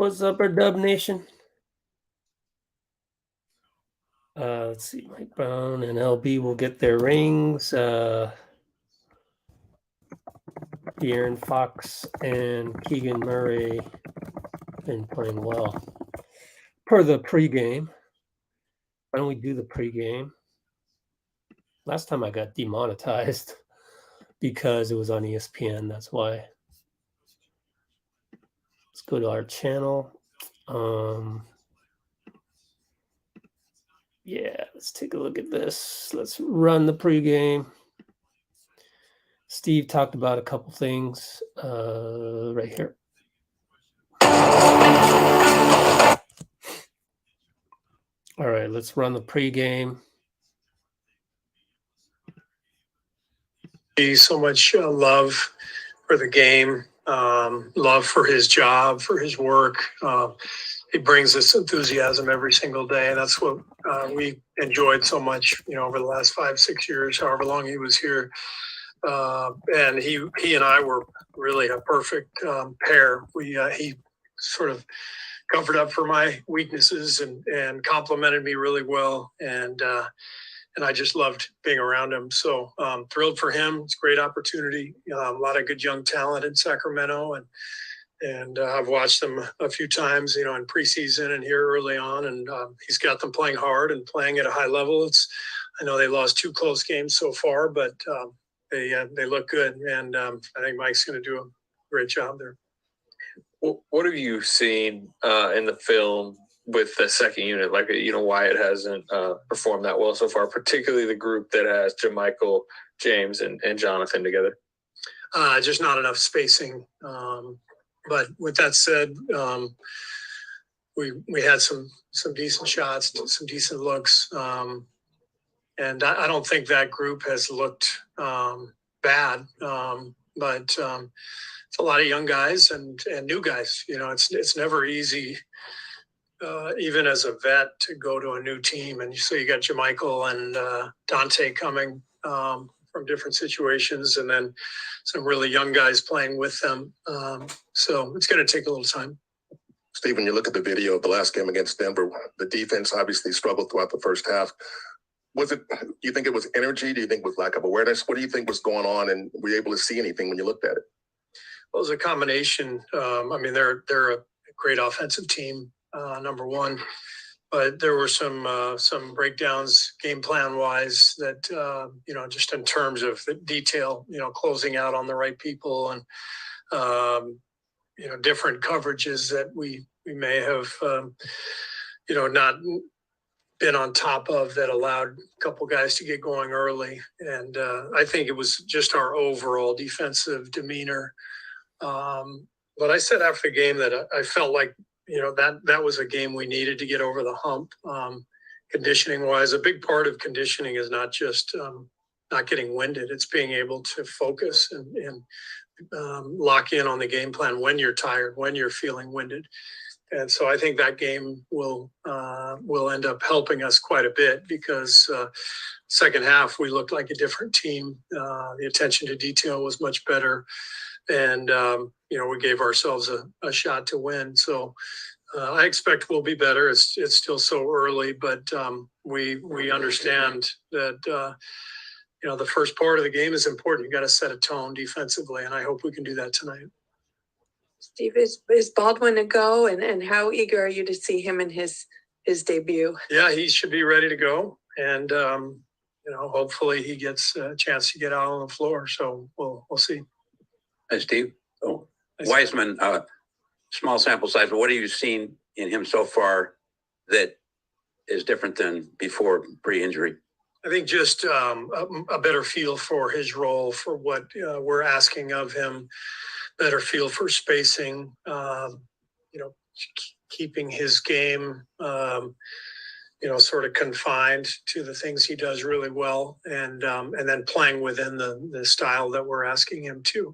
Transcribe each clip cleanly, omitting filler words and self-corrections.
What's up, our Dub Nation? Let's see, Mike Brown and LB will get their rings. De'Aaron Fox and Keegan Murray been playing well. Per the pregame. Why don't we do the pregame? Last time I got demonetized because it was on ESPN. That's why. Let's go to our channel. Yeah, let's take a look at this. Let's run the pregame. Steve talked about a couple things right here. All right, let's run the pregame. So much love for the game, love for his job, for his work. He brings us enthusiasm every single day. And that's what we enjoyed so much, over the last 5-6 years, however long he was here. And he and I were really a perfect pair. He sort of covered up for my weaknesses and complimented me really well. And I just loved being around him. So thrilled for him. It's a great opportunity. A lot of good young talent in Sacramento. And I've watched them a few times, in preseason and here early on. And he's got them playing hard and playing at a high level. I know they lost 2 close games so far, but they look good. And I think Mike's going to do a great job there. What have you seen in the film with the second unit? Like, why it hasn't performed that well so far, particularly the group that has JaMychal, James, and Jonathan together? Just not enough spacing. But with that said, we had some decent shots, some decent looks. And I don't think that group has looked bad. But it's a lot of young guys and new guys. It's never easy, even as a vet, to go to a new team. And so you got JaMychal and Donte coming from different situations, and then some really young guys playing with them. So it's going to take a little time. Steve, when you look at the video of the last game against Denver, the defense obviously struggled throughout the first half. Do you think it was energy? Do you think it was lack of awareness? What do you think was going on? And were you able to see anything when you looked at it? Well, it was a combination. They're a great offensive team, number one. But there were some breakdowns game plan wise that, just in terms of the detail, closing out on the right people and, different coverages that we may have, not been on top of, that allowed a couple guys to get going early. And I think it was just our overall defensive demeanor. But I said after the game that I felt like, that was a game we needed to get over the hump. Conditioning wise, a big part of conditioning is not just not getting winded. It's being able to focus and lock in on the game plan when you're tired, when you're feeling winded. And so I think that game will end up helping us quite a bit, because second half we looked like a different team. The attention to detail was much better. And, we gave ourselves a shot to win. So I expect we'll be better. It's still so early, but we understand that, the first part of the game is important. You got to set a tone defensively, and I hope we can do that tonight. Steve, is Baldwin a go? And how eager are you to see him in his debut? Yeah, he should be ready to go. And, hopefully he gets a chance to get out on the floor. So we'll see. Hey, Steve. Wiseman, small sample size, but what have you seen in him so far that is different than before pre-injury? I think just a better feel for his role, for what we're asking of him, better feel for spacing, keeping his game, sort of confined to the things he does really well, and then playing within the style that we're asking him to.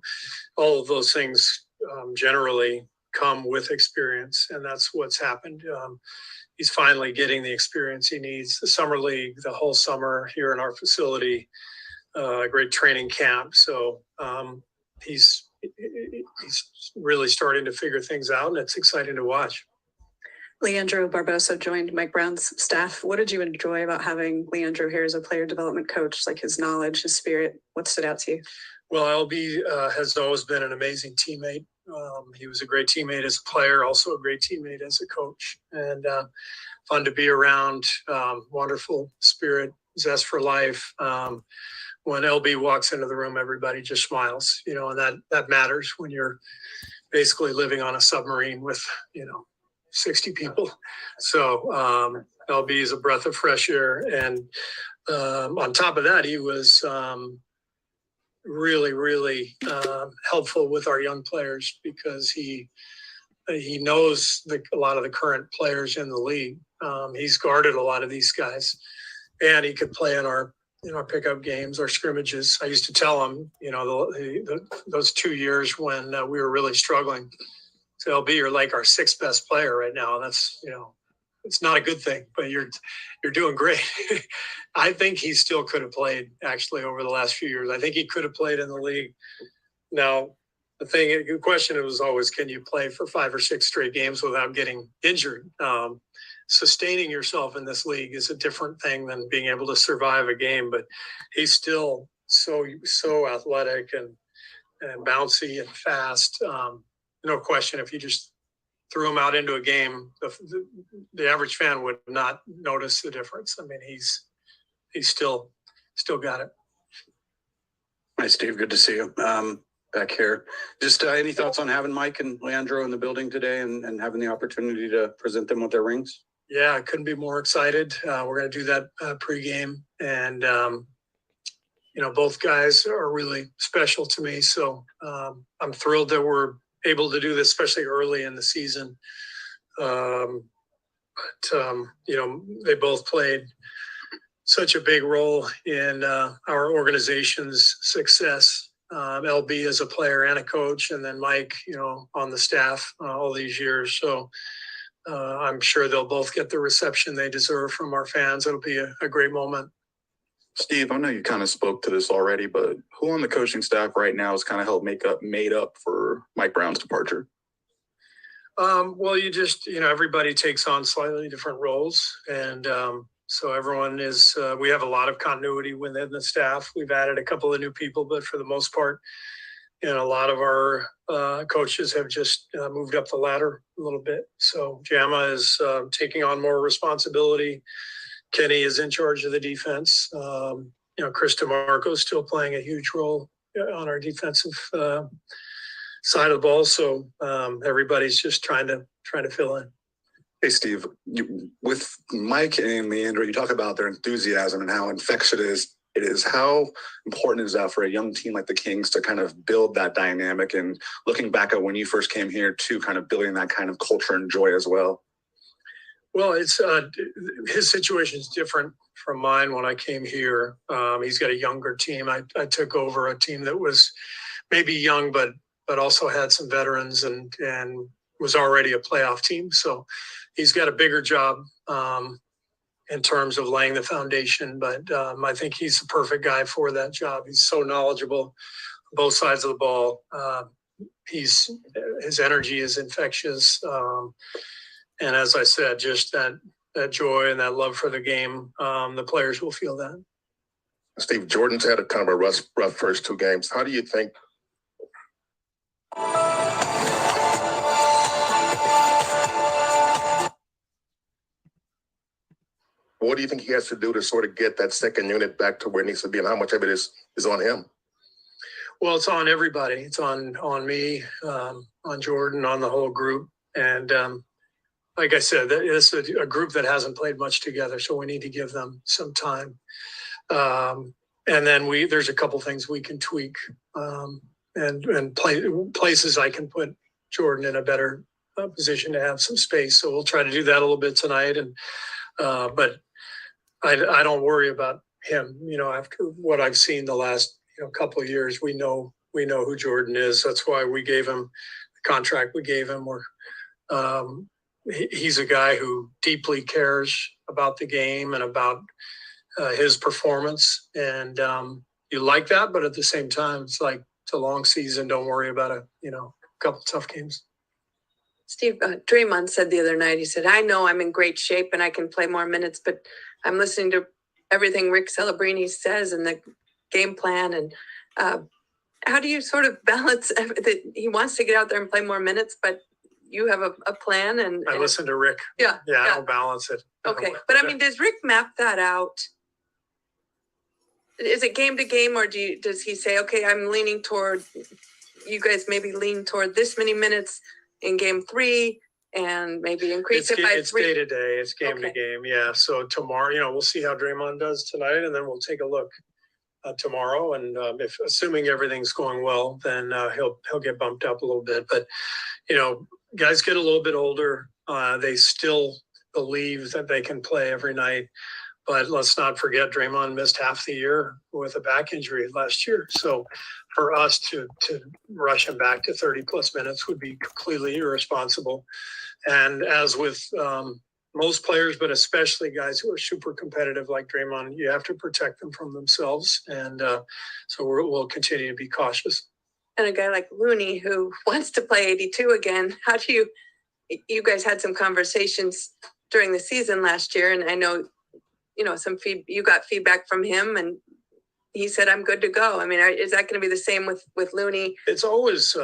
All of those things generally come with experience, and that's what's happened. He's finally getting the experience he needs. The summer league, the whole summer here in our facility, a great training camp. So he's he's really starting to figure things out, and it's exciting to watch. Leandro Barbosa joined Mike Brown's staff. What did you enjoy about having Leandro here as a player development coach? Like his knowledge, his spirit, what stood out to you? Well, LB has always been an amazing teammate. He was a great teammate as a player, also a great teammate as a coach, and fun to be around. Wonderful spirit, zest for life. When LB walks into the room, everybody just smiles, and that matters when you're basically living on a submarine with, 60 people. So LB is a breath of fresh air. And on top of that, he was really, really helpful with our young players because he knows a lot of the current players in the league. He's guarded a lot of these guys, and he could play in our pickup games, our scrimmages. I used to tell him, those 2 years when we were really struggling, so LB, you're like our sixth best player right now. That's, it's not a good thing, but you're doing great. I think he still could have played actually over the last few years. I think he could have played in the league. Now, the question was always, can you play for 5 or 6 straight games without getting injured? Sustaining yourself in this league is a different thing than being able to survive a game, but he's still so athletic and bouncy and fast. No question, if you just threw him out into a game, the average fan would not notice the difference. I mean, he's still got it. Hi, Steve. Good to see you back here. Just any thoughts on having Mike and Leandro in the building today and having the opportunity to present them with their rings? Yeah, I couldn't be more excited. We're going to do that pregame, and both guys are really special to me. So I'm thrilled that we're able to do this, especially early in the season. But they both played such a big role in our organization's success. LB as a player and a coach, and then Mike, on the staff all these years. So I'm sure they'll both get the reception they deserve from our fans. It'll be a great moment. Steve, I know you kind of spoke to this already, but who on the coaching staff right now has kind of helped made up for Mike Brown's departure? Well, everybody takes on slightly different roles. And so everyone is, we have a lot of continuity within the staff. We've added a couple of new people, but for the most part, a lot of our coaches have just moved up the ladder a little bit. So JaMychal is taking on more responsibility. Kenny is in charge of the defense. Chris DeMarco is still playing a huge role on our defensive side of the ball. So everybody's just trying to fill in. Hey, Steve, with Mike and Leandro, you talk about their enthusiasm and how infectious it is. How important is that for a young team like the Kings to kind of build that dynamic, and looking back at when you first came here to kind of building that kind of culture and joy as well? Well, it's his situation is different from mine when I came here. He's got a younger team. I took over a team that was maybe young, but also had some veterans and was already a playoff team. So he's got a bigger job in terms of laying the foundation. But I think he's the perfect guy for that job. He's so knowledgeable on both sides of the ball. His energy is infectious. And as I said, just that joy and that love for the game, the players will feel that. Steve, Jordan's had a kind of a rough first 2 games. How do you think? What do you think he has to do to sort of get that second unit back to where it needs to be, and how much of it is on him? Well, it's on everybody. It's on me, on Jordan, on the whole group. And like I said, it's a group that hasn't played much together, so we need to give them some time. And then there's a couple things we can tweak, and places I can put Jordan in a better position to have some space. So we'll try to do that a little bit tonight. And but I don't worry about him. After what I've seen the last couple of years, we know who Jordan is. That's why we gave him the contract we gave him. He's a guy who deeply cares about the game and about his performance. And you like that, but at the same time, it's like a long season. Don't worry about a couple tough games. Steve, Draymond said the other night, he said, I know I'm in great shape and I can play more minutes, but I'm listening to everything Rick Celebrini says and the game plan. And how do you sort of balance that he wants to get out there and play more minutes, but you have a plan? And I listen to Rick. Yeah. I don't balance it. Okay. But I mean, does Rick map that out? Is it game to game, or does he say, okay, I'm leaning toward, you guys maybe lean toward this many minutes in game 3 and maybe increase it by 3? It's day to day. It's game to Okay. game. Yeah. So tomorrow, we'll see how Draymond does tonight, and then we'll take a look tomorrow. And if assuming everything's going well, then he'll get bumped up a little bit. But guys get a little bit older. They still believe that they can play every night. But let's not forget, Draymond missed half the year with a back injury last year. So for us to rush him back to 30-plus minutes would be completely irresponsible. And as with most players, but especially guys who are super competitive like Draymond, you have to protect them from themselves. And so we'll continue to be cautious. And a guy like Looney who wants to play 82 again, how do you guys had some conversations during the season last year, and I know, you got feedback from him, and he said, I'm good to go. I mean, is that going to be the same with Looney? It's always,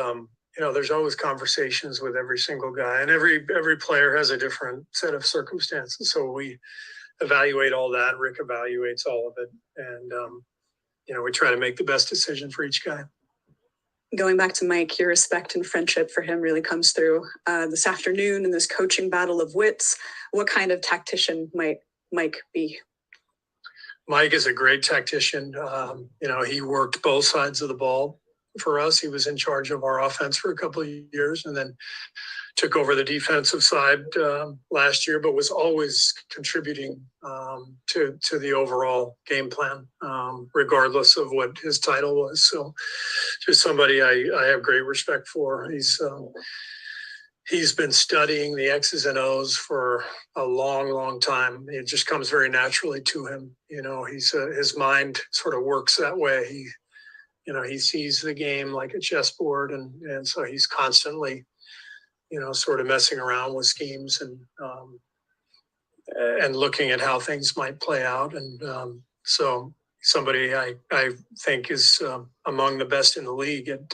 there's always conversations with every single guy, and every player has a different set of circumstances. So we evaluate all that. Rick evaluates all of it. And, we try to make the best decision for each guy. Going back to Mike, your respect and friendship for him really comes through this afternoon in this coaching battle of wits. What kind of tactician might Mike be? Mike is a great tactician. He worked both sides of the ball for us. He was in charge of our offense for a couple of years and then took over the defensive side last year, but was always contributing to the overall game plan, regardless of what his title was. So just somebody I have great respect for. He's been studying the X's and O's for a long, long time. It just comes very naturally to him. His mind sort of works that way. He sees the game like a chessboard, and so he's constantly, sort of messing around with schemes and looking at how things might play out. And so somebody I think is among the best in the league at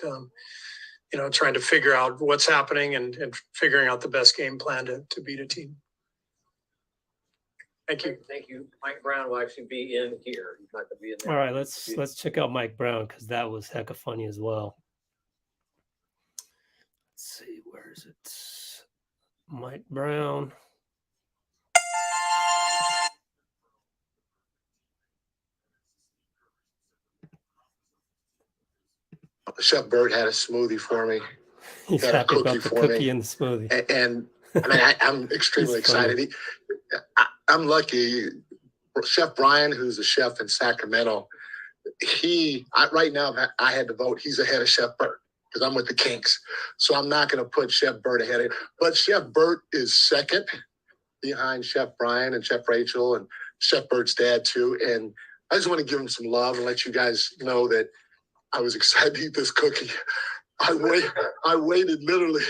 trying to figure out what's happening and figuring out the best game plan to beat a team. Thank you. Thank you. Mike Brown will actually be in here. He's not going to be in there. All right, let's check out Mike Brown because that was hecka funny as well. Let's see, where is it? Mike Brown. Chef Bert had a smoothie for me. He's Got a happy cookie about the for cookie me. and the smoothie. And I mean, I'm extremely It's funny. excited. I'm lucky. Chef Brian, who's a chef in Sacramento, right now, if I had to vote, he's ahead of Chef Bert because I'm with the Kings. So I'm not going to put Chef Bert ahead of him. But Chef Bert is second behind Chef Brian and Chef Rachel and Chef Bert's dad, too. And I just want to give him some love and let you guys know that I was excited to eat this cookie. I waited literally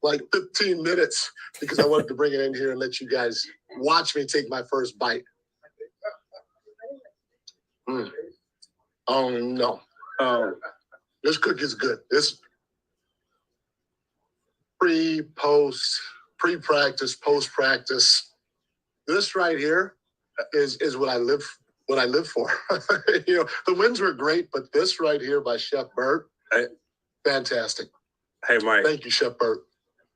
like 15 minutes because I wanted to bring it in here and let you guys watch me take my first bite. Oh, no. This cookie's good. This pre-practice, post-practice. This right here is what I live for. The wins were great, but this right here by Chef Bert, fantastic. Hey, Mike. Thank you, Chef Bert.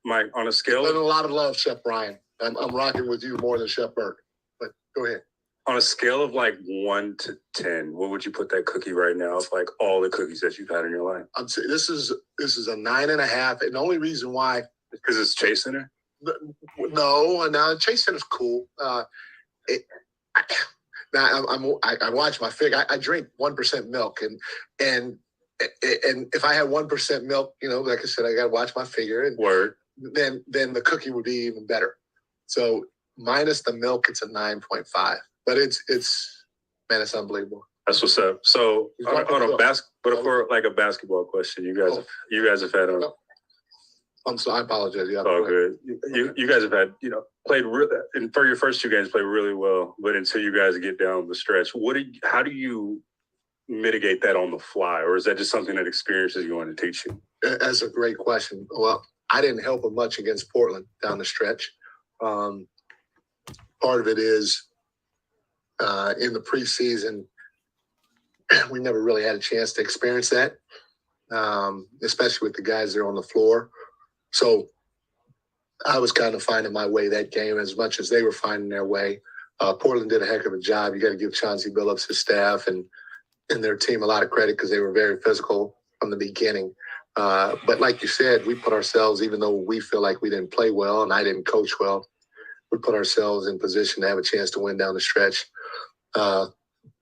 Mike, on a And scale a lot of love, Chef Brian. I'm rocking with you more than Chef Bert. But go ahead. on a scale of like 1 to 10, what would you put that cookie right now of like all the cookies that you've had in your life? I'd say this is a 9.5, and the only reason why Because it's Chase Center? no, Chase Center's cool. Now I watch my fig. I drink 1% milk, and if I had 1% milk, like I said, I got to watch my figure, and Word. then the cookie would be even better. So minus the milk, it's a 9.5. But it's unbelievable. That's what's up. So on a for like a basketball question, you guys have had I'm sorry, I apologize. Yeah, all good. You guys have had, played and for your first 2 games played really well, but until you guys get down the stretch, how do you mitigate that on the fly, or is that just something that experience is going to teach you? That's a great question. Well, I didn't help him much against Portland down the stretch. Part of it is in the preseason, we never really had a chance to experience that, especially with the guys there on the floor. So I was kind of finding my way that game as much as they were finding their way. Portland did a heck of a job. You got to give Chauncey Billups, his staff, and their team a lot of credit because they were very physical from the beginning. But like you said, we put ourselves, even though we feel like we didn't play well and I didn't coach well, we put ourselves in position to have a chance to win down the stretch.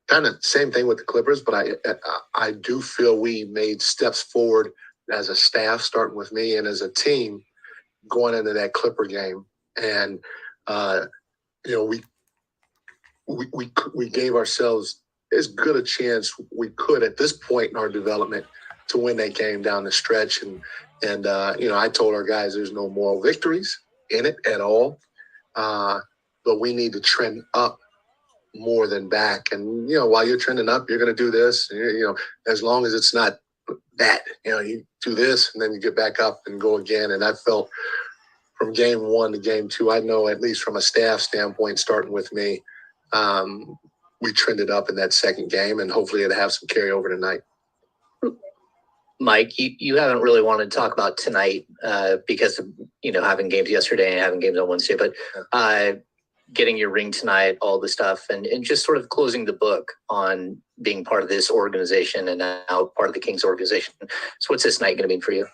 Kind of same thing with the Clippers, but I do feel we made steps forward as a staff, starting with me, and as a team going into that Clipper game. And we gave ourselves as good a chance we could at this point in our development to win that game down the stretch. And I told our guys there's no moral victories in it at all, but we need to trend up more than back. And, while you're trending up, you're going to do this, as long as it's not that, you do this and then you get back up and go again. And I felt from game 1 to game 2, I know at least from a staff standpoint, starting with me, we trended up in that second game, and hopefully it'll have some carryover tonight. Mike, you haven't really wanted to talk about tonight because of, having games yesterday and having games on Wednesday, but getting your ring tonight, all the stuff, and just sort of closing the book on being part of this organization and now part of the Kings organization. So what's this night going to mean for you?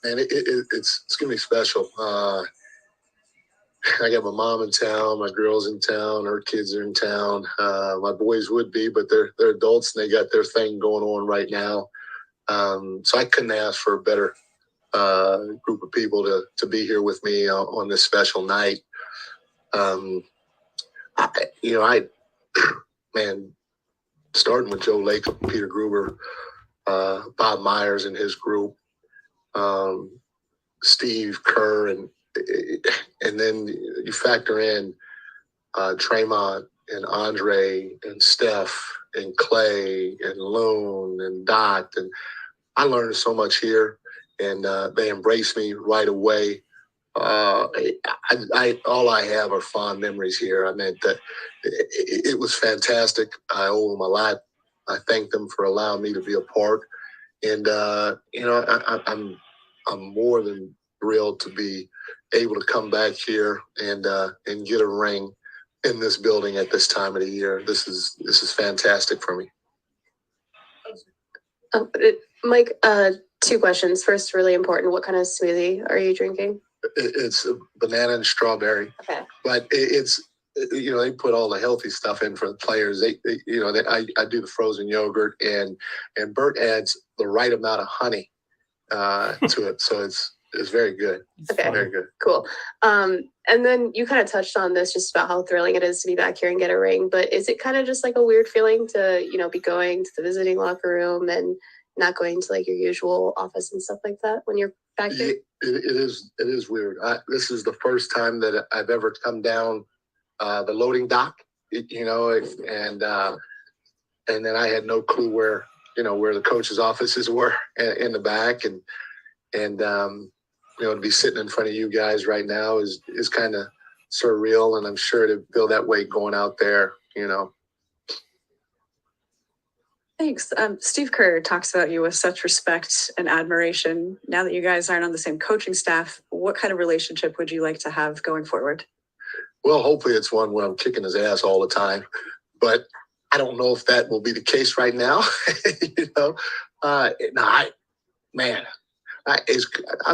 And it's going to be special. I got my mom in town, my girl's in town, her kids are in town. My boys would be, but they're adults and they got their thing going on right now. So I couldn't ask for a better group of people to be here with me on this special night. Starting with Joe Lake, Peter Gruber, Bob Myers and his group, Steve Kerr, and then you factor in Draymond and Andre and Steph and Klay and Loon and Dot, and I learned so much here, and they embraced me right away. All I have are fond memories here. I mean, it was fantastic. I owe them a lot. I thank them for allowing me to be a part, and I'm more than thrilled to be able to come back here and get a ring in this building at this time of the year. This is fantastic for me. Mike, 2 questions. First, really important. What kind of smoothie are you drinking? It's a banana and strawberry. Okay. But it's they put all the healthy stuff in for the players. I do the frozen yogurt, and Bert adds the right amount of honey to it, so it's very good. Okay. Very good. Cool. And then you kind of touched on this, just about how thrilling it is to be back here and get a ring. But is it kind of just like a weird feeling to, be going to the visiting locker room and not going to like your usual office and stuff like that when you're back there? It is weird. This is the first time that I've ever come down the loading dock, and then I had no clue where the coach's offices were in the back, and to be sitting in front of you guys right now is kind of surreal, and I'm sure it'll feel that way going out there, Thanks. Steve Kerr talks about you with such respect and admiration. Now that you guys aren't on the same coaching staff, what kind of relationship would you like to have going forward? Well, hopefully it's one where I'm kicking his ass all the time, but I don't know if that will be the case right now. I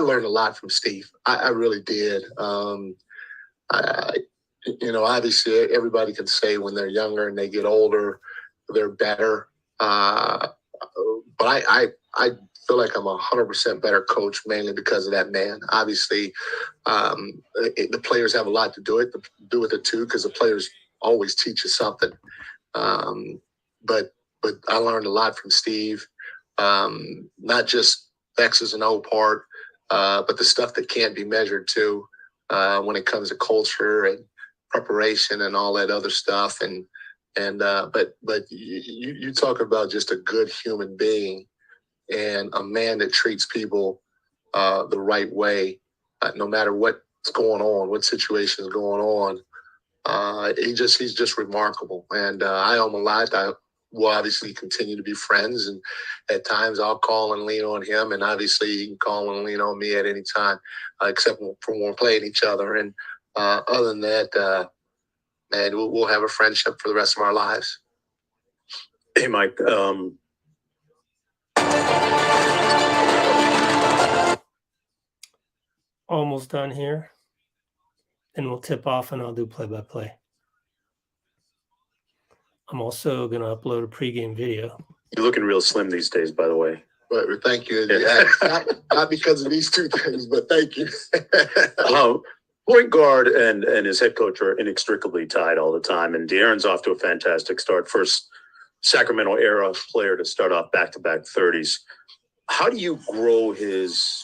learned a lot from Steve. I really did. Obviously everybody can say when they're younger and they get older, they're better. But I feel like I'm 100% better coach, mainly because of that man. Obviously, the players have a lot to do with it too, because the players always teach you something. But but I learned a lot from Steve. Not just X's and O part, but the stuff that can't be measured too, when it comes to culture and preparation and all that other stuff. But you talk about just a good human being and a man that treats people the right way, no matter what's going on, what situation is going on. He's just remarkable, and I owe him a lot. I will obviously continue to be friends, and at times I'll call and lean on him, and obviously he can call and lean on me at any time, except for when we're playing each other. And other than that, man, we'll have a friendship for the rest of our lives. Hey, Mike. Almost done here. Then we'll tip off and I'll do play-by-play. I'm also going to upload a pregame video. You're looking real slim these days, by the way. But thank you. Not because of these two things, but thank you. Point guard and his head coach are inextricably tied all the time, and De'Aaron's off to a fantastic start. First Sacramento era player to start off back-to-back 30s. How do you grow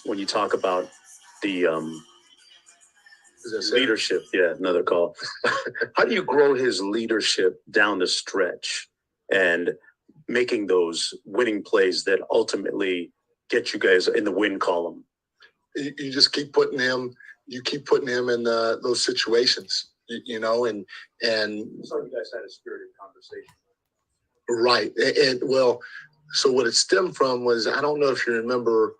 when you talk about the leadership? Yeah, another call. How do you grow his leadership down the stretch and making those winning plays that ultimately get you guys in the win column? You just keep putting him. You keep putting him in those situations, and So you guys had a spirited conversation, right? And well, so what it stemmed from was, I don't know if you remember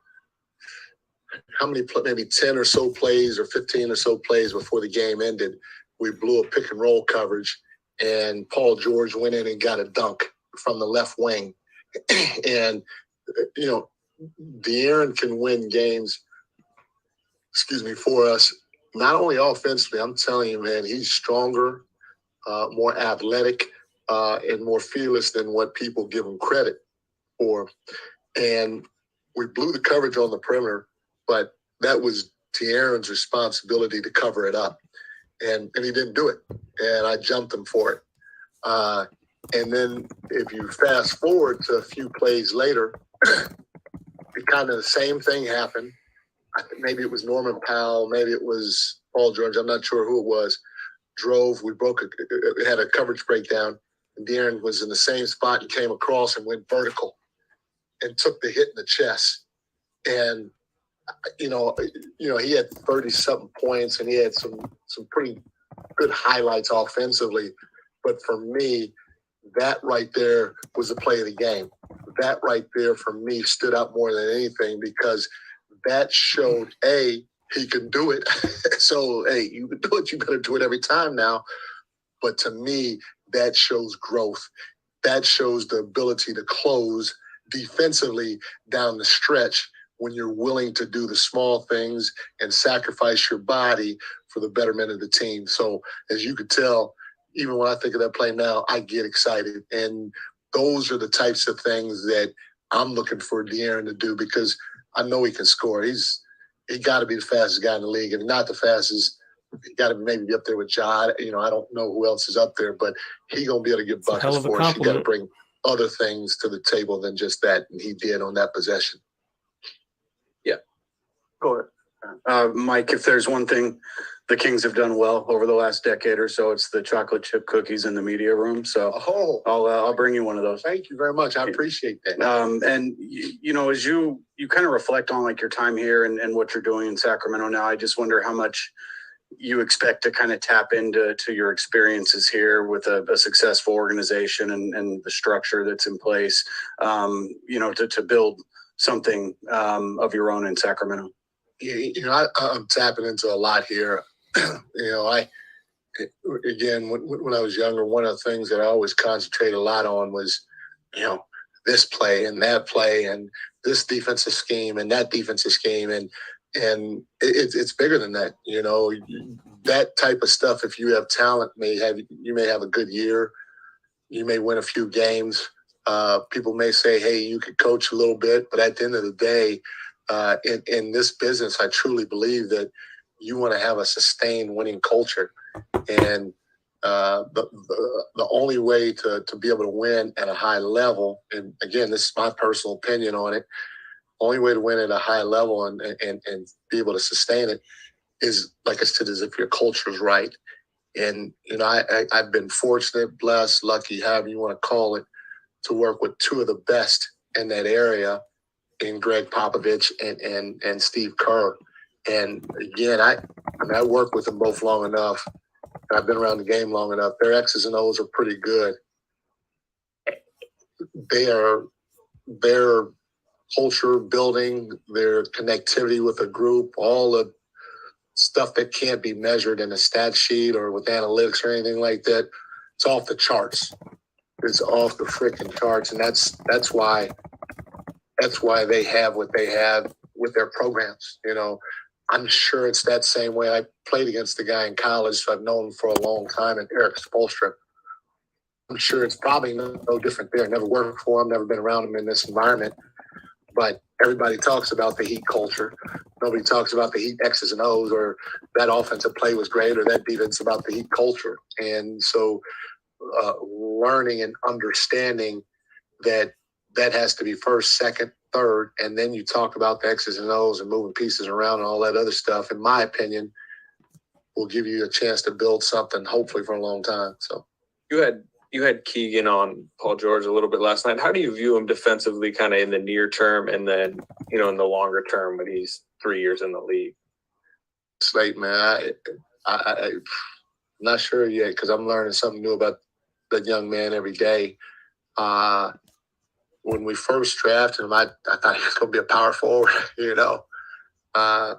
how many, maybe 10 or so plays or 15 or so plays before the game ended, we blew a pick and roll coverage, and Paul George went in and got a dunk from the left wing, and De'Aaron can win games. For us, not only offensively, I'm telling you, man, he's stronger, more athletic, and more fearless than what people give him credit for. And we blew the coverage on the perimeter, but that was De'Aaron's responsibility to cover it up. And he didn't do it. And I jumped him for it. And then if you fast forward to a few plays later, kind of the same thing happened. Maybe it was Norman Powell, maybe it was Paul George, I'm not sure who it was, we had a coverage breakdown, and De'Aaron was in the same spot and came across and went vertical and took the hit in the chest. And, he had 30-something points, and he had some pretty good highlights offensively. But for me, that right there was the play of the game. That right there for me stood out more than anything, because that showed, he can do it. So, you can do it. You better do it every time now. But to me, that shows growth. That shows the ability to close defensively down the stretch when you're willing to do the small things and sacrifice your body for the betterment of the team. So, as you could tell, even when I think of that play now, I get excited. And those are the types of things that I'm looking for De'Aaron to do, because I know he can score. He got to be the fastest guy in the league, and not the fastest. He got to maybe be up there with Ja. I don't know who else is up there, but he gonna be able to get buckets for us. You got to bring other things to the table than just that, and he did on that possession. Yeah, go ahead, Mike. If there's one thing the Kings have done well over the last decade or so, it's the chocolate chip cookies in the media room. So I'll bring you one of those. Thank you very much. I appreciate that. And as you kind of reflect on your time here and what you're doing in Sacramento now, I just wonder how much you expect to kind of tap into your experiences here with a successful organization and the structure that's in place, to build something of your own in Sacramento. I'm tapping into a lot here. When I was younger, one of the things that I always concentrated a lot on was, this play and that play and this defensive scheme and that defensive scheme. And it's bigger than that. That type of stuff, if you have talent, you may have a good year. You may win a few games. People may say, hey, you could coach a little bit, but at the end of the day, in this business, I truly believe that you want to have a sustained winning culture. And the only way to be able to win at a high level, and again, this is my personal opinion on it, only way to win at a high level and be able to sustain it is, like I said, is if your culture is right. And, I've been fortunate, blessed, lucky, however you want to call it, to work with two of the best in that area in Greg Popovich and Steve Kerr. And again, I worked with them both long enough. I've been around the game long enough. Their X's and O's are pretty good. Their culture building, their connectivity with a group, all the stuff that can't be measured in a stat sheet or with analytics or anything like that, it's off the charts. It's off the freaking charts, and that's why they have what they have with their programs. I'm sure it's that same way. I played against the guy in college, so I've known him for a long time, and Eric Spoelstra. I'm sure it's probably no different there. Never worked for him, never been around him in this environment. But everybody talks about the Heat culture. Nobody talks about the Heat X's and O's, or that offensive play was great, or that defense about the Heat culture. And so learning and understanding that has to be first, second, third, and then you talk about the X's and O's and moving pieces around and all that other stuff, in my opinion, will give you a chance to build something hopefully for a long time. So you had Keegan on Paul George a little bit last night. How do you view him defensively kind of in the near term and then, in the longer term when he's 3 years in the league? Slate, man, I'm not sure yet because I'm learning something new about that young man every day. When we first drafted him, I thought he was going to be a power forward, By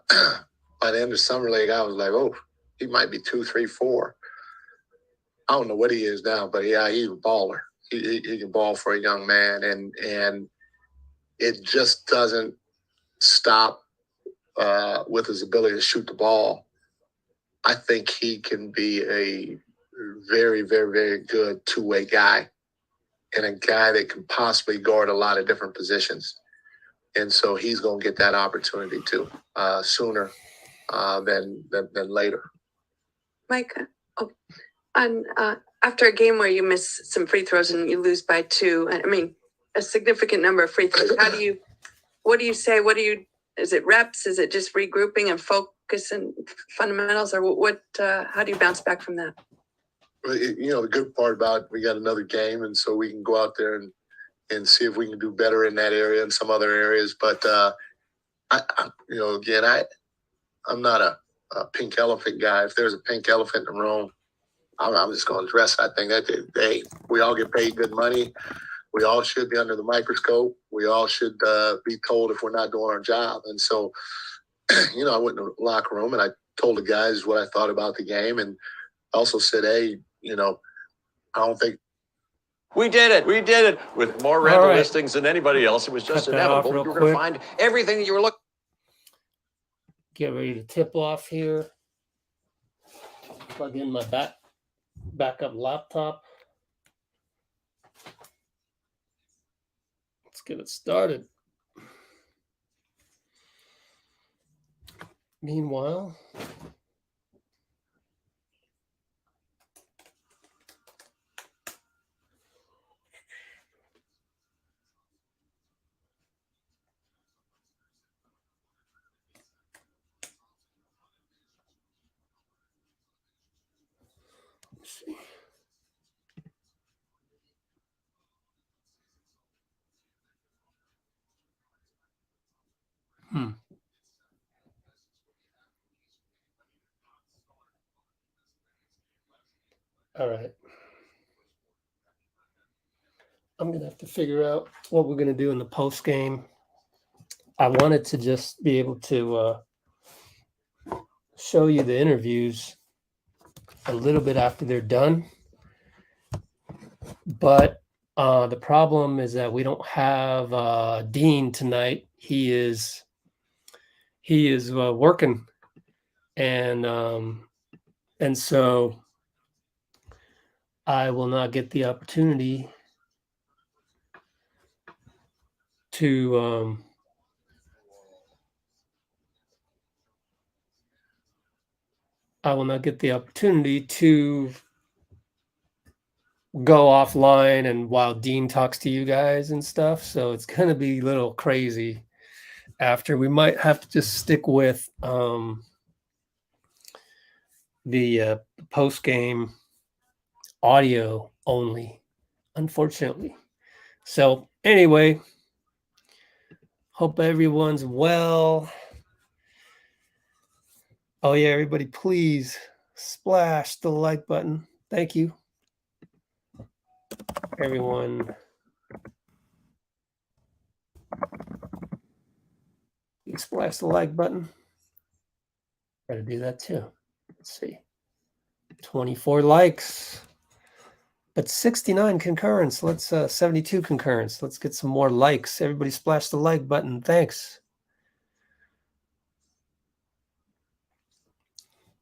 the end of summer league, I was like, oh, he might be 2, 3, 4. I don't know what he is now, but yeah, he's a baller. He can ball for a young man, and it just doesn't stop with his ability to shoot the ball. I think he can be a very, very, very good two-way guy, and a guy that can possibly guard a lot of different positions. And so he's going to get that opportunity too, sooner than later. Mike, after a game where you miss some free throws and you lose by 2, a significant number of free throws, what do you say? Is it reps? Is it just regrouping and focus and fundamentals, or what? How do you bounce back from that? The good part about it, we got another game, and so we can go out there and see if we can do better in that area and some other areas. But I'm not a pink elephant guy. If there's a pink elephant in the room, I'm just going to address it. I think that we all get paid good money. We all should be under the microscope. We all should be told if we're not doing our job. And so, I went in the locker room and I told the guys what I thought about the game, and also said, hey, I don't think. We did it with more rental listings than anybody else. It was just inevitable. You were going to find everything that you were looking. Get ready to tip off here. Plug in my backup laptop. Let's get it started. Meanwhile, let's see. All right. I'm going to have to figure out what we're going to do in the post game. I wanted to just be able to show you the interviews a little bit after they're done. But the problem is that we don't have Dean tonight. He is working, and so I will not get the opportunity to go offline and while Dean talks to you guys and stuff. So it's going to be a little crazy after. We might have to just stick with the post-game audio only, unfortunately. So anyway, hope everyone's well. Oh yeah, everybody, please splash the like button. Thank you. Everyone. You splash the like button. Gotta do that too. Let's see. 24 likes. But 69 concurrence. Let's 72 concurrence. Let's get some more likes. Everybody splash the like button. Thanks.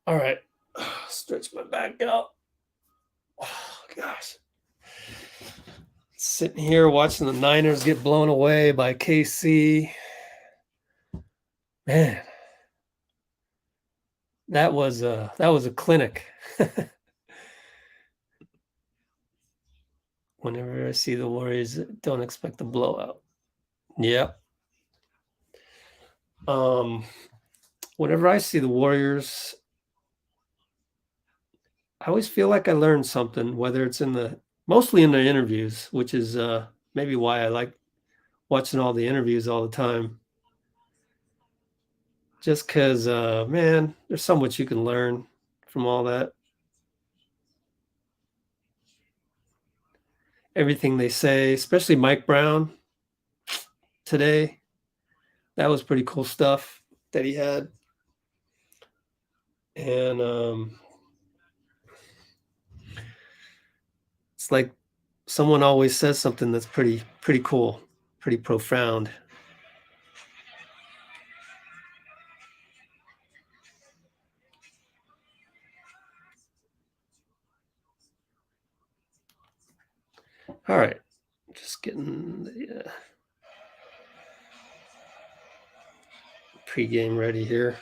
All right. Stretch my back out. Oh, gosh. Sitting here watching the Niners get blown away by KC. Man. That was a clinic. Whenever I see the Warriors, don't expect a blowout. Yep. Whenever I see the Warriors, I always feel like I learned something, whether it's mostly in the interviews, which is maybe why I like watching all the interviews all the time. Just because, man, there's so much you can learn from all that. Everything they say, especially Mike Brown today. That was pretty cool stuff that he had. And it's like someone always says something that's pretty cool, pretty profound. All right, just getting the pregame ready here.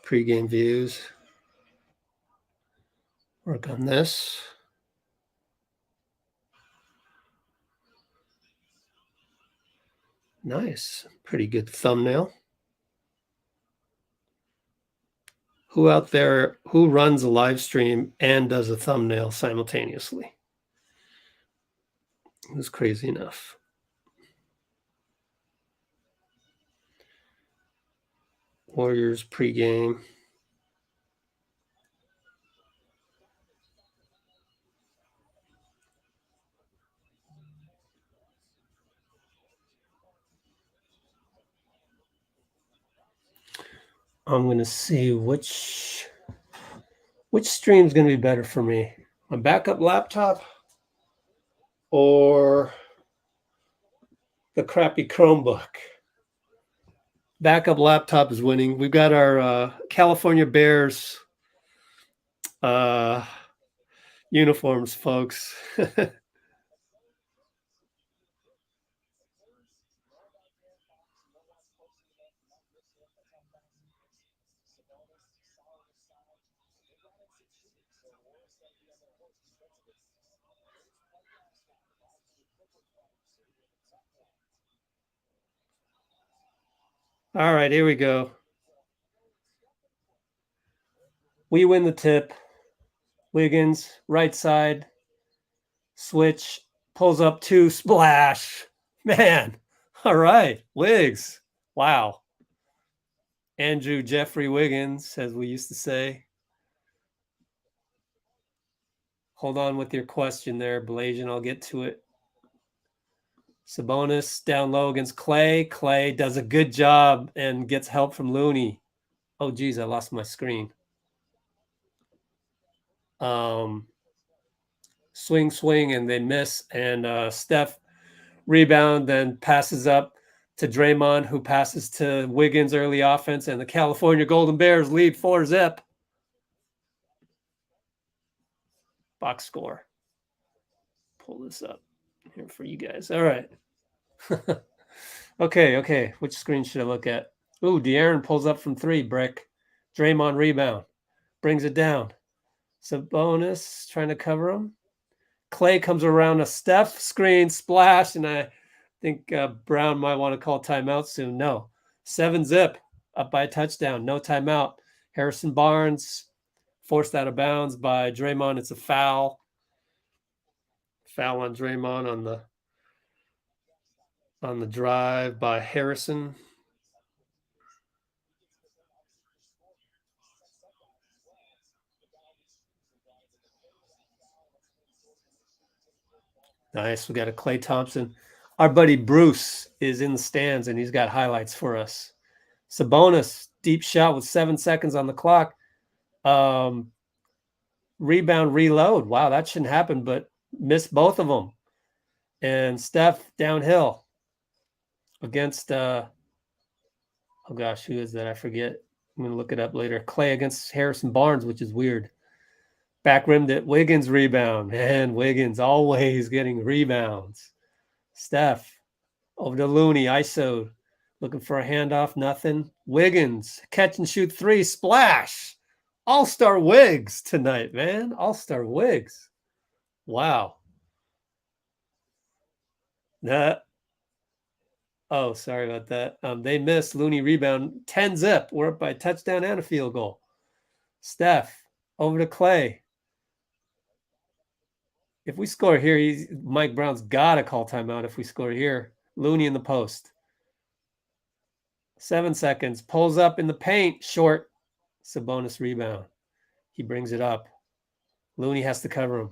Pregame views. Work on this. Nice, pretty good thumbnail. Who out there, who runs a live stream and does a thumbnail simultaneously? It was crazy enough. Warriors pregame. I'm going to see which stream is going to be better for me. My backup laptop or the crappy Chromebook. Backup laptop is winning. We've got our California Bears uniforms, folks. All right, here we go. We win the tip. Wiggins, right side, switch, pulls up 2, splash. Man, all right, WIGGS. Wow. Andrew Jeffrey Wiggins, as we used to say. Hold on with your question there, Blasian. I'll get to it. Sabonis down low against Klay. Klay does a good job and gets help from Looney. Oh, geez, I lost my screen. Swing, and they miss. And Steph rebound, then passes up to Draymond, who passes to Wiggins early offense, and the California Golden Bears lead 4-0. Box score. Pull this up here for you guys. All right. Okay. Which screen should I look at? Ooh, De'Aaron pulls up from 3, brick. Draymond rebound. Brings it down. Sabonis trying to cover him. Klay comes around a Steph screen, splash, and I think Brown might want to call timeout soon. No, 7-zip, up by a touchdown, no timeout. Harrison Barnes forced out of bounds by Draymond. It's a foul. Foul on Draymond on the drive by Harrison. Nice. We got a Klay Thompson. Our buddy Bruce is in the stands, and he's got highlights for us. Sabonis, deep shot with 7 seconds on the clock. Rebound, reload. Wow, that shouldn't happen, but missed both of them. And Steph downhill against, oh gosh, who is that? I forget. I'm going to look it up later. Klay against Harrison Barnes, which is weird. Back rimmed it. Wiggins rebound. Man, Wiggins always getting rebounds. Steph over to Looney. ISO. Looking for a handoff. Nothing. Wiggins. Catch and shoot 3. Splash. All-Star WIGGS tonight, man. All-Star WIGGS. Wow. Oh, sorry about that. They missed. Looney rebound. 10-zip. We're up by a touchdown and a field goal. Steph over to Klay. If we score here, Mike Brown's got to call timeout if we score here. Looney in the post. 7 seconds. Pulls up in the paint. Short. Sabonis rebound. He brings it up. Looney has to cover him.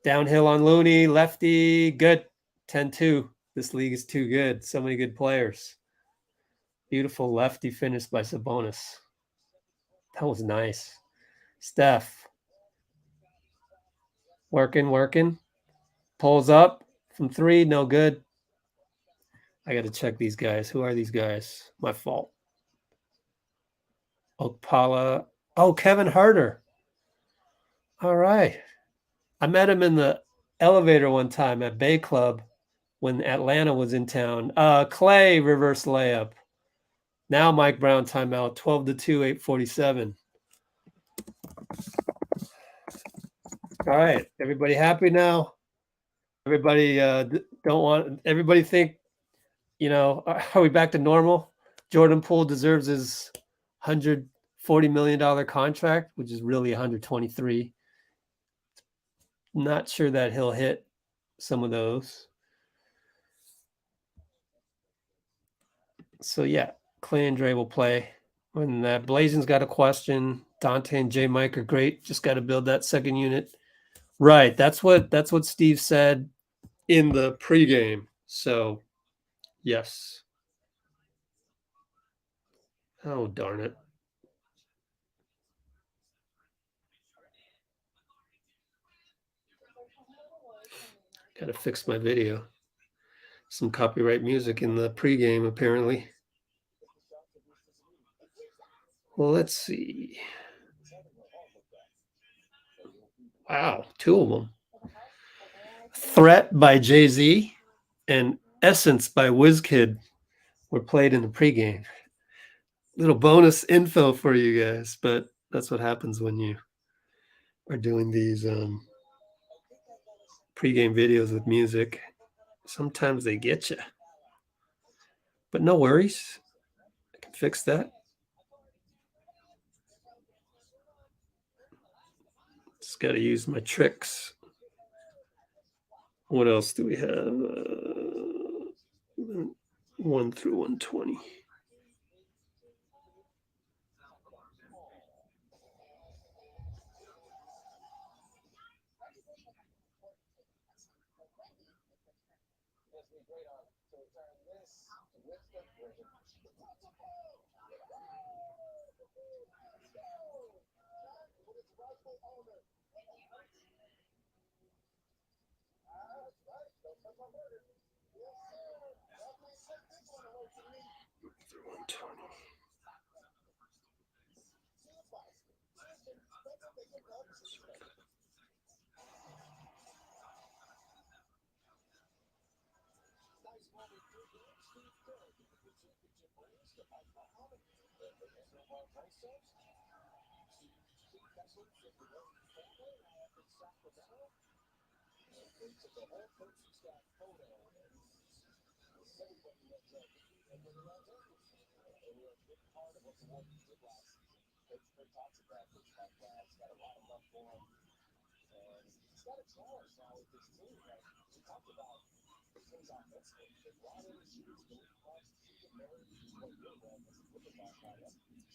Downhill on Looney. Lefty. Good. 10-2. This league is too good. So many good players. Beautiful lefty finish by Sabonis. That was nice. Steph. Working. Pulls up from 3. No good. I got to check these guys. Who are these guys? My fault. Okpala. Oh, Kevin Herter. All right. I met him in the elevator one time at Bay Club when Atlanta was in town. Klay reverse layup. Now Mike Brown timeout. 12-2, 8:47. All right, everybody happy now? Everybody everybody think, are we back to normal? Jordan Poole deserves his $140 million contract, which is really 123. Not sure that he'll hit some of those. So yeah, Klay and Dre will play. When Blazing's got a question, Donte and JaMychal are great. Just got to build that second unit. Right. That's what Steve said in the pregame. So, yes. Oh, darn it. Got to fix my video. Some copyright music in the pregame, apparently. Well, let's see. Wow, 2 of them. Threat by Jay-Z and Essence by WizKid were played in the pregame. Little bonus info for you guys, but that's what happens when you are doing these pregame videos with music. Sometimes they get you. But no worries. I can fix that. Just got to use my tricks. What else do we have? 1 through 120.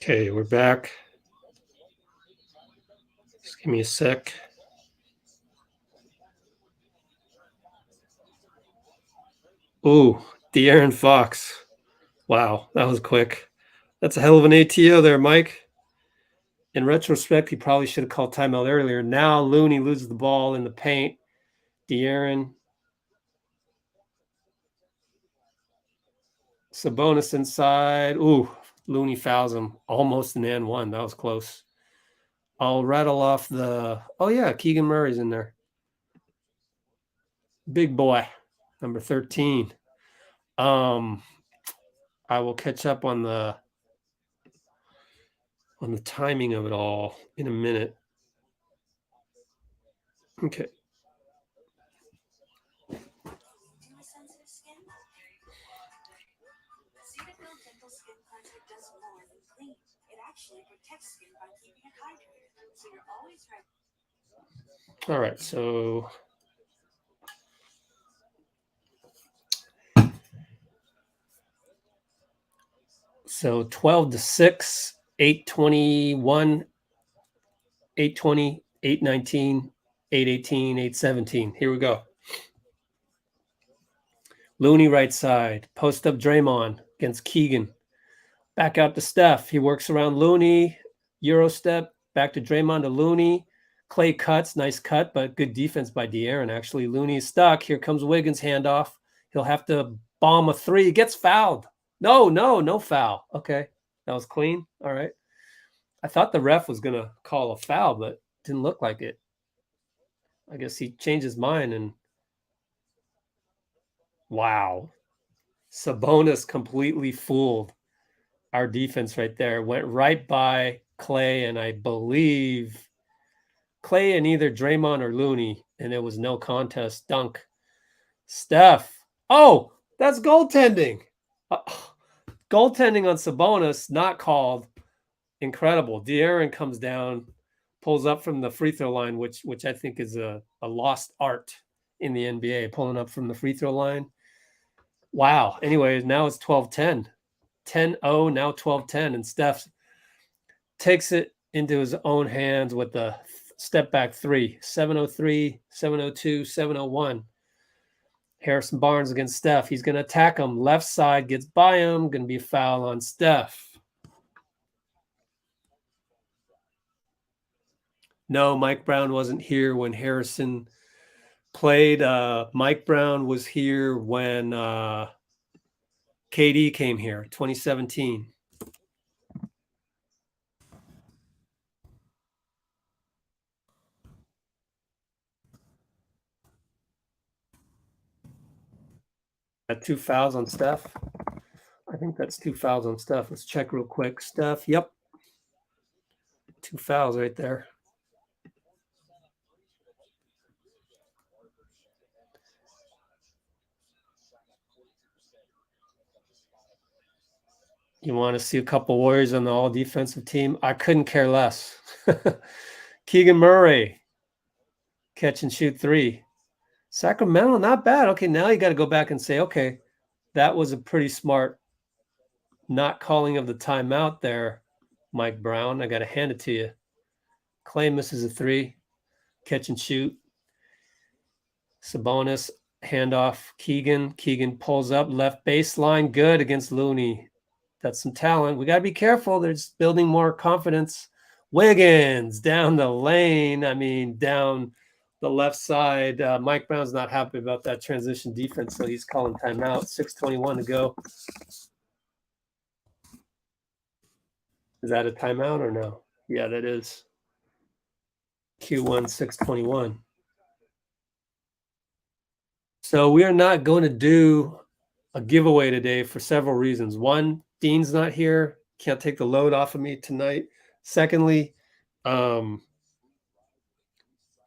Okay, we're back. Just give me a sec. Ooh, De'Aaron Fox. Wow, that was quick. That's a hell of an ATO there, Mike. In retrospect, he probably should have called timeout earlier. Now Looney loses the ball in the paint. De'Aaron. Sabonis inside. Ooh, Looney fouls him. Almost an and one. That was close. I'll rattle off the... Oh, yeah, Keegan Murray's in there. Big boy, number 13. I will catch up on the timing of it all in a minute. Okay. All right, so So 12-6, 8-21, 8-20, 8-19, 8-18, 8-17. Here we go. Looney right side. Post up Draymond against Keegan. Back out to Steph. He works around Looney. Euro step. Back to Draymond to Looney. Klay cuts. Nice cut, but good defense by De'Aaron, actually. Looney is stuck. Here comes Wiggins handoff. He'll have to bomb a three. Gets fouled. No foul. Okay. That was clean. All right. I thought the ref was going to call a foul, but didn't look like it. I guess he changed his mind and wow. Sabonis completely fooled our defense right there. Went right by Klay and I believe Klay and either Draymond or Looney, and it was no contest. Dunk. Steph. Oh, that's goaltending. Goaltending on Sabonis, not called. Incredible. De'Aaron comes down, pulls up from the free throw line, which I think is a lost art in the NBA, pulling up from the free throw line. Wow. Anyways, now it's 12-10. 10-0, now 12-10. And Steph takes it into his own hands with the step back three. 7-0-3, 7-0-2, 7-0-1. Harrison Barnes against Steph. He's going to attack him. Left side gets by him. Going to be a foul on Steph. No, Mike Brown wasn't here when Harrison played. Mike Brown was here when KD came here, 2017. Got 2 fouls on Steph. I think that's 2 fouls on Steph. Let's check real quick. Steph, yep. 2 fouls right there. You want to see a couple Warriors on the all-defensive team? I couldn't care less. Keegan Murray, catch and shoot 3. Sacramento, not bad. Okay, now you got to go back and say, okay, that was a pretty smart not calling of the timeout there, Mike Brown. I got to hand it to you. Klay misses a 3, catch and shoot. Sabonis, handoff, Keegan. Keegan pulls up, left baseline, good against Looney. That's some talent. We got to be careful. They're just building more confidence. Wiggins down the lane. I mean, down the left side. Mike Brown's not happy about that transition defense, so he's calling timeout. 6:21 to go. Is that a timeout or no? Yeah, that is. Q1 6:21. So we are not going to do a giveaway today for several reasons. One, Dean's not here. Can't take the load off of me tonight. Secondly,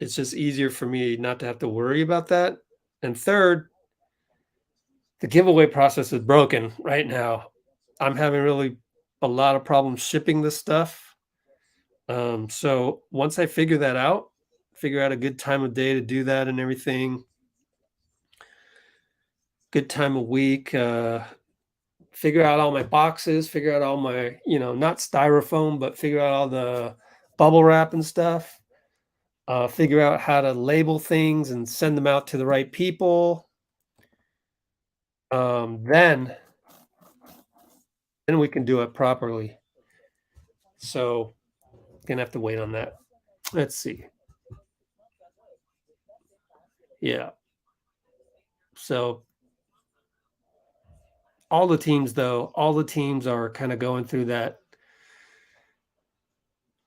it's just easier for me not to have to worry about that. And third, the giveaway process is broken right now. I'm having really a lot of problems shipping this stuff. So once I figure that out, figure out a good time of day to do that and everything, good time of week, figure out all my boxes, figure out all my, not styrofoam, but figure out all the bubble wrap and stuff, figure out how to label things and send them out to the right people. Then we can do it properly. So gonna have to wait on that. Let's see. Yeah. So all the teams are kind of going through that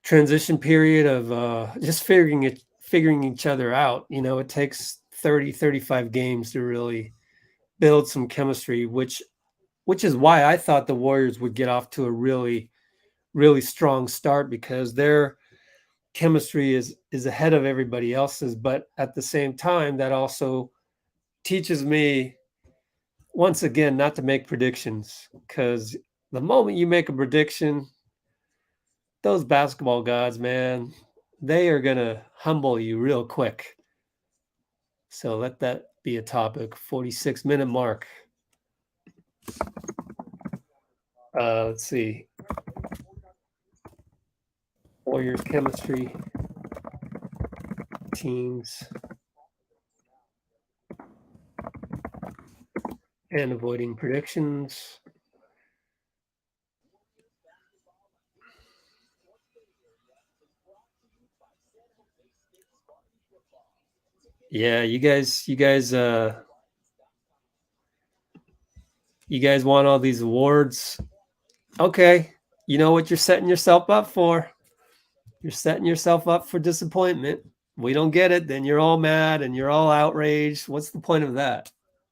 transition period of just figuring each other out. It takes 30, 35 games to really build some chemistry, which is why I thought the Warriors would get off to a really, really strong start, because their chemistry is ahead of everybody else's. But at the same time, that also teaches me, once again, not to make predictions, because the moment you make a prediction, those basketball gods, man, they are going to humble you real quick. So let that be a topic. 46-minute mark. Let's see. Warriors chemistry. Teams. And avoiding predictions. Yeah, you guys want all these awards. Okay. You know what you're setting yourself up for? You're setting yourself up for disappointment. We don't get it, then you're all mad and you're all outraged. What's the point of that?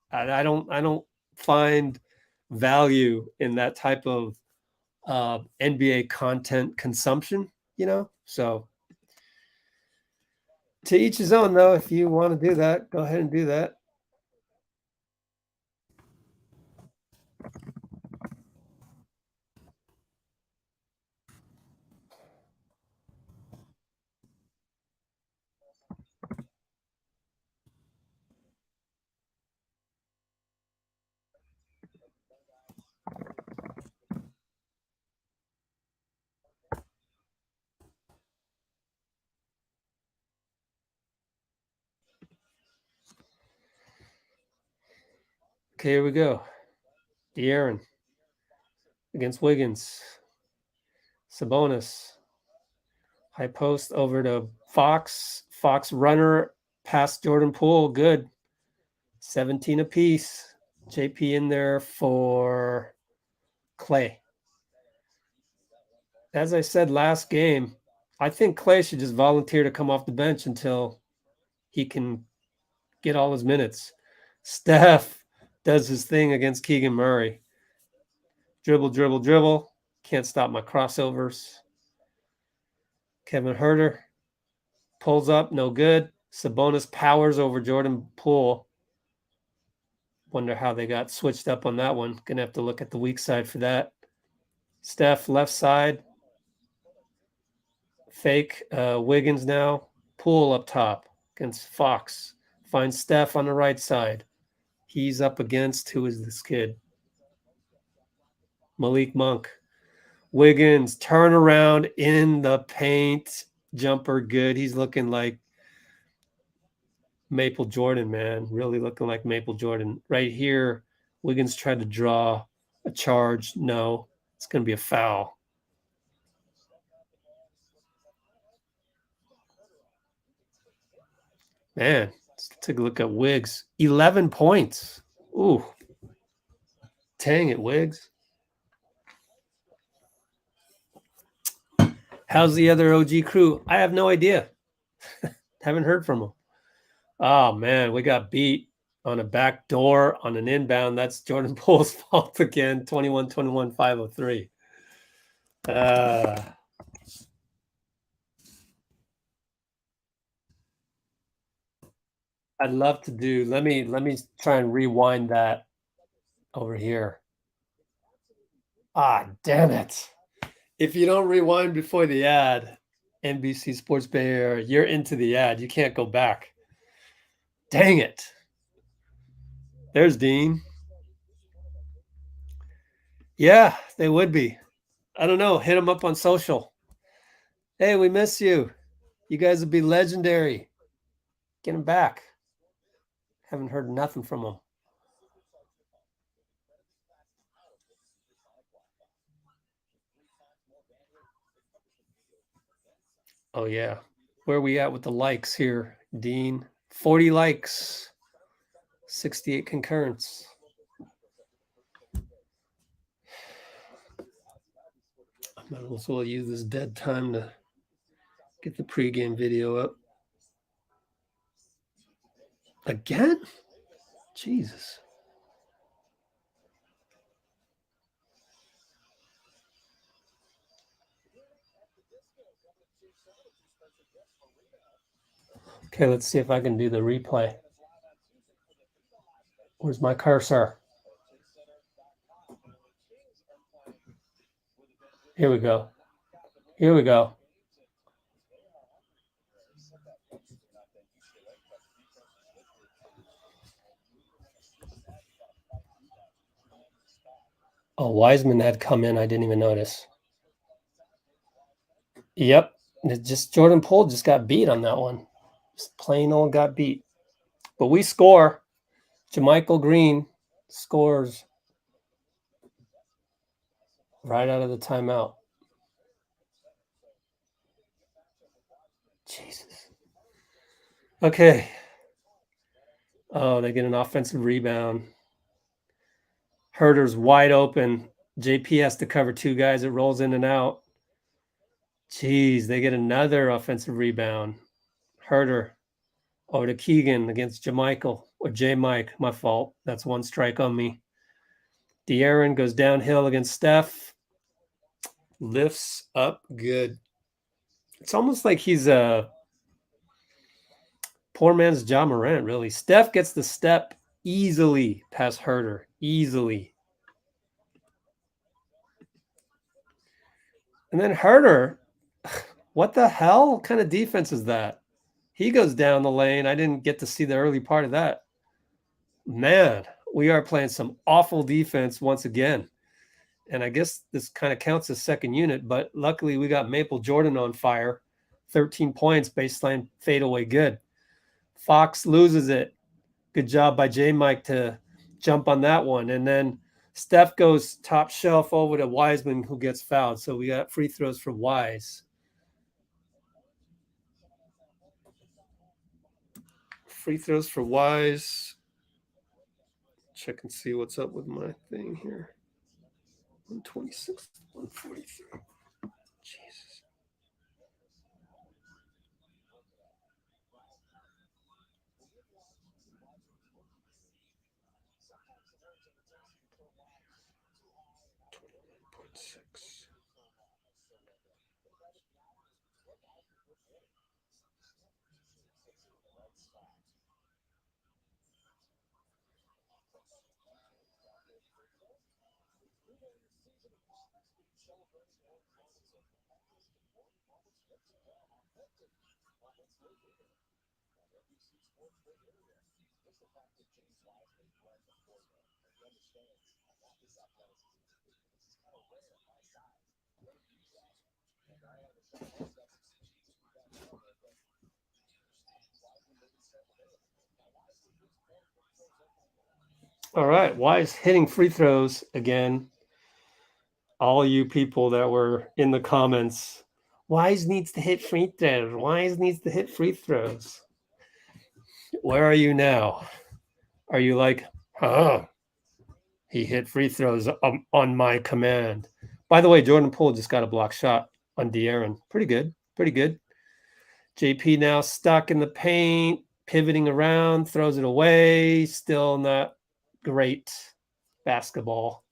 I don't find value in that type of NBA content consumption, So to each his own, though. If you want to do that, go ahead and do that. Okay, here we go. De'Aaron against Wiggins. Sabonis. High post over to Fox. Fox runner past Jordan Poole. Good. 17 apiece. JP in there for Klay. As I said last game, I think Klay should just volunteer to come off the bench until he can get all his minutes. Steph does his thing against Keegan Murray. Dribble, dribble, dribble. Can't stop my crossovers. Kevin Huerter pulls up, no good. Sabonis powers over Jordan Poole. Wonder how they got switched up on that one. Gonna have to look at the weak side for that. Steph left side. Fake Wiggins now. Poole up top against Fox. Finds Steph on the right side. He's up against, who is this kid? Malik Monk. Wiggins, turn around in the paint. Jumper good. He's looking like Maple Jordan, man. Really looking like Maple Jordan. Right here, Wiggins tried to draw a charge. No, it's going to be a foul. Man, let's take a look at Wiggs. 11 points. Ooh. Dang it, Wiggs. How's the other OG crew? I have no idea. Haven't heard from them. Oh, man, we got beat on a back door on an inbound. That's Jordan Poole's fault again. 21-21, 503. I'd love to do. Let me try and rewind that over here. Ah, damn it. If you don't rewind before the ad, NBC Sports Bay Area, you're into the ad. You can't go back. Dang it. There's Dean. Yeah, they would be. I don't know. Hit them up on social. Hey, we miss you. You guys would be legendary. Get them back. Haven't heard nothing from them. Oh, yeah. Where are we at with the likes here, Dean? 40 likes, 68 concurrence. I might as well use this dead time to get the pregame video up. Again? Jesus. Okay, let's see if I can do the replay. Where's my cursor? Here we go. Here we go. Oh, Wiseman had come in. I didn't even notice. Yep. It just Jordan Poole just got beat on that one. Just plain old got beat. But we score. JaMychal Green scores right out of the timeout. Jesus. Okay. Oh, they get an offensive rebound. Herder's wide open. JP has to cover two guys. It rolls in and out. Jeez, they get another offensive rebound. Herder over to Keegan against JaMychal or J-Mike. My fault. That's one strike on me. De'Aaron goes downhill against Steph. Lifts up good. It's almost like he's a poor man's Ja Morant, really. Steph gets the step easily past Herder. Easily. And then Herder, what the hell? What kind of defense is that? He goes down the lane. I didn't get to see the early part of that. Man, we are playing some awful defense once again. And I guess this kind of counts as second unit, but luckily we got Maple Jordan on fire. 13 points, baseline fadeaway, good. Fox loses it. Good job by J-Mike to jump on that one. And then Steph goes top shelf over to Wiseman, who gets fouled. So we got free throws for Wise. Free throws for Wise. Check and see what's up with my thing here. 126, 143. Jesus. All right, Wise hitting free throws again. All you people that were in the comments, Wise needs to hit free throws. Wise needs to hit free throws. Where are you now? Are you like, he hit free throws on my command? By the way, Jordan Poole just got a block shot on De'Aaron. Pretty good. Pretty good. JP now stuck in the paint, pivoting around, throws it away. Still not great basketball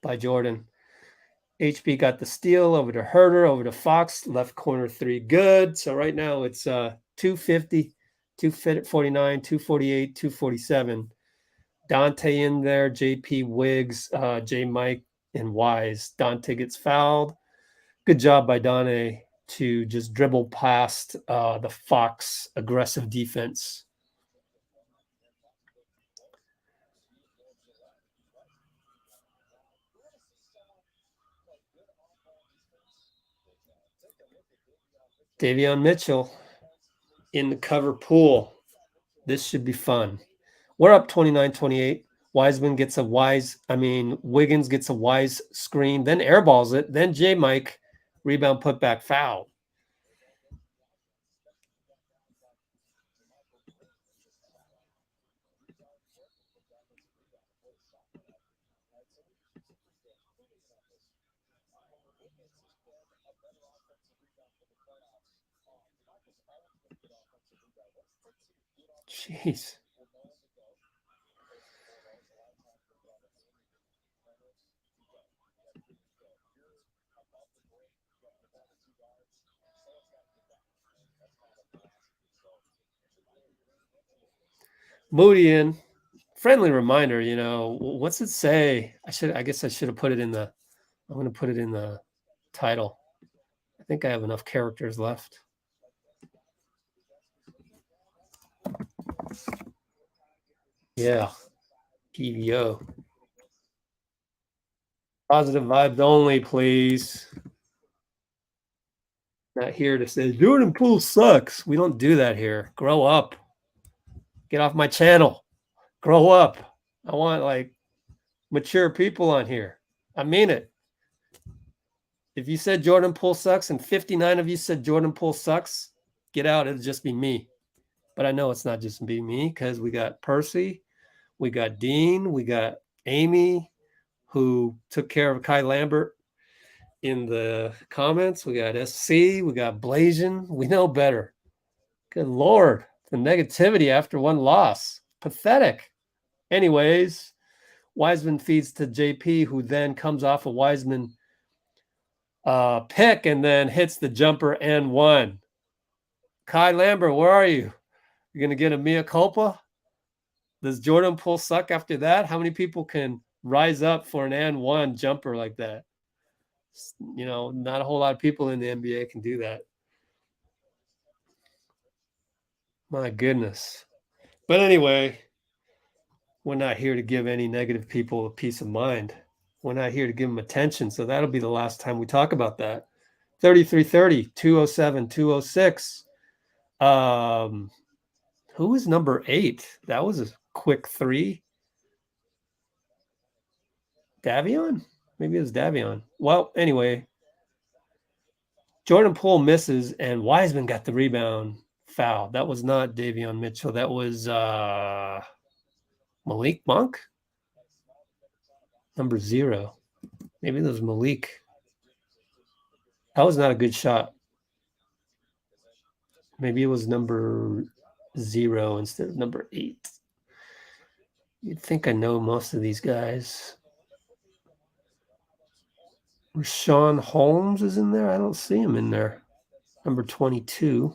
by Jordan. HB got the steal over to Herder, over to Fox, left corner three, good. So right now it's 250 249, 248, 247. Donte in there, JP, Wiggs, JaMychal, and Wise. Donte gets fouled. Good job by Donte to just dribble past the Fox aggressive defense. Davion Mitchell in the cover Poole. This should be fun. We're up 29-28. Wiggins gets a Wise screen, then airballs it, then JaMychal, rebound, put back, foul. Jeez. Moody in. Friendly reminder, what's it say? I guess I should have put it in I'm going to put it in the title. I think I have enough characters left. Yeah. PVO. Positive vibes only, please. Not here to say Jordan Poole sucks. We don't do that here. Grow up. Get off my channel. Grow up. I want mature people on here. I mean it. If you said Jordan Poole sucks and 59 of you said Jordan Poole sucks, get out. It'll just be me. But I know it's not just be me because we got Percy, we got Dean, we got Amy, who took care of Kai Lambert in the comments. We got SC, we got Blasian. We know better. Good Lord. The negativity after one loss. Pathetic. Anyways, Wiseman feeds to JP, who then comes off a Wiseman pick and then hits the jumper and one. Kai Lambert, where are you? You're going to get a mea culpa? Does Jordan Poole suck after that? How many people can rise up for an and one jumper like that? Not a whole lot of people in the NBA can do that. My goodness. But anyway, we're not here to give any negative people a peace of mind. We're not here to give them attention. So that'll be the last time we talk about that. 33-30, 207, 206. Who was number 8? That was a quick 3. Davion? Maybe it was Davion. Well, anyway, Jordan Poole misses and Wiseman got the rebound foul. That was not Davion Mitchell. That was Malik Monk, number 0. Maybe that was Malik. That was not a good shot. Maybe it was number 0 instead of number 8. You'd think I know most of these guys. Richaun Holmes is in there. I don't see him in there. Number 22.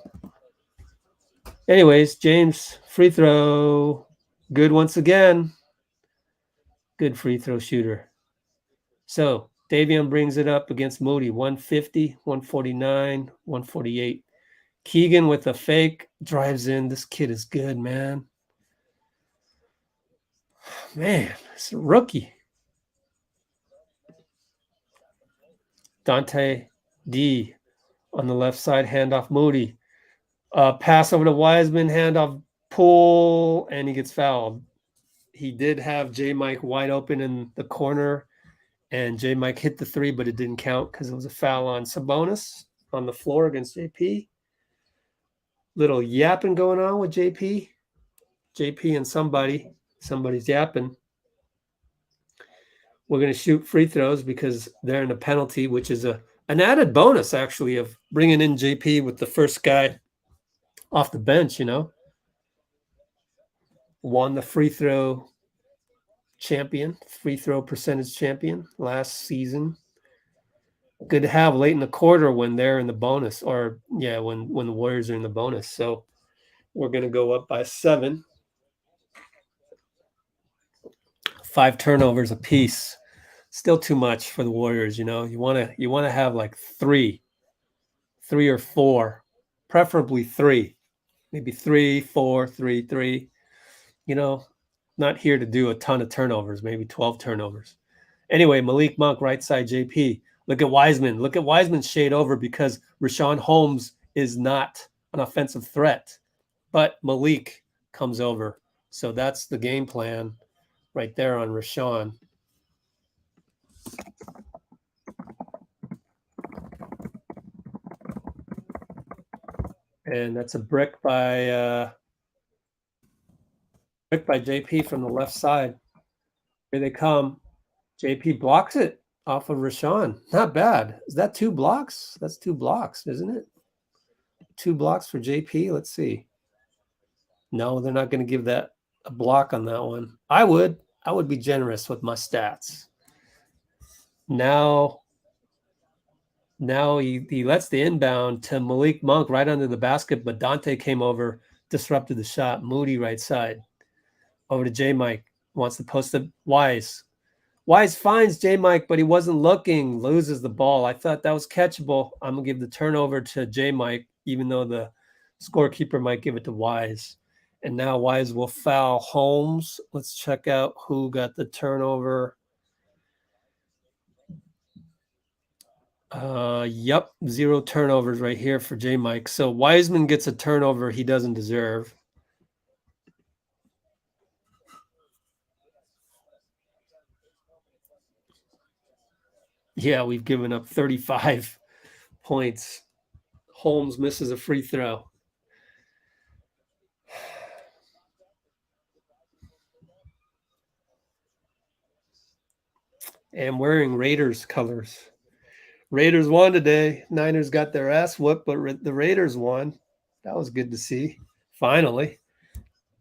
Anyways, James, free throw. Good once again. Good free throw shooter. So Davion brings it up against Moody. 150, 149, 148. Keegan with a fake drives in. This kid is good, man. Man, it's a rookie. Donte D on the left side, handoff Moody. Pass over to Wiseman, handoff Poole, and he gets fouled. He did have JaMychal wide open in the corner, and JaMychal hit the 3, but it didn't count because it was a foul on Sabonis on the floor against JP. Little yapping going on with JP. JP and somebody's yapping. We're going to shoot free throws because they're in a penalty, which is an added bonus, actually, of bringing in JP with the first guy off the bench, Won the free throw percentage champion last season. Good to have late in the quarter when they're in the bonus, or when the Warriors are in the bonus. So we're going to go up by 7. 5 turnovers apiece. Still too much for the Warriors, you know. You want to have like 3 or 4, preferably 3. Maybe 3, 4, 3, 3. You know, not here to do a ton of turnovers, maybe 12 turnovers. Anyway, Malik Monk, right side JP. Look at Wiseman. Look at Wiseman's shade over because Richaun Holmes is not an offensive threat, but Malik comes over. So that's the game plan right there on Richaun. And that's a brick by JP from the left side. Here they come. JP blocks it off of Richaun. Not bad. Is that 2 blocks? That's 2 blocks, isn't it? 2 blocks for JP. Let's see. No, they're not going to give that a block on that one. I would be generous with my stats. Now he lets the inbound to Malik Monk right under the basket, but Donte came over, disrupted the shot. Moody right side. Over to JaMychal. Wants to post it. Wise finds JaMychal, but he wasn't looking. Loses the ball. I thought that was catchable. I'm going to give the turnover to JaMychal, even though the scorekeeper might give it to Wise. And now Wise will foul Holmes. Let's check out who got the turnover. Yep, 0 turnovers right here for JaMychal. So Wiseman gets a turnover he doesn't deserve. Yeah, we've given up 35 points. Holmes misses a free throw. And wearing Raiders colors. Raiders won today. Niners got their ass whooped, but the Raiders won. That was good to see. Finally.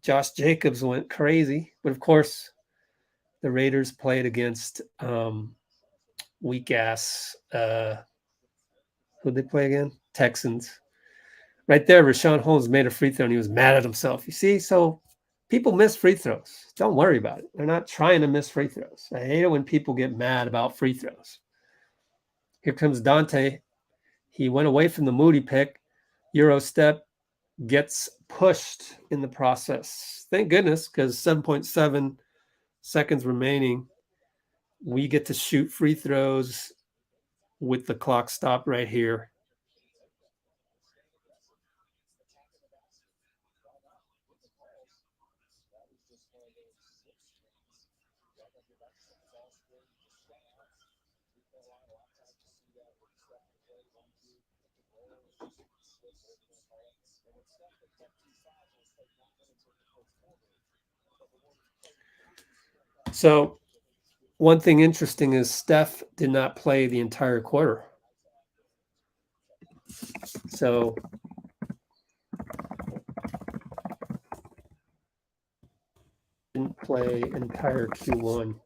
Josh Jacobs went crazy. But of course, the Raiders played against weak ass. Who'd they play again? Texans. Right there, Richaun Holmes made a free throw and he was mad at himself. You see, so people miss free throws. Don't worry about it. They're not trying to miss free throws. I hate it when people get mad about free throws. Here comes Donte. He went away from the Moody pick. Euro step, gets pushed in the process. Thank goodness, because 7.7 seconds remaining. We get to shoot free throws with the clock stopped right here. So one thing interesting is Steph did not play the entire quarter. So didn't play entire Q1.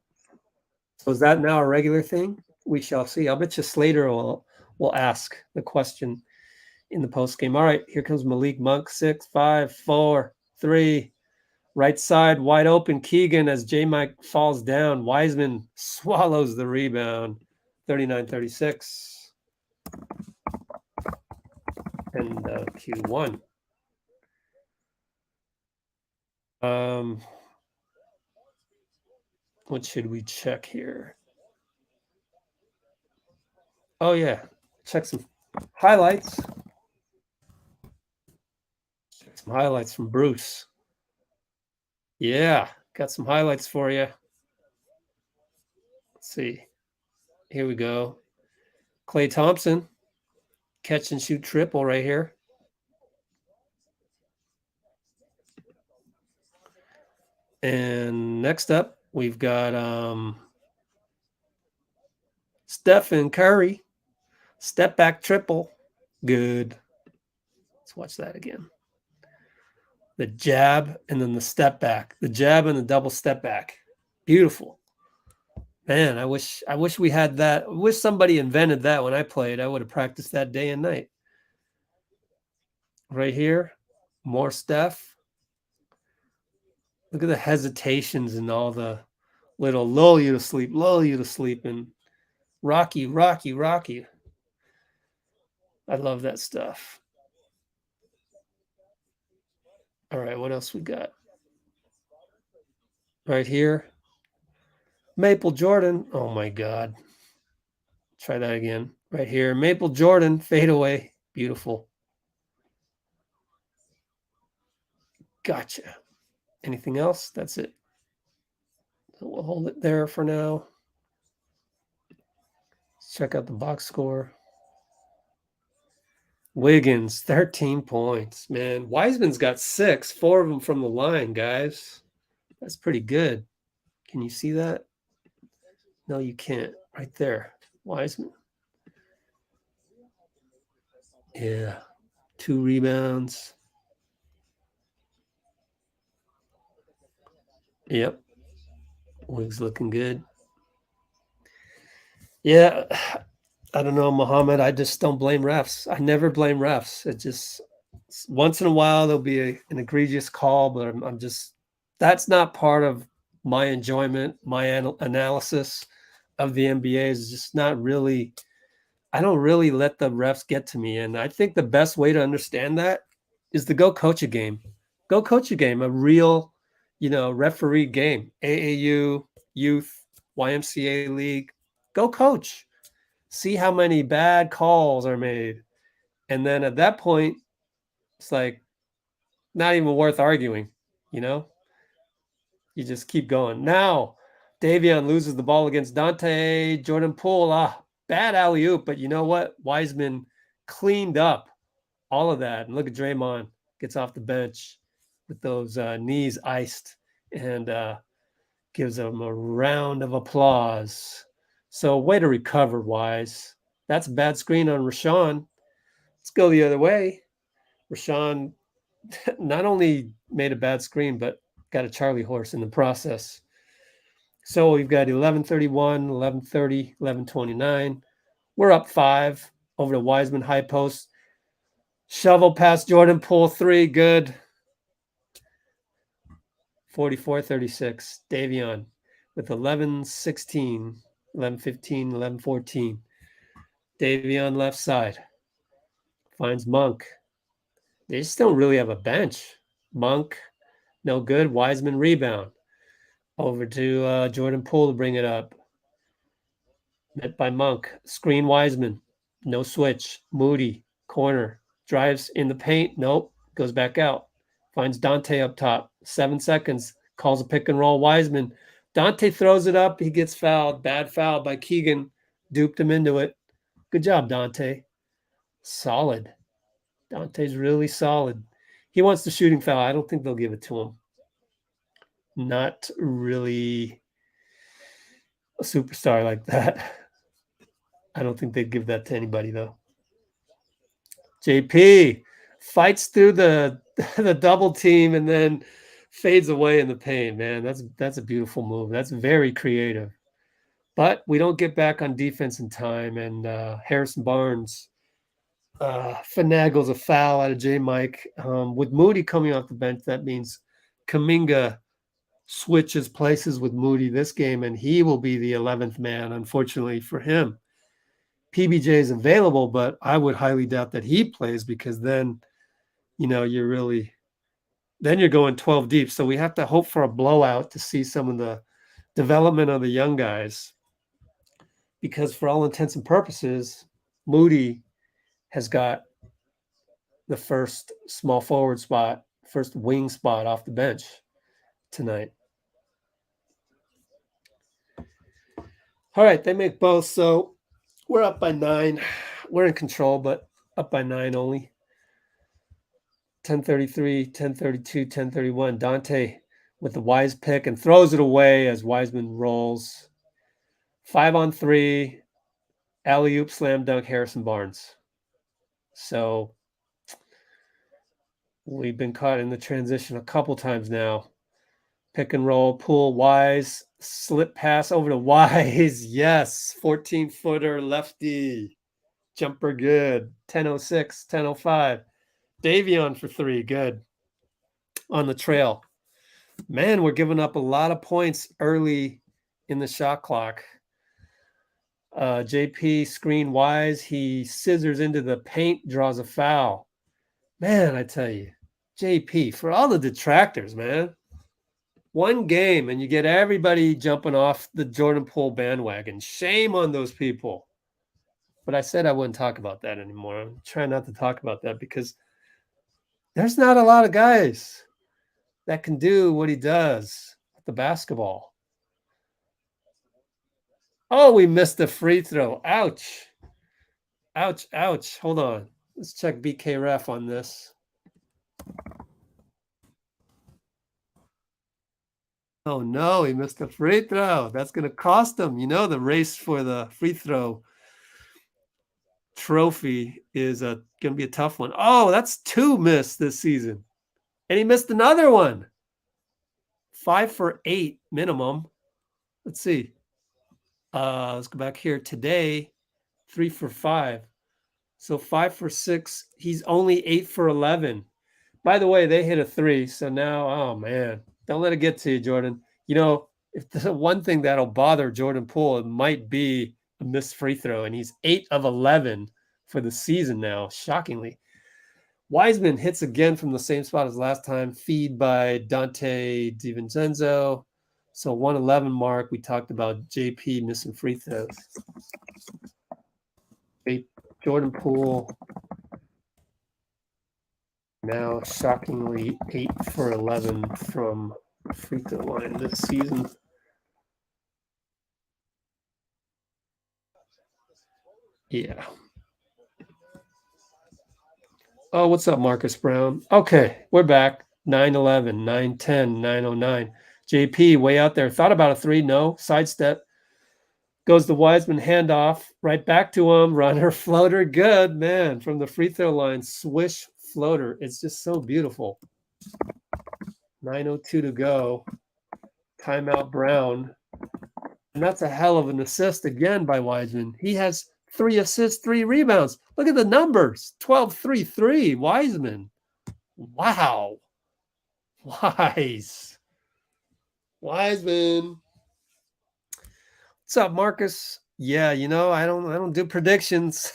So is that now a regular thing? We shall see. I'll bet you Slater will ask the question in the post game. All right, here comes Malik Monk. 6, 5, 4, 3. Right side wide open. Keegan as JaMychal falls down. Wiseman swallows the rebound. 39-36. And Q1. What should we check here? Oh yeah, check some highlights. Check some highlights from Bruce. Yeah, got some highlights for you. Let's see. Here we go. Klay Thompson, catch and shoot triple right here. And next up, we've got Steph Curry, step back triple. Good. Let's watch that again. The jab and then the step back. The jab and the double step back. Beautiful. Man, I wish we had that. I wish somebody invented that when I played. I would have practiced that day and night. Right here. More Steph. Look at the hesitations and all the little lull you to sleep, and rocky. I love that stuff. All right, what else we got? Right here. Maple Jordan. Oh my God. Try that again. Right here. Maple Jordan, fade away. Beautiful. Gotcha. Anything else? That's it. So we'll hold it there for now. Let's check out the box score. Wiggins, 13 points. Man, Wiseman's got 6, 4 of them from the line, guys. That's pretty good. Can you see that? No, you can't. Right there. Wiseman. Yeah. 2 rebounds. Yep. Wiggs looking good. Yeah. I don't know, Muhammad. I just don't blame refs. I never blame refs. It just once in a while there'll be an egregious call, but I'm just that's not part of my enjoyment. My analysis of the NBA is just not really. I don't really let the refs get to me, and I think the best way to understand that is to go coach a game. Go coach a game, a real, referee game. AAU, youth, YMCA league. Go coach. See how many bad calls are made. And then at that point, it's like not even worth arguing, You just keep going. Now, Davion loses the ball against Donte. Jordan Poole, bad alley-oop, but you know what? Wiseman cleaned up all of that. And look at Draymond, gets off the bench with those knees iced and gives him a round of applause. So way to recover, Wise. That's a bad screen on Richaun. Let's go the other way. Richaun not only made a bad screen, but got a Charlie horse in the process. So we've got 11:31, 11:30, 11:29. We're up 5 over to Wiseman high post. Shovel past Jordan Poole 3, good. 44-36. Davion with 11-16, 11-15, 11-14. Davion left side. Finds Monk. They just don't really have a bench. Monk, no good. Wiseman rebound. Over to Jordan Poole to bring it up. Met by Monk. Screen Wiseman. No switch. Moody. Corner. Drives in the paint. Nope. Goes back out. Finds Donte up top. 7 seconds. Calls a pick and roll. Wiseman. Donte throws it up. He gets fouled. Bad foul by Keegan. Duped him into it. Good job, Donte. Solid. Dante's really solid. He wants the shooting foul. I don't think they'll give it to him. Not really a superstar like that. I don't think they'd give that to anybody, though. JP fights through the double team and then fades away in the paint, man. That's a beautiful move. That's very creative. But we don't get back on defense in time, and Harrison Barnes finagles a foul out of JaMychal. With Moody coming off the bench, that means Kuminga switches places with Moody this game, and he will be the 11th man, unfortunately for him. PBJ is available, but I would highly doubt that he plays because then, you're going 12 deep. So we have to hope for a blowout to see some of the development of the young guys because for all intents and purposes, Moody has got the first small forward spot, first wing spot off the bench tonight. All right, they make both. So we're up by 9. We're in control, but up by 9 only. 10:33, 10:32, 10:31. Donte with the Wise pick and throws it away as Wiseman rolls. 5-on-3, alley-oop, slam dunk, Harrison Barnes. So we've been caught in the transition a couple times now. Pick and roll, Poole, Wise, slip pass over to Wise. Yes, 14-footer lefty. Jumper good. 10:06, 10:05. Davion for 3, good. on the trail. Man, we're giving up a lot of points early in the shot clock. JP screen wise, he scissors into the paint, draws a foul. Man, I tell you, JP, for all the detractors, man, one game and you get everybody jumping off the Jordan Poole bandwagon. Shame on those people. But I said I wouldn't talk about that anymore. I'm trying not to talk about that because there's not a lot of guys that can do what he does with the basketball. Oh, we missed the free throw. Ouch. Ouch, ouch. Hold on. Let's check BK Ref on this. Oh, no, he missed the free throw. That's going to cost him. You know, the race for the free throw trophy is going to be a tough one. Oh, that's 2 missed this season. And he missed another one. 5 for 8 minimum. Let's see. Let's go back here. Today, 3 for 5. So 5 for 6. He's only 8 for 11. By the way, they hit a 3. So now, oh, man. Don't let it get to you, Jordan. You know, if there's one thing that'll bother Jordan Poole, it might be a missed free throw. And he's 8 of 11 for the season now, shockingly. Wiseman hits again from the same spot as last time. Feed by Donte DiVincenzo. So 111 mark. We talked about JP missing free throws. Jordan Poole now shockingly 8 for 11 from free throw line this season. Yeah. Oh, what's up, Marcus Brown? Okay, we're back. 9-11, 9-10, 9-09. JP way out there. Thought about a 3. No. Sidestep. Goes the Wiseman handoff. Right back to him. Runner floater. Good, man. From the free throw line. Swish floater. It's just so beautiful. 9:02 to go. Timeout Brown. And that's a hell of an assist again by Wiseman. He has 3 assists, 3 rebounds. Look at the numbers. 12-3-3. Wiseman. Wow. Wiseman. What's up, Marcus? Yeah, you know, I don't do predictions.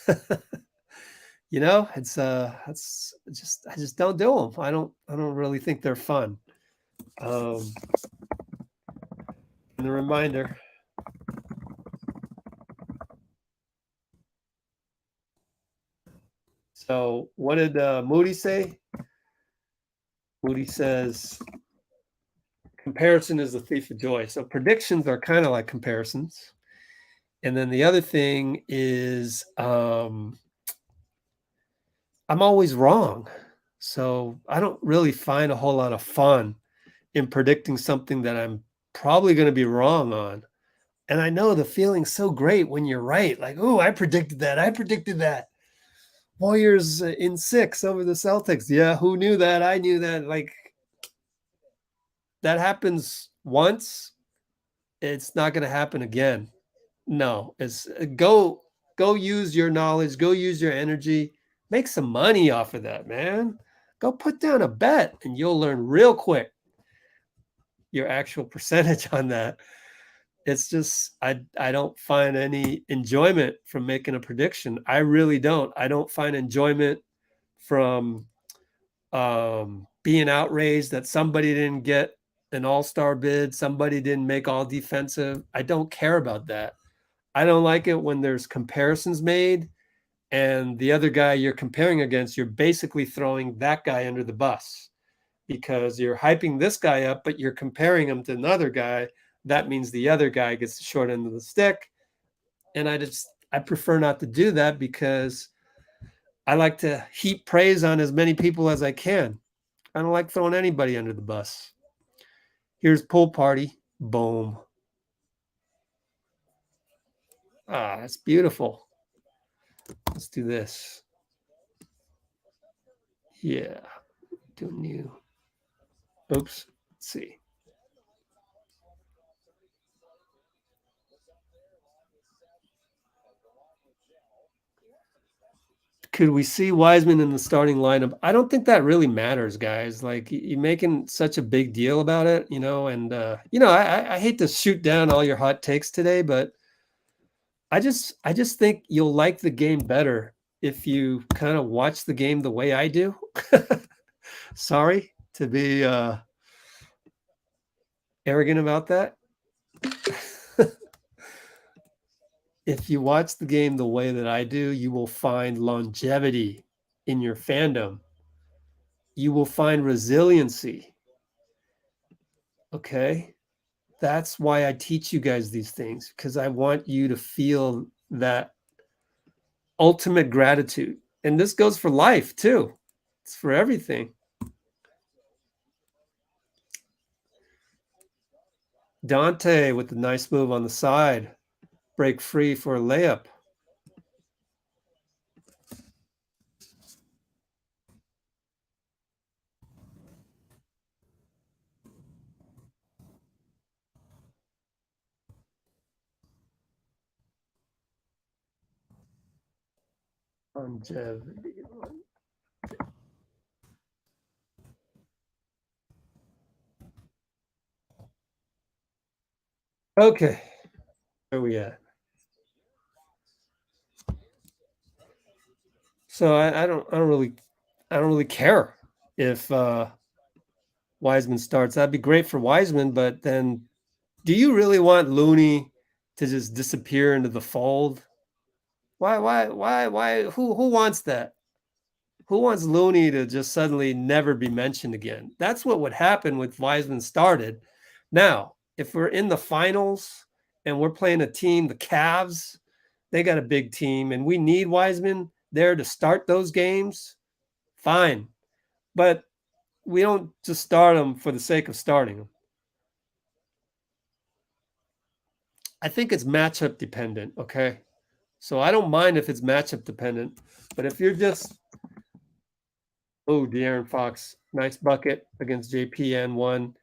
You know, it's just I just don't do them. I don't really think they're fun. And a reminder. So what did Moody say? Moody says comparison is the thief of joy. So predictions are kind of like comparisons. And then the other thing is I'm always wrong. So I don't really find a whole lot of fun in predicting something that I'm probably going to be wrong on. And I know the feeling's so great when you're right. Like, oh, I predicted that. Warriors in 6 over the Celtics. Yeah, who knew that? I knew that. Like, that happens once. It's not going to happen again. No, it's go use your knowledge. Go use your energy. Make some money off of that, man. Go put down a bet and you'll learn real quick your actual percentage on that. It's just I don't find any enjoyment from making a prediction. I really don't. I don't find enjoyment from being outraged that somebody didn't get an all-star bid, somebody didn't make all defensive. I don't care about that. I don't like it when there's comparisons made and the other guy you're comparing against, you're basically throwing that guy under the bus because you're hyping this guy up, but you're comparing him to another guy. That means the other guy gets the short end of the stick. And I prefer not to do that because I like to heap praise on as many people as I can. I don't like throwing anybody under the bus. Here's Pool Party. Boom. Ah, that's beautiful. Let's do this. Yeah. Do new. Oops. Let's see. Could we see Wiseman in the starting lineup? I don't think that really matters, guys. Like, you're making such a big deal about it, you know, and, you know, I hate to shoot down all your hot takes today, but I just think you'll like the game better if you kind of watch the game the way I do. Sorry to be arrogant about that. If you watch the game the way that I do, you will find longevity in your fandom. You will find resiliency. Okay? That's why I teach you guys these things, because I want you to feel that ultimate gratitude. And this goes for life too. It's for everything. Donte with the nice move on the side. Break free for a layup. Longevity. Okay. Where are we at? So I don't really care if Wiseman starts. That'd be great for Wiseman, but then do you really want Looney to just disappear into the fold? Why? Who wants that? Who wants Looney to just suddenly never be mentioned again? That's what would happen with Wiseman started. Now, if we're in the finals and we're playing a team, the Cavs, they got a big team, and we need Wiseman there to start those games, fine. But we don't just start them for the sake of starting them. I think it's matchup dependent, okay? So I don't mind if it's matchup dependent, but if you're just, oh, De'Aaron Fox, nice bucket against JP and one.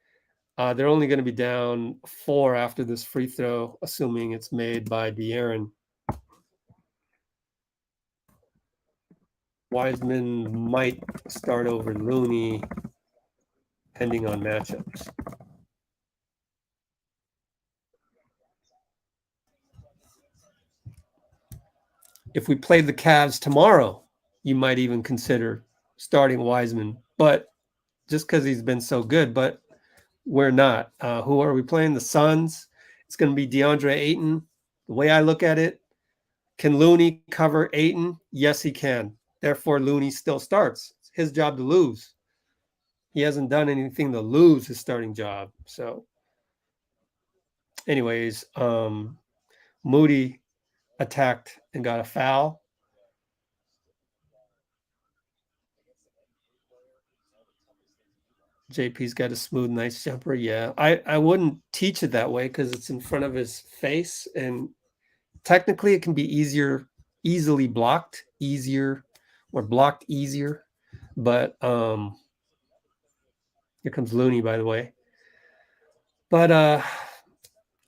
They're only going to be down 4 after this free throw, assuming it's made by De'Aaron. Wiseman might start over Looney, depending on matchups. If we played the Cavs tomorrow, you might even consider starting Wiseman, but just because he's been so good, but we're not. Who are we playing? The Suns. It's going to be DeAndre Ayton. The way I look at it, can Looney cover Ayton? Yes, he can. Therefore, Looney still starts. It's his job to lose. He hasn't done anything to lose his starting job. So, anyways, Moody attacked and got a foul. JP's got a smooth, nice jumper. Yeah, I wouldn't teach it that way because it's in front of his face, and technically it can be easily blocked, or blocked easier. But here comes Looney, by the way. But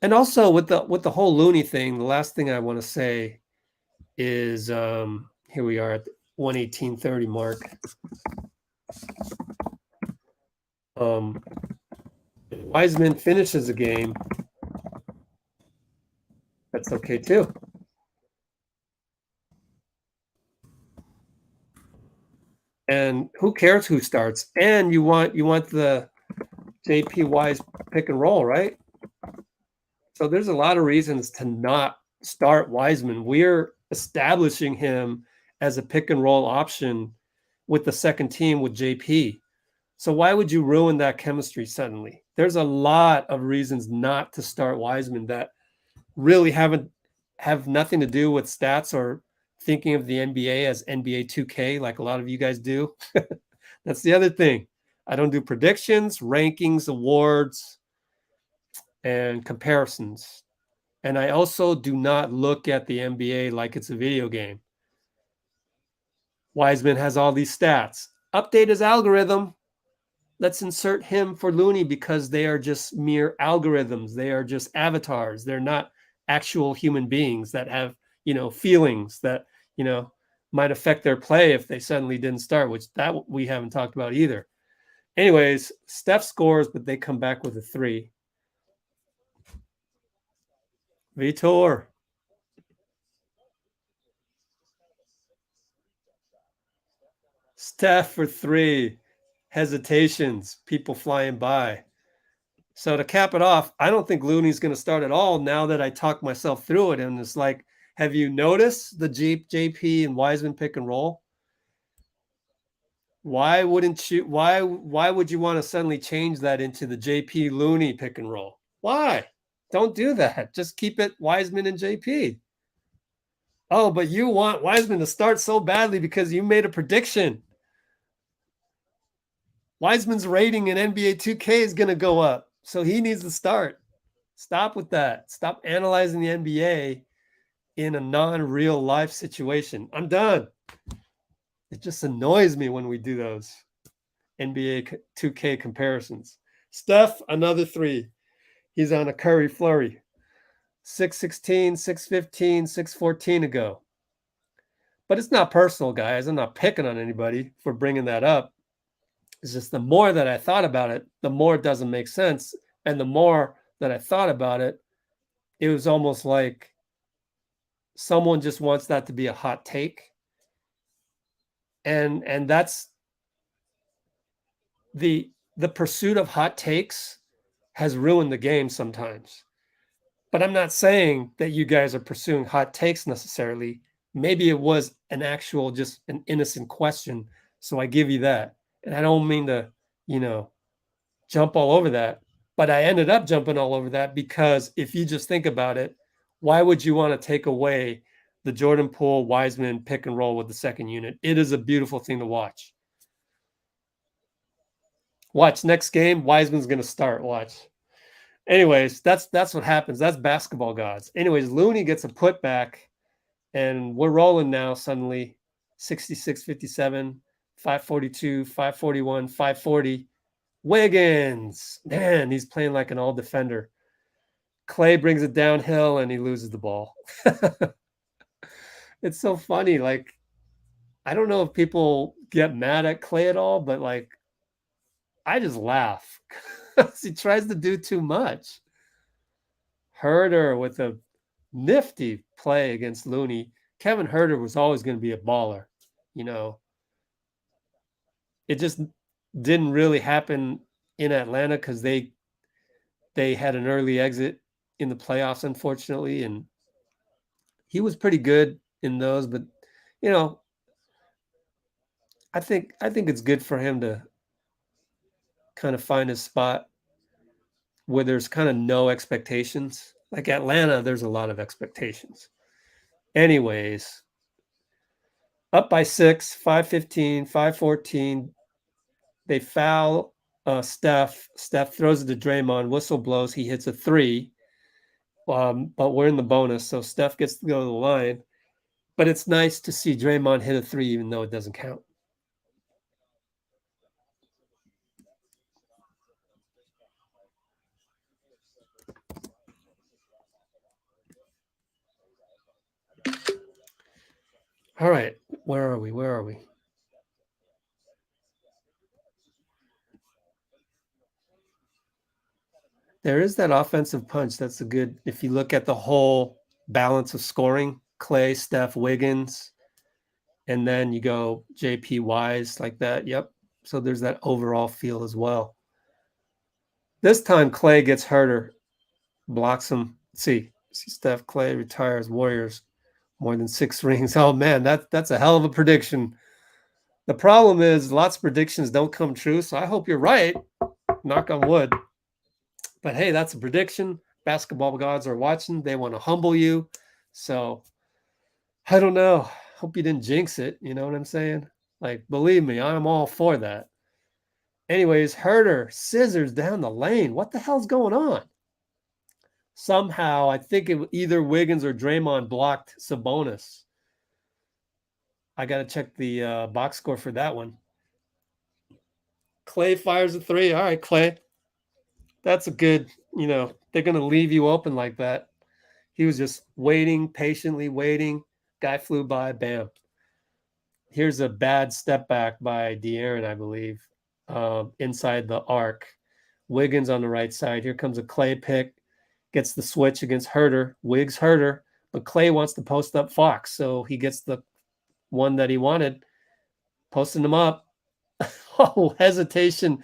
and also with the whole Looney thing, the last thing I want to say is here we are at the 118.30 mark. Wiseman finishes the game. That's okay too. And who cares who starts? And you want the JP Wise pick and roll, right? So there's a lot of reasons to not start Wiseman. We're establishing him as a pick and roll option with the second team with JP. So why would you ruin that chemistry suddenly? There's a lot of reasons not to start Wiseman that really have nothing to do with stats or thinking of the NBA as NBA 2K like a lot of you guys do. That's the other thing. I don't do predictions, rankings, awards, and comparisons. And I also do not look at the NBA like it's a video game. Wiseman has all these stats. Update his algorithm. Let's insert him for Looney because they are just mere algorithms. They are just avatars. They're not actual human beings that have, feelings that, might affect their play if they suddenly didn't start, which that we haven't talked about either. Anyways, Steph scores, but they come back with a 3. Vitor. Steph for 3. Hesitations, people flying by. So to cap it off, I don't think Looney's going to start at all now that I talked myself through it. And it's like, have you noticed the JP and Wiseman pick and roll? Why wouldn't you? Why would you want to suddenly change that into the JP Looney pick and roll? Why? Don't do that. Just keep it Wiseman and JP. Oh, but you want Wiseman to start so badly because you made a prediction. Wiseman's rating in NBA 2K is going to go up, so he needs to start. Stop with that. Stop analyzing the NBA in a non-real life situation. I'm done. It just annoys me when we do those NBA 2K comparisons. Steph, another 3. He's on a Curry flurry. 6:16, 6:15, 6:14 ago. But it's not personal, guys. I'm not picking on anybody for bringing that up. It's just the more that I thought about it, the more it doesn't make sense. And the more that I thought about it, it was almost like someone just wants that to be a hot take. And that's the pursuit of hot takes has ruined the game sometimes. But I'm not saying that you guys are pursuing hot takes necessarily. Maybe it was an actual, just an innocent question. So I give you that. And I don't mean to, jump all over that. But I ended up jumping all over that because if you just think about it, why would you want to take away the Jordan Poole Wiseman pick and roll with the second unit? It is a beautiful thing to watch. Watch next game. Wiseman's going to start. Watch. Anyways, that's what happens. That's basketball gods. Anyways, Looney gets a putback, and we're rolling now suddenly. 66-57, 542, 541, 540. Wiggins. Man, he's playing like an all-defender. Klay brings it downhill, and he loses the ball. It's so funny. Like, I don't know if people get mad at Klay at all, but, like, I just laugh. He tries to do too much. Herter with a nifty play against Looney. Kevin Herter was always going to be a baller. It just didn't really happen in Atlanta because they had an early exit in the playoffs, unfortunately, and he was pretty good in those. But I think it's good for him to kind of find his spot where there's kind of no expectations. Like Atlanta, there's a lot of expectations. Anyways, up by 6, 5:15, 5:14. They foul Steph. Steph throws it to Draymond. Whistle blows. He hits a 3. But we're in the bonus, so Steph gets to go to the line. But it's nice to see Draymond hit a 3, even though it doesn't count. All right, where are we? There is that offensive punch. That's a good, if you look at the whole balance of scoring, Klay, Steph, Wiggins, and then you go JP Wise like that. Yep. So there's that overall feel as well. This time Klay gets Herter, blocks him. See Steph, Klay retires, Warriors, more than 6 rings. Oh man, that's a hell of a prediction. The problem is lots of predictions don't come true. So I hope you're right. Knock on wood. But hey, that's a prediction. Basketball gods are watching. They want to humble you. So I don't know. Hope you didn't jinx it. You know what I'm saying? Like, believe me, I'm all for that. Anyways, Herter scissors down the lane. What the hell's going on? Somehow, I think either Wiggins or Draymond blocked Sabonis. I got to check the box score for that one. Klay fires a 3. All right, Klay. That's a good, they're going to leave you open like that. He was just waiting, patiently waiting. Guy flew by, bam. Here's a bad step back by De'Aaron, I believe, inside the arc. Wiggins on the right side. Here comes a Klay pick. Gets the switch against Herter. Wiggs Herter. But Klay wants to post up Fox. So he gets the one that he wanted. Posting him up. Oh, hesitation.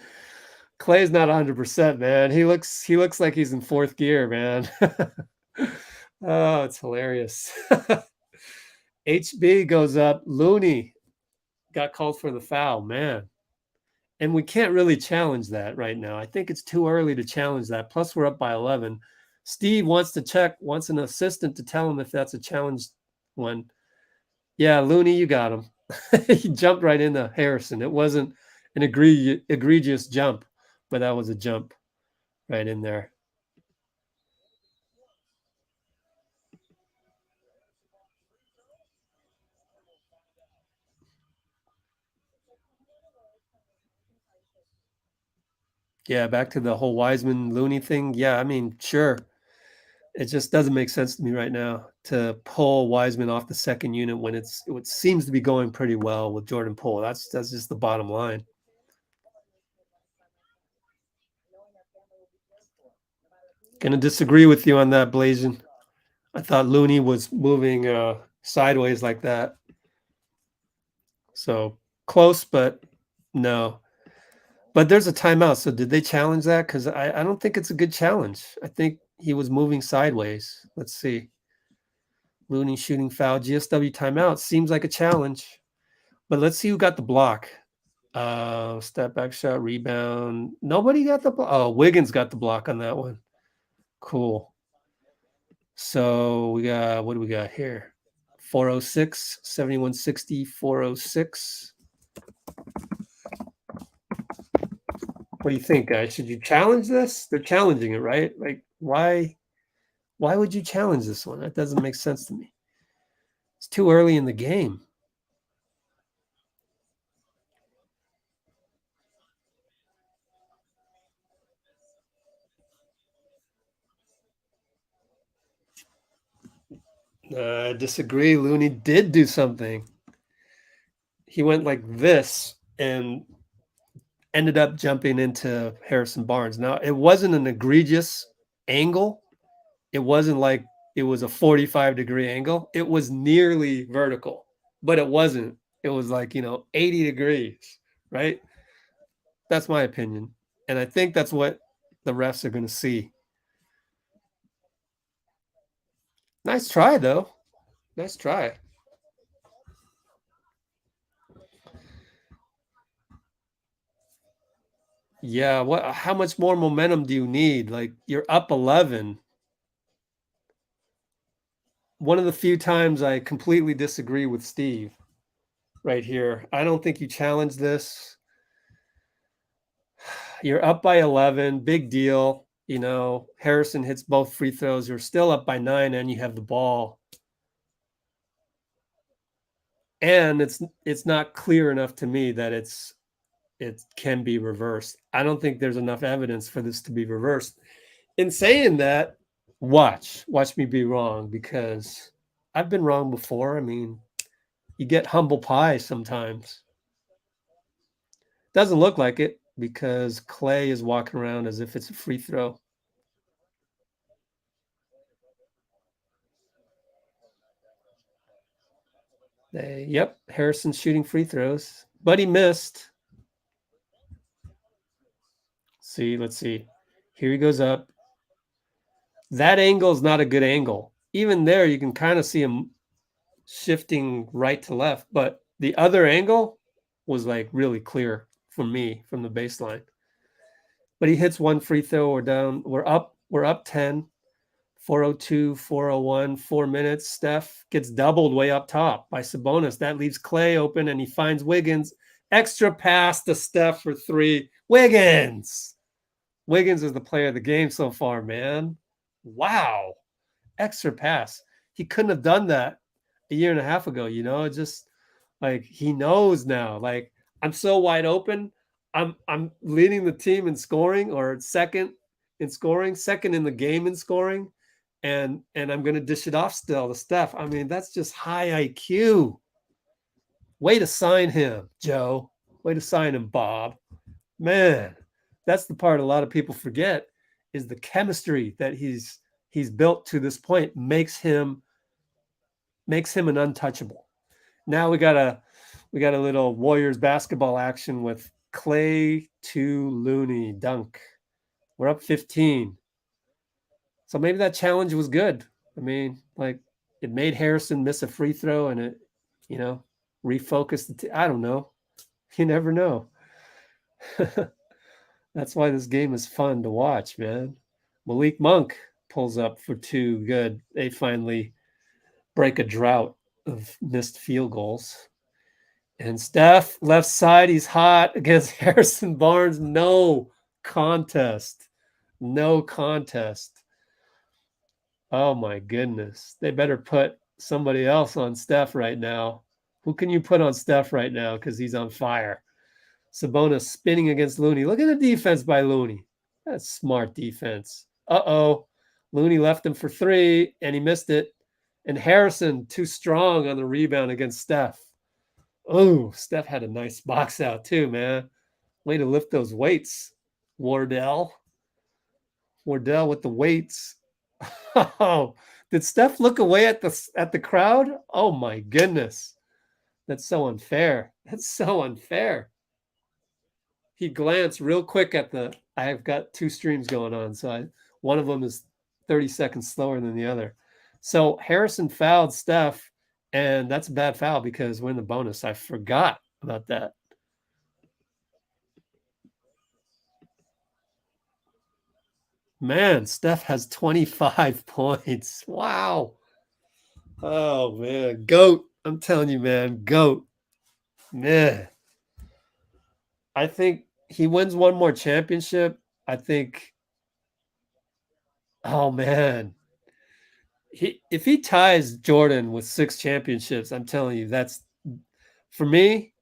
Klay's not 100%, man. He looks like he's in fourth gear, man. Oh, it's hilarious. HB goes up. Looney got called for the foul, man. And we can't really challenge that right now. I think it's too early to challenge that. Plus, we're up by 11. Steve wants an assistant to tell him if that's a challenge one. Yeah, Looney, you got him. He jumped right into Harrison. It wasn't an egregious jump, but that was a jump right in there. Yeah, back to the whole Wiseman Looney thing. Yeah, I mean, sure. It just doesn't make sense to me right now to pull Wiseman off the second unit when it seems to be going pretty well with Jordan Poole. That's just the bottom line. Gonna disagree with you on that, Blazin. I thought Looney was moving sideways like that. So close, but no. But there's a timeout. So did they challenge that? Because I don't think it's a good challenge. I think he was moving sideways. Let's see. Looney shooting foul. GSW timeout. Seems like a challenge. But let's see who got the block. Step back shot, rebound. Nobody got the block. Oh, Wiggins got the block on that one. Cool. So we got, what do we got here? 406, 7160, 406. What do you think, guys? Should you challenge this? They're challenging it, right? Like, why would you challenge this one? That doesn't make sense to me. It's too early in the game. I disagree. Looney did do something. He went like this and ended up jumping into Harrison Barnes. Now, it wasn't an egregious angle. It wasn't like it was a 45-degree angle. It was nearly vertical, but it wasn't. It was like, 80 degrees, right? That's my opinion. And I think that's what the refs are going to see. Nice try, though. Nice try. Yeah, how much more momentum do you need? Like, you're up 11. One of the few times I completely disagree with Steve right here. I don't think you challenge this. You're up by 11, big deal. Harrison hits both free throws. You're still up by 9 and you have the ball. And it's not clear enough to me that it can be reversed. I don't think there's enough evidence for this to be reversed. In saying that, watch me be wrong, because I've been wrong before. I mean, you get humble pie sometimes. Doesn't look like it because Klay is walking around as if it's a free throw. Yep, Harrison's shooting free throws, but he missed. Let's see. Here he goes up. That angle is not a good angle. Even there, you can kind of see him shifting right to left, but the other angle was like really clear for me from the baseline. But he hits one free throw. We're down. We're up 10. 402, 401, 4 minutes. Steph gets doubled way up top by Sabonis. That leaves Klay open, and he finds Wiggins. Extra pass to Steph for 3. Wiggins is the player of the game so far, man. Wow. Extra pass. He couldn't have done that a year and a half ago, just like he knows now. Like, I'm so wide open. I'm leading the team in scoring, or second in scoring, second in the game in scoring. And I'm going to dish it off still to Steph. I mean, that's just high IQ. Way to sign him, Joe. Way to sign him, Bob. Man, that's the part a lot of people forget is the chemistry that he's built to this point makes him an untouchable. Now we got a little Warriors basketball action with Klay to Looney dunk. We're up 15. So maybe that challenge was good. I mean, like it made Harrison miss a free throw and it, refocused I don't know. You never know. That's why this game is fun to watch, man. Malik Monk pulls up for 2. Good. They finally break a drought of missed field goals. And Steph, left side, he's hot against Harrison Barnes. No contest. No contest. Oh, my goodness. They better put somebody else on Steph right now. Who can you put on Steph right now? Because he's on fire. Sabonis spinning against Looney. Look at the defense by Looney. That's smart defense. Uh-oh. Looney left him for 3, and he missed it. And Harrison, too strong on the rebound against Steph. Oh, Steph had a nice box out too, man. Way to lift those weights, Wardell. Wardell with the weights. Oh, did Steph look away at the crowd? Oh my goodness. That's so unfair. That's so unfair. He glanced real quick at I've got 2 streams going on, so one of them is 30 seconds slower than the other. So Harrison fouled Steph, and that's a bad foul because we're in the bonus. I forgot about that. Man, Steph has 25 points. Wow. Oh, man. GOAT. I'm telling you, man. GOAT. Man. I think he wins one more championship. I think, oh, man. If he ties Jordan with 6 championships, I'm telling you, that's, for me,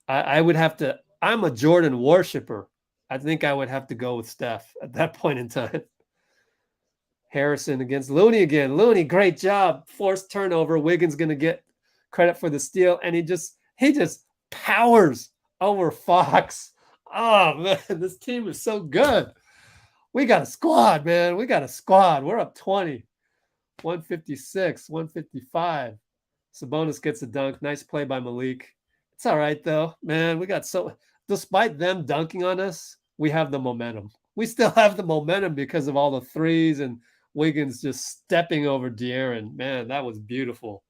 I would have to, I'm a Jordan worshiper. I think I would have to go with Steph at that point in time. Harrison against Looney again. Looney, great job. Forced turnover. Wiggins going to get credit for the steal. And he just powers over Fox. Oh, man, this team is so good. We got a squad, man. We got a squad. We're up 20. 156, 155. Sabonis gets a dunk. Nice play by Malik. It's all right, though. Man, despite them dunking on us, we have the momentum. We still have the momentum because of all the threes and Wiggins just stepping over De'Aaron. Man, that was beautiful.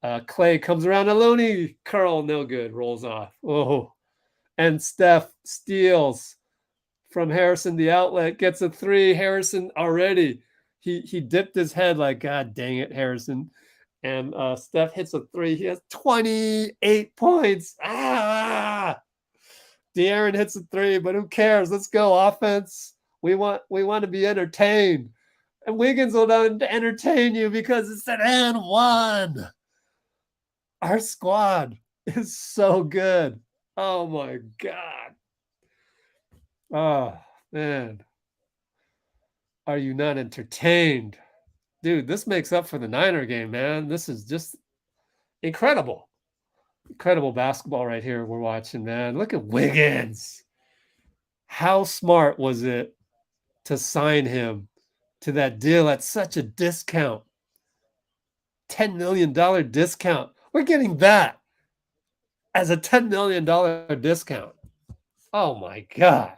Klay comes around to Looney. Curl, no good. Rolls off. Oh. And Steph steals from Harrison, the outlet. Gets a 3. Harrison already. He dipped his head like, God dang it, Harrison. And Steph hits a 3. He has 28 points. De'Aaron hits a 3, but who cares? Let's go offense. We want to be entertained. And Wiggins will entertain you because it's an and 1. Our squad is so good. Oh, my God. Oh, man. Are you not entertained? Dude, this makes up for the Niner game, man. This is just incredible. Incredible basketball right here we're watching, man. Look at Wiggins. How smart was it to sign him to that deal at such a discount? $10 million discount. We're getting that as a $10 million discount. Oh, my God.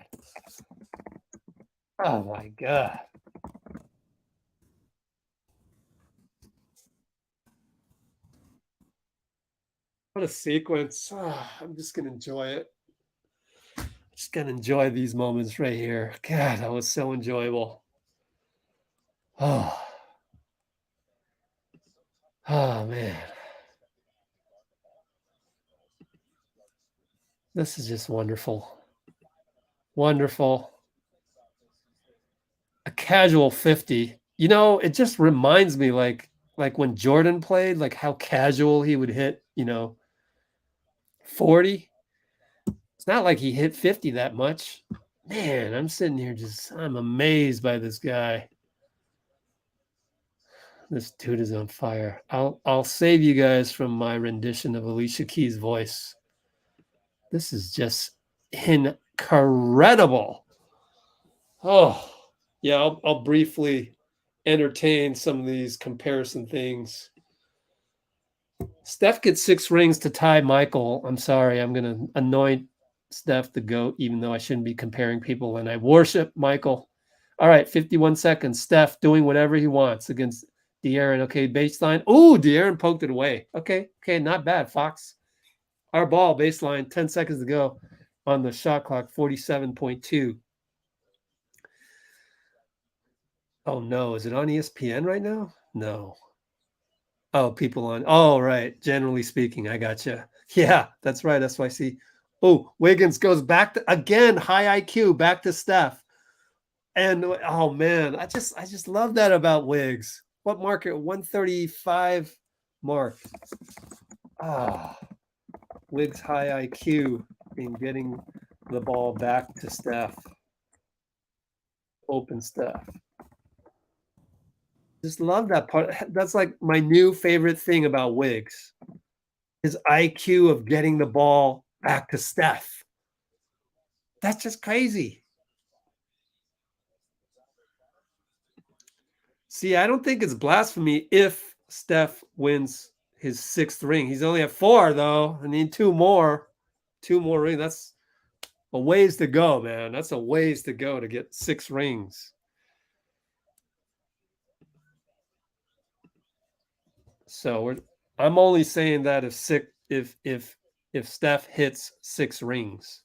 Oh, my God. What a sequence. I'm just going to enjoy it. Just going to enjoy these moments right here. God, that was so enjoyable. Oh, man. This is just wonderful. Wonderful. A casual 50. It just reminds me like when Jordan played, like how casual he would hit, 40. It's not like he hit 50 that much. Man, I'm sitting here I'm amazed by this guy. This dude is on fire. I'll save you guys from my rendition of Alicia Keys' voice. This is just incredible. Oh, yeah, I'll briefly entertain some of these comparison things. Steph gets 6 rings to tie Michael. I'm sorry, I'm going to anoint Steph the GOAT, even though I shouldn't be comparing people, and I worship Michael. All right, 51 seconds. Steph doing whatever he wants against De'Aaron. Okay, baseline. Oh, De'Aaron poked it away. Okay, not bad, Fox. Our ball, baseline, 10 seconds to go on the shot clock, 47.2. Oh, no. Is it on ESPN right now? No. Oh, people on. Oh, right. Generally speaking, I gotcha. Yeah, that's right. That's why I see. Oh, Wiggins goes back to, again, high IQ, back to Steph. And, oh, man, I just love that about Wiggs. What market? 135 mark. Ah, Wiggs high IQ in getting the ball back to Steph. Open Steph. Just love that part. That's like my new favorite thing about Wiggs. His IQ of getting the ball back to Steph. That's just crazy. See, I don't think it's blasphemy if Steph wins his 6th ring. He's only at 4, though. I need 2 more. 2 more rings. That's a ways to go, man. That's a ways to go to get 6 rings. So I'm only saying that if Steph hits 6 rings.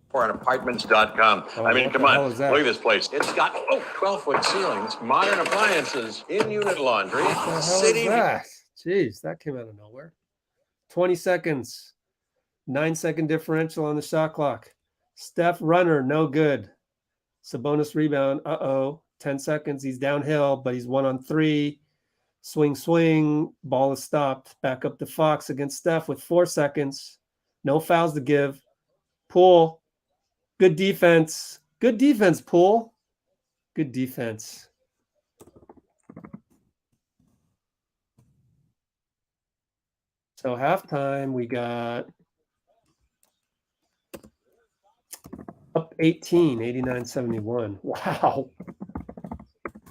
For an apartments.com. I mean, come on, look at this place. It's got 12-foot ceilings, modern appliances, in-unit laundry, What the hell city. is that? Jeez, that came out of nowhere. 20 seconds. 9-second differential on the shot clock. Steph runner, no good. Sabonis rebound. 10 seconds. He's downhill, but he's 1 on 3. Swing. Ball is stopped. Back up to Fox against Steph with 4 seconds. No fouls to give. Poole. Good defense. Good defense, Poole. Good defense. So halftime, we got up 18, 89-71. Wow.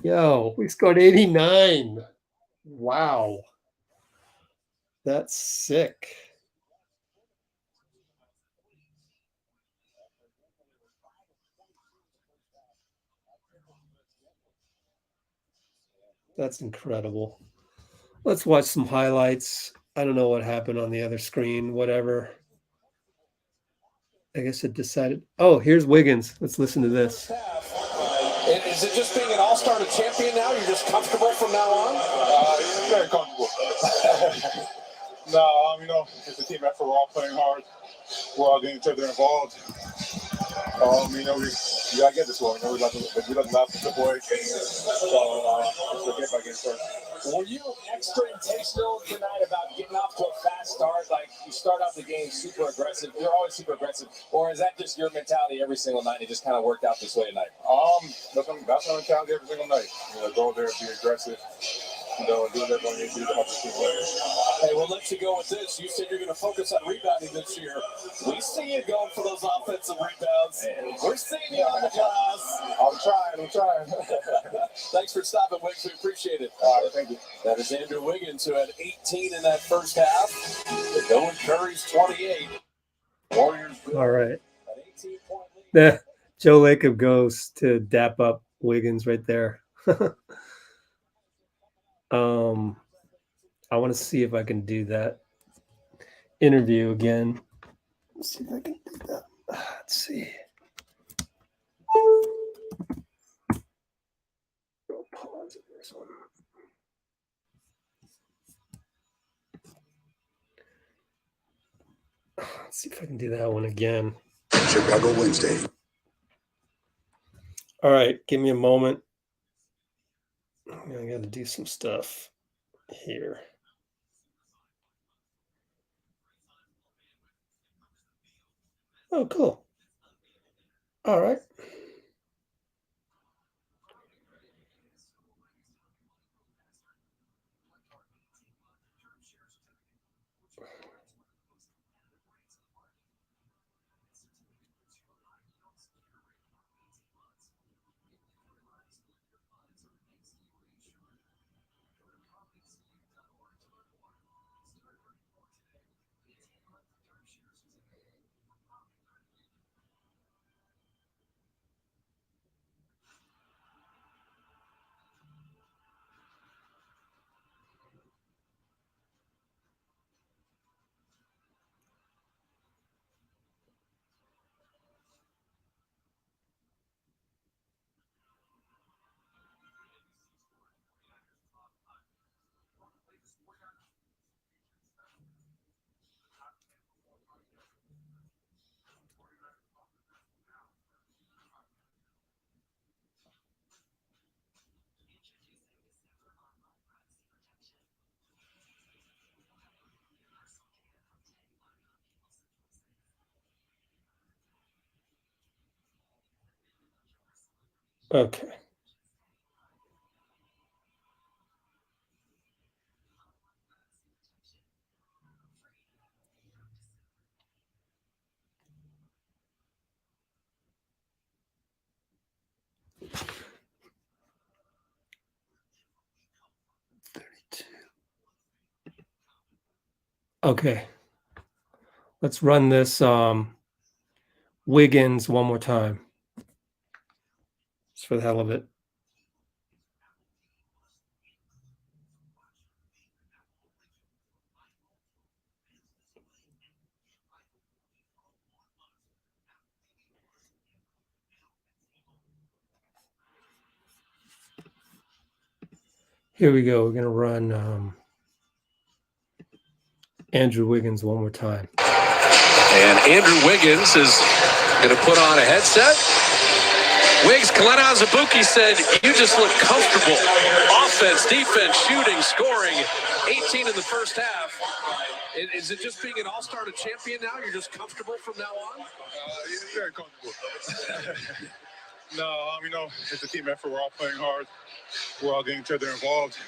Yo, we scored 89. Wow. That's sick. That's incredible. Let's watch some highlights. I don't know what happened on the other screen, whatever. I guess it decided. Oh, here's Wiggins. Let's listen to this. Is it just being an all-star champion now? You're just comfortable from now on? Very comfortable. No, it's a team effort. We're all playing hard. We're all getting each other involved. We gotta get this one. We let the last slip away. So it's a game by game first. Were you extra intentional tonight about getting off to a fast start? Like you start out the game super aggressive. You're always super aggressive, or is that just your mentality every single night? It just kind of worked out this way tonight. That's my mentality every single night. Go there, be aggressive. Do whatever I need to do to help the team win. Hey, we'll let you go with this. You said you're going to focus on rebounding this year. We see you going for those offensive rebounds. We're seeing you on the glass. I'm trying. Thanks for stopping, Wiggs. We appreciate it. All right, thank you. That is Andrew Wiggins, who had 18 in that first half. Going Curry's 28. Warriors. All right. Yeah, Joe Lacob goes to dap up Wiggins right there. I want to see if I can do that interview again. Let's see if I can do that. Let's see. Go pause this one. Let's see if I can do that one again. Chicago Wednesday. All right, give me a moment. I got to do some stuff here. Oh, cool. All right. Okay. Okay. Let's run this Wiggins one more time. Just for the hell of it. Here we go. We're going to run Andrew Wiggins one more time. And Andrew Wiggins is going to put on a headset. Wiggs, Kalena Azubuike said, you just look comfortable. Offense, defense, shooting, scoring. 18 in the first half. Is it just being an all-star to champion now? You're just comfortable from now on? Very comfortable. No, you know, it's a team effort. We're all playing hard. We're all getting each other involved.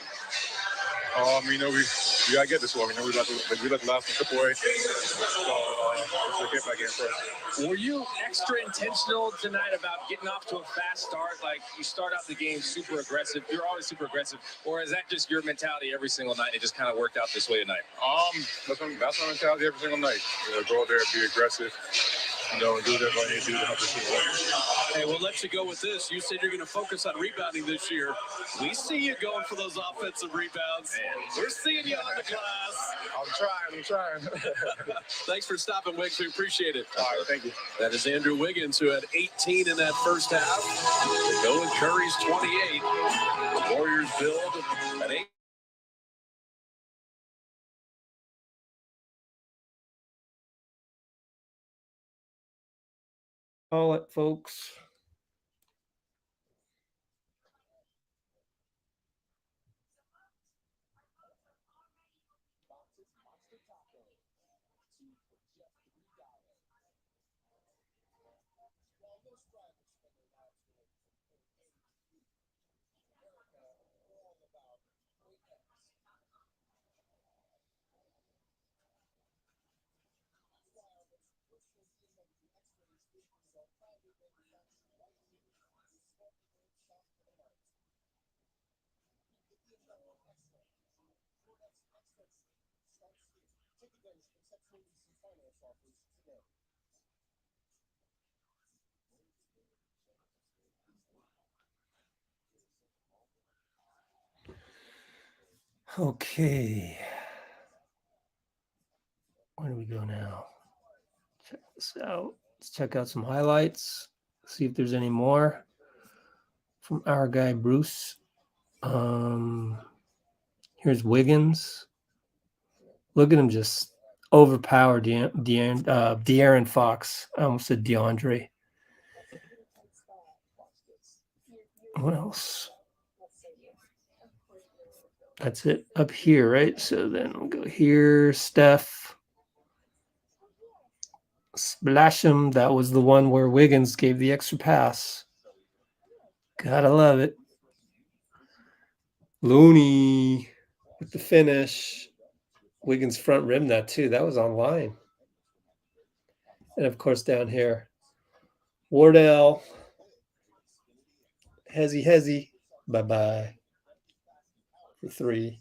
You know, we gotta get this one. You know, we let the last one slip away. So it's a get back in for us. Were you extra intentional tonight about getting off to a fast start? Like you start out the game super aggressive. You're always super aggressive, or is that just your mentality every single night? It just kind of worked out this way tonight. That's my mentality every single night. You know, go there, be aggressive. You know, and do whatever I need to do to help this team win. Hey, we'll let you go with this. You said you're going to focus on rebounding this year. We see you going for those offensive rebounds. We're seeing you on the glass. I'm trying. Thanks for stopping, Wiggs. We appreciate it. All right, thank you. That is Andrew Wiggins, who had 18 in that first half. Go with Curry's 28. The Warriors build an 8. Call it, folks. Okay. Where do we go now? Check this out. Let's check out some highlights. See if there's any more from our guy Bruce. Here's Wiggins. Look at him just overpower De'Aaron Fox. I almost said DeAndre. What else? That's it up here, right? So then we'll go here, Steph. Splash him. That was the one where Wiggins gave the extra pass. Gotta love it. Looney with the finish. Wiggins front rim that too. That was online. And of course down here, Wardell. Hezzy. Bye-bye. For 3.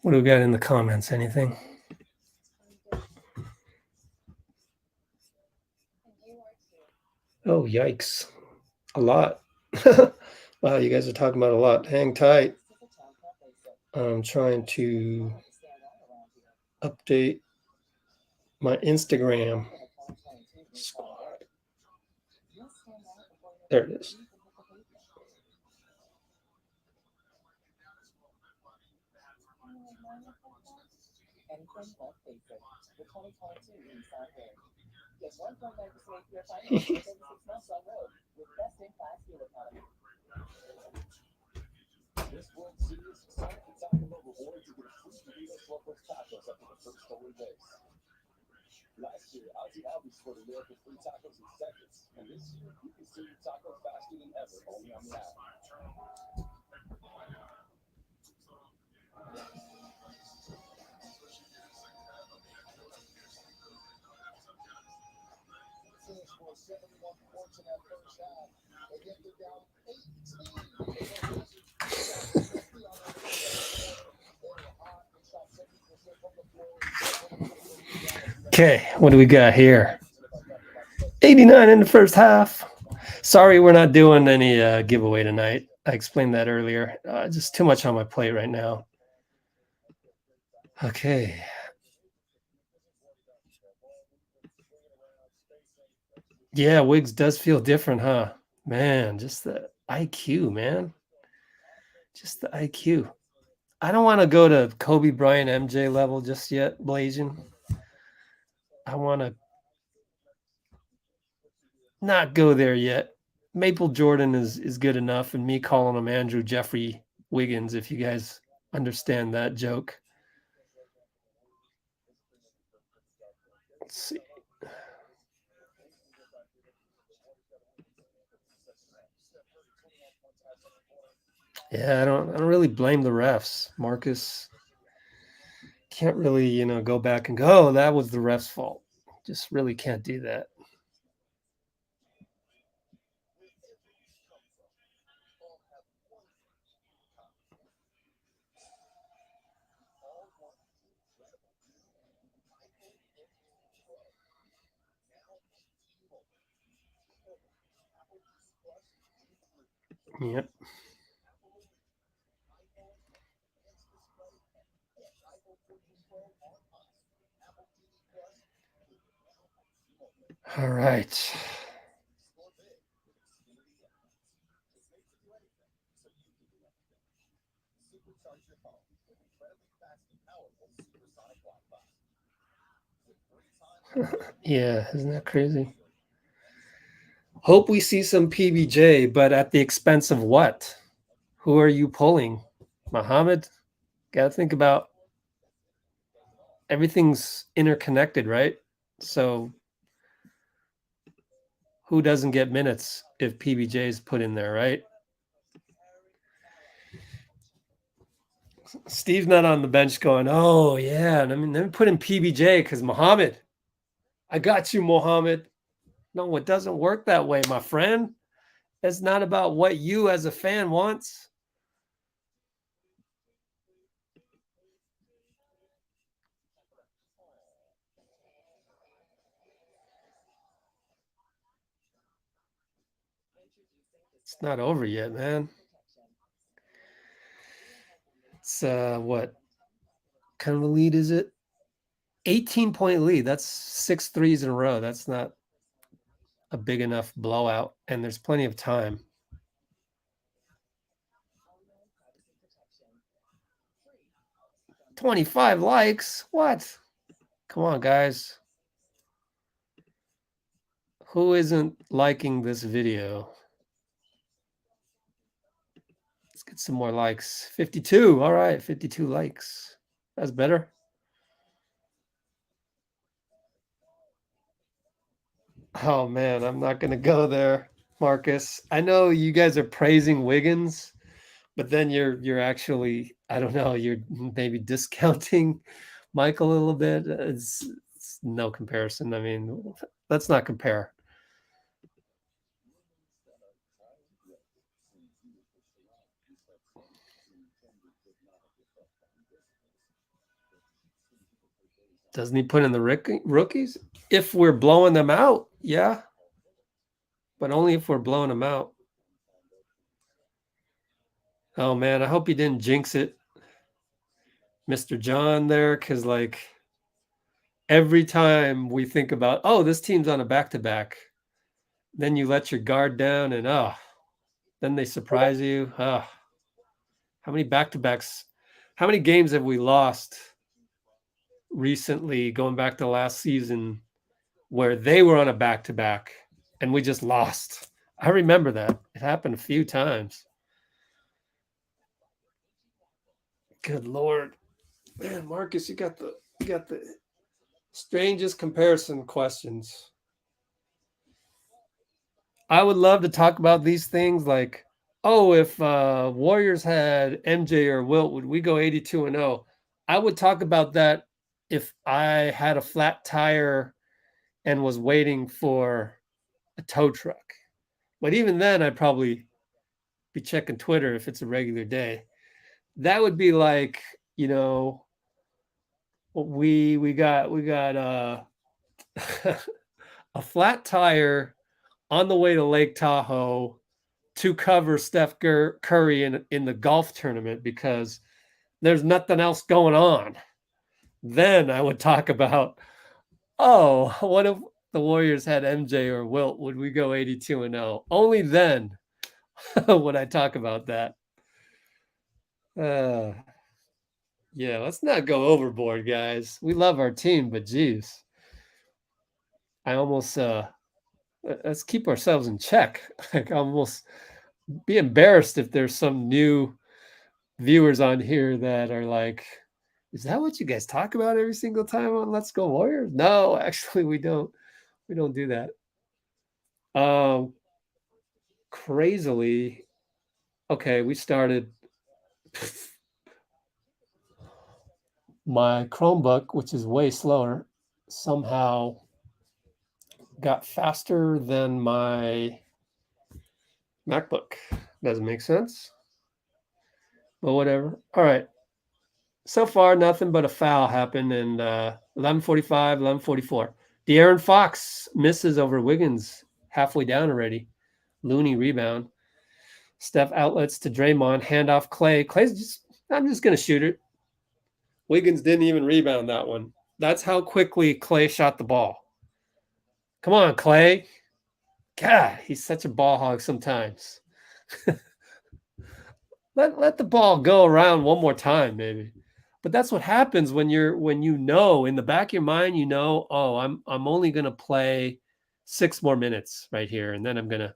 What do we got in the comments? Anything? Oh, yikes. A lot. Wow, you guys are talking about a lot. Hang tight. I'm trying to update my Instagram. There it is. Last year, Ozzy Albies scored a miracle 3 tacos in seconds. And this year, you can see your taco faster than ever, only on the app. Scored 71 points in that first half. They get it down 18. Okay, what do we got here? 89 in the first half. Sorry, we're not doing any giveaway tonight. I explained that earlier. Just too much on my plate right now. Okay. Yeah, WIGGS does feel different, huh? Man, just the IQ, man. Just the IQ. I don't want to go to Kobe Bryant MJ level just yet, Blazing. I want to not go there yet. Maple Jordan is good enough, and me calling him Andrew Jeffrey Wiggins, if you guys understand that joke. Let's see. Yeah, I don't really blame the refs, Marcus. Can't really, go back and go, oh, that was the ref's fault. Just really can't do that. Yep. All right. Yeah, isn't that crazy? Hope we see some PBJ, but at the expense of what? Who are you pulling? Muhammad? Got to think about everything's interconnected, right? So who doesn't get minutes if PBJ is put in there, right? Steve's not on the bench going, oh, yeah. And I mean, let me put in PBJ because Muhammad, I got you, Muhammad. No, it doesn't work that way, my friend. It's not about what you as a fan wants. It's not over yet, man. It's what kind of a lead is it? 18-point lead. That's 6 threes in a row. That's not a big enough blowout, and there's plenty of time. $25 likes. What? Come on, guys. Who isn't liking this video? Let's get some more likes. 52. All right, 52 likes. That's better. Oh man, I'm not gonna go there, Marcus. I know you guys are praising Wiggins, but then you're actually, I don't know, you're maybe discounting Michael a little bit. It's no comparison. I mean, let's not compare. Doesn't he put in the rookies? If we're blowing them out, yeah. But only if we're blowing them out. Oh, man, I hope you didn't jinx it, Mr. John there, because, like, every time we think about, oh, this team's on a back-to-back, then you let your guard down and, then they surprise you. How many back-to-backs, how many games have we lost recently, going back to last season, where they were on a back-to-back and we just lost? I remember that. It happened a few times. Good Lord. Man, Marcus, you got the strangest comparison questions. I would love to talk about these things like, oh, if Warriors had MJ or Wilt, would we go 82-0? I would talk about that if I had a flat tire and was waiting for a tow truck. But even then, I'd probably be checking Twitter if it's a regular day. That would be like, you know, we got a flat tire on the way to Lake Tahoe to cover Steph Curry in the golf tournament because there's nothing else going on. Then I would talk about, oh, what if the Warriors had MJ or Wilt? Would we go 82-0? Only then would I talk about that. Yeah, let's not go overboard, guys. We love our team, but geez, I almost let's keep ourselves in check. Like, almost be embarrassed if there's some new viewers on here that are like, is that what you guys talk about every single time on Let's Go Warriors? No, actually, we don't do that. Crazily, okay, we started my Chromebook, which is way slower, somehow got faster than my MacBook. Doesn't make sense, but whatever. All right. So far, nothing but a foul happened, and 11:45, 11:44. De'Aaron Fox misses over Wiggins, halfway down already. Looney rebound. Steph outlets to Draymond, handoff Klay. Klay's just, I'm just going to shoot it. Wiggins didn't even rebound that one. That's how quickly Klay shot the ball. Come on, Klay. God, he's such a ball hog sometimes. let the ball go around one more time, maybe. But that's what happens when you know in the back of your mind, you know, oh, I'm only gonna play 6 more minutes right here, and then I'm gonna.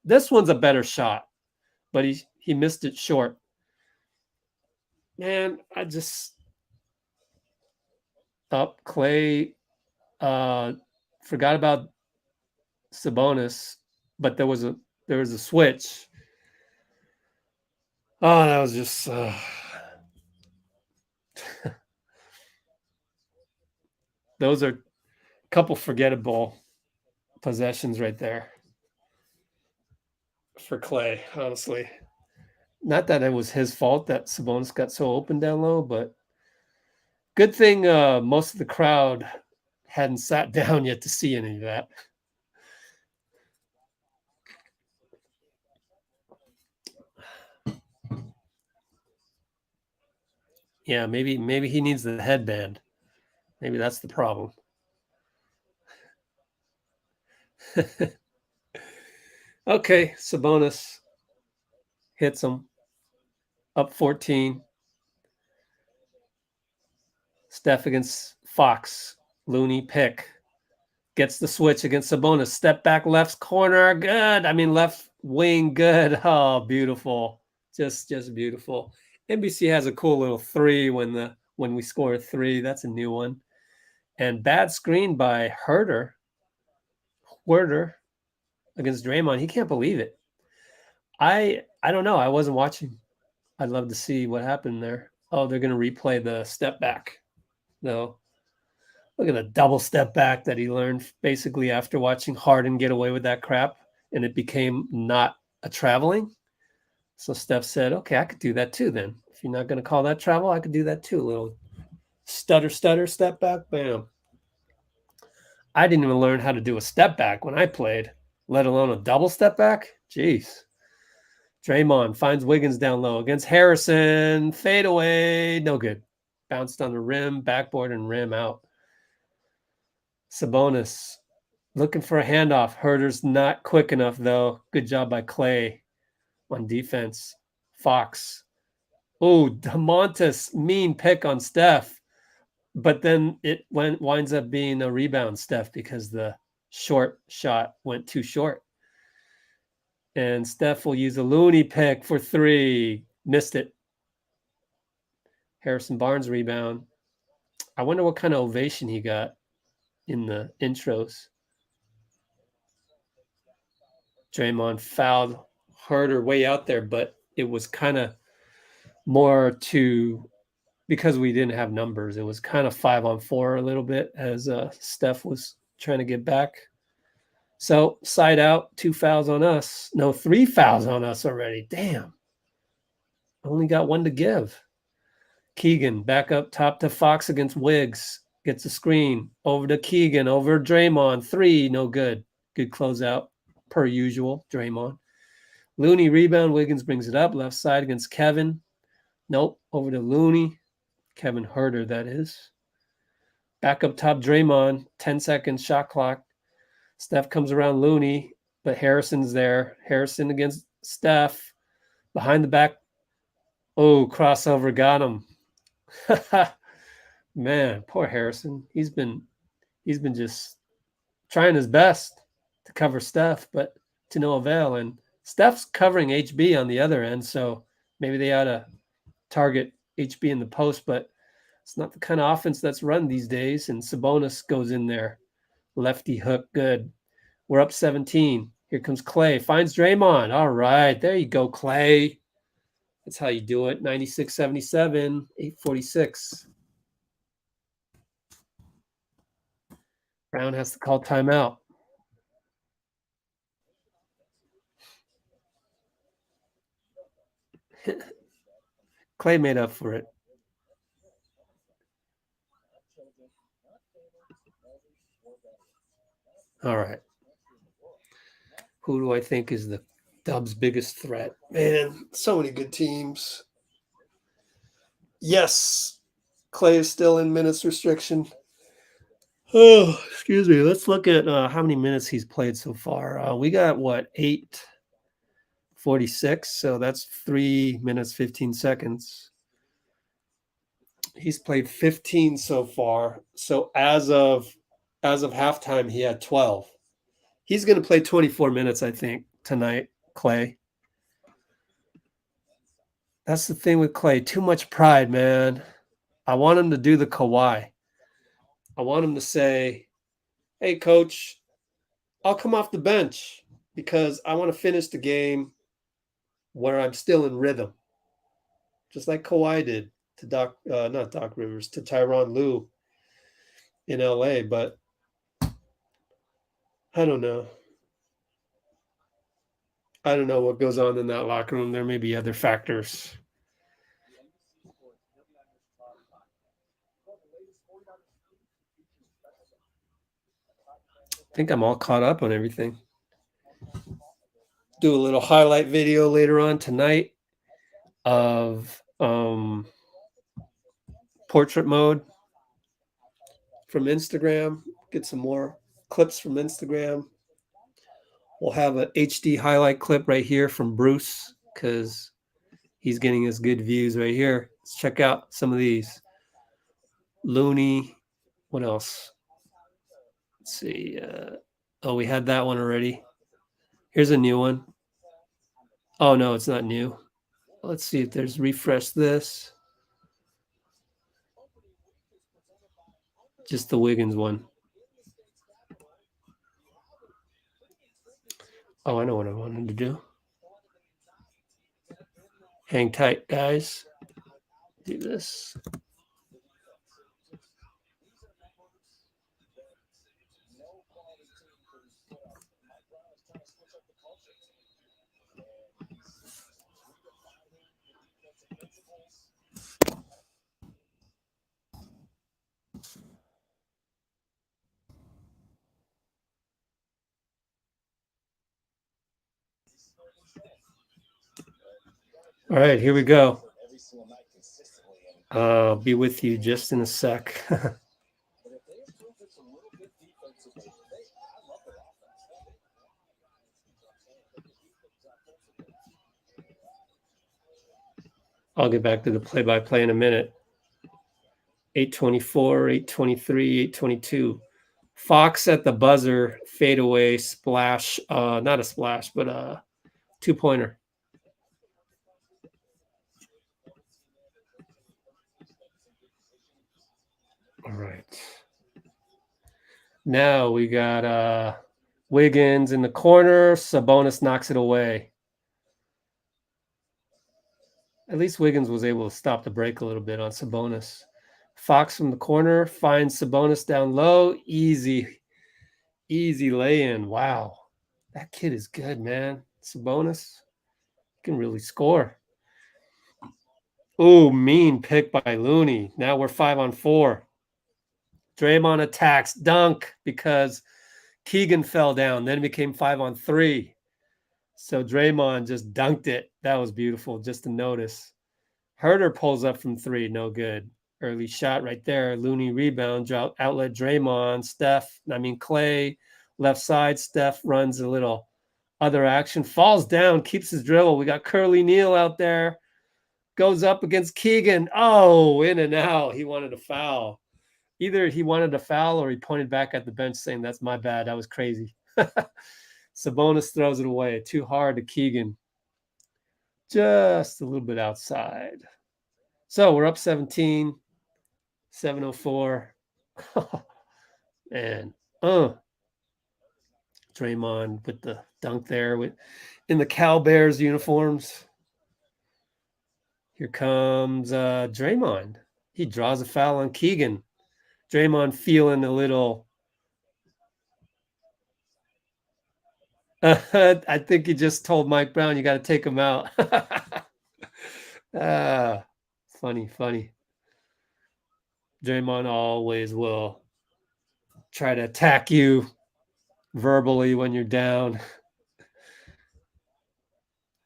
This one's a better shot, but he missed it short. Man, I just up Klay. Forgot about Sabonis, but there was a switch. Oh, that was just. Those are a couple forgettable possessions right there. for Klay, honestly. Not that it was his fault that Sabonis got so open down low, but good thing most of the crowd hadn't sat down yet to see any of that. Yeah, maybe he needs the headband. Maybe that's the problem. Okay, Sabonis hits him up 14. Steph against Fox. Looney pick. Gets the switch against Sabonis. Step back left corner. Good. I mean, left wing. Good. Oh, beautiful. Just beautiful. NBC has a cool little three when we score a three. That's a new one. And bad screen by Herder against Draymond. He can't believe it. I don't know. I wasn't watching. I'd love to see what happened there. Oh, they're going to replay the step back. No. Look at the double step back that he learned basically after watching Harden get away with that crap, and it became not a traveling. So Steph said, okay, I could do that too then. If you're not going to call that travel, I could do that too. A little stutter, step back, bam. I didn't even learn how to do a step back when I played, let alone a double step back. Jeez. Draymond finds Wiggins down low against Harrison. Fade away. No good. Bounced on the rim, backboard, and rim out. Sabonis looking for a handoff. Herder's not quick enough, though. Good job by Klay on defense. Fox. Oh, DeMontis, mean pick on Steph. But then it winds up being a rebound, Steph, because the short shot went too short. And Steph will use a Looney pick for three. Missed it. Harrison Barnes rebound. I wonder what kind of ovation he got in the intros. Draymond fouled Herder way out there, but it was kind of more to because we didn't have numbers. It was kind of 5-on-4 a little bit as Steph was trying to get back. So side out, 2 fouls on us. No, 3 fouls on us already. Damn. Only got 1 to give. Keegan back up top to Fox against WIGGS. Gets a screen. Over to Keegan. Over Draymond. 3. No good. Good closeout. Per usual. Draymond. Looney rebound. Wiggins brings it up. Left side against Kevin. Nope. Over to Looney. Kevin Herder, that is. Back up top, Draymond. 10 seconds. Shot clock. Steph comes around Looney, but Harrison's there. Harrison against Steph. Behind the back. Oh, crossover got him. Man, poor Harrison. He's been just trying his best to cover Steph, but to no avail. And Steph's covering HB on the other end, so maybe they ought to target HB in the post, but it's not the kind of offense that's run these days. And Sabonis goes in there. Lefty hook, good. We're up 17. Here comes Klay. Finds Draymond. All right, there you go, Klay. That's how you do it. 96-77, 8:46. Brown has to call timeout. Klay made up for it. All right. Who do I think is the Dubs' biggest threat? Man, so many good teams. Yes, Klay is still in minutes restriction. Oh, excuse me. Let's look at how many minutes he's played so far. We got, 8:46. So that's 3 minutes, 15 seconds. He's played 15 so far. So as of halftime, he had 12. He's going to play 24 minutes, I think, tonight, Klay. That's the thing with Klay. Too much pride, man. I want him to do the Kawhi. I want him to say, hey, coach, I'll come off the bench because I want to finish the game where I'm still in rhythm. Just like Kawhi did to not Doc Rivers, to Tyronn Lue in LA. But I don't know. I don't know what goes on in that locker room. There may be other factors. I think I'm all caught up on everything. Do a little highlight video later on tonight of portrait mode from Instagram. Get some more clips from Instagram. We'll have an HD highlight clip right here from Bruce because he's getting us good views right here. Let's check out some of these. Looney. What else? Let's see. Oh, we had that one already. Here's a new one. Oh, no, it's not new. Let's see if there's refresh this. Just the Wiggins one. Oh, I know what I wanted to do. Hang tight, guys. Do this. All right, here we go. I'll be with you just in a sec. I'll get back to the play-by-play in a minute. 8:24, 8:23, 8:22. Fox at the buzzer, fadeaway splash. Not a splash, but a two-pointer. All right. Now we got Wiggins in the corner. Sabonis knocks it away. At least Wiggins was able to stop the break a little bit on Sabonis. Fox from the corner finds Sabonis down low. Easy lay-in. Wow. That kid is good, man. Sabonis can really score. Oh, mean pick by Looney. Now we're 5-on-4. Draymond attacks, dunk, because Keegan fell down. Then it became 5-on-3. So Draymond just dunked it. That was beautiful, just to notice. Herter pulls up from 3, no good. Early shot right there. Looney rebound, outlet Draymond. Klay, left side. Steph runs a little other action, falls down, keeps his dribble. We got Curly Neal out there. Goes up against Keegan. Oh, in and out. He wanted a foul. Either he wanted a foul or he pointed back at the bench saying, that's my bad. That was crazy. Sabonis throws it away. Too hard to Keegan. Just a little bit outside. So we're up 17. 7:04. And Draymond with the dunk there in the Cal Bears uniforms. Here comes Draymond. He draws a foul on Keegan. Draymond feeling a little. I think he just told Mike Brown, you got to take him out. Funny. Draymond always will try to attack you verbally when you're down.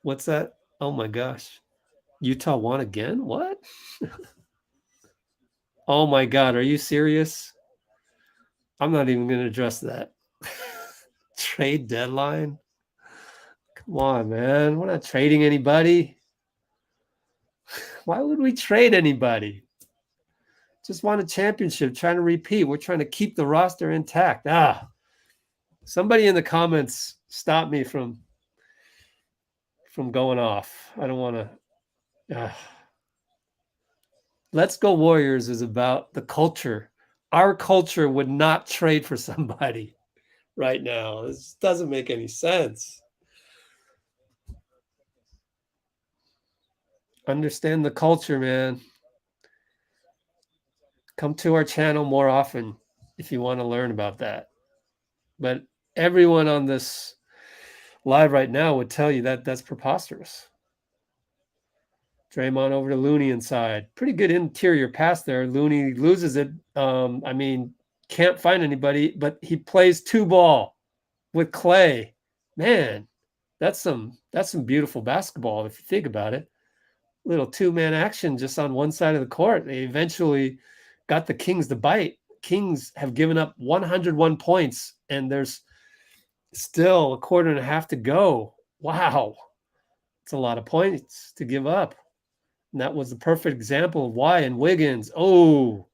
What's that? Oh my gosh. Utah won again? What? Oh my God. Are you serious? I'm not even going to address that. Trade deadline? Come on, man. We're not trading anybody. Why would we trade anybody? Just won a championship, trying to repeat. We're trying to keep the roster intact. Somebody in the comments stop me from going off. I don't want to. Let's Go Warriors is about the culture. Our culture would not trade for somebody right now. This doesn't make any sense. Understand the culture, man. Come to our channel more often if you want to learn about that. But everyone on this live right now would tell you that that's preposterous. Draymond over to Looney inside. Pretty good interior pass there. Looney loses it. I mean, can't find anybody, but he plays 2-ball with Klay. Man, that's some beautiful basketball if you think about it. Little 2-man action just on one side of the court. They eventually got the Kings to bite. Kings have given up 101 points, and there's still a quarter and a half to go. Wow. It's a lot of points to give up. And that was the perfect example of why. And Wiggins, oh,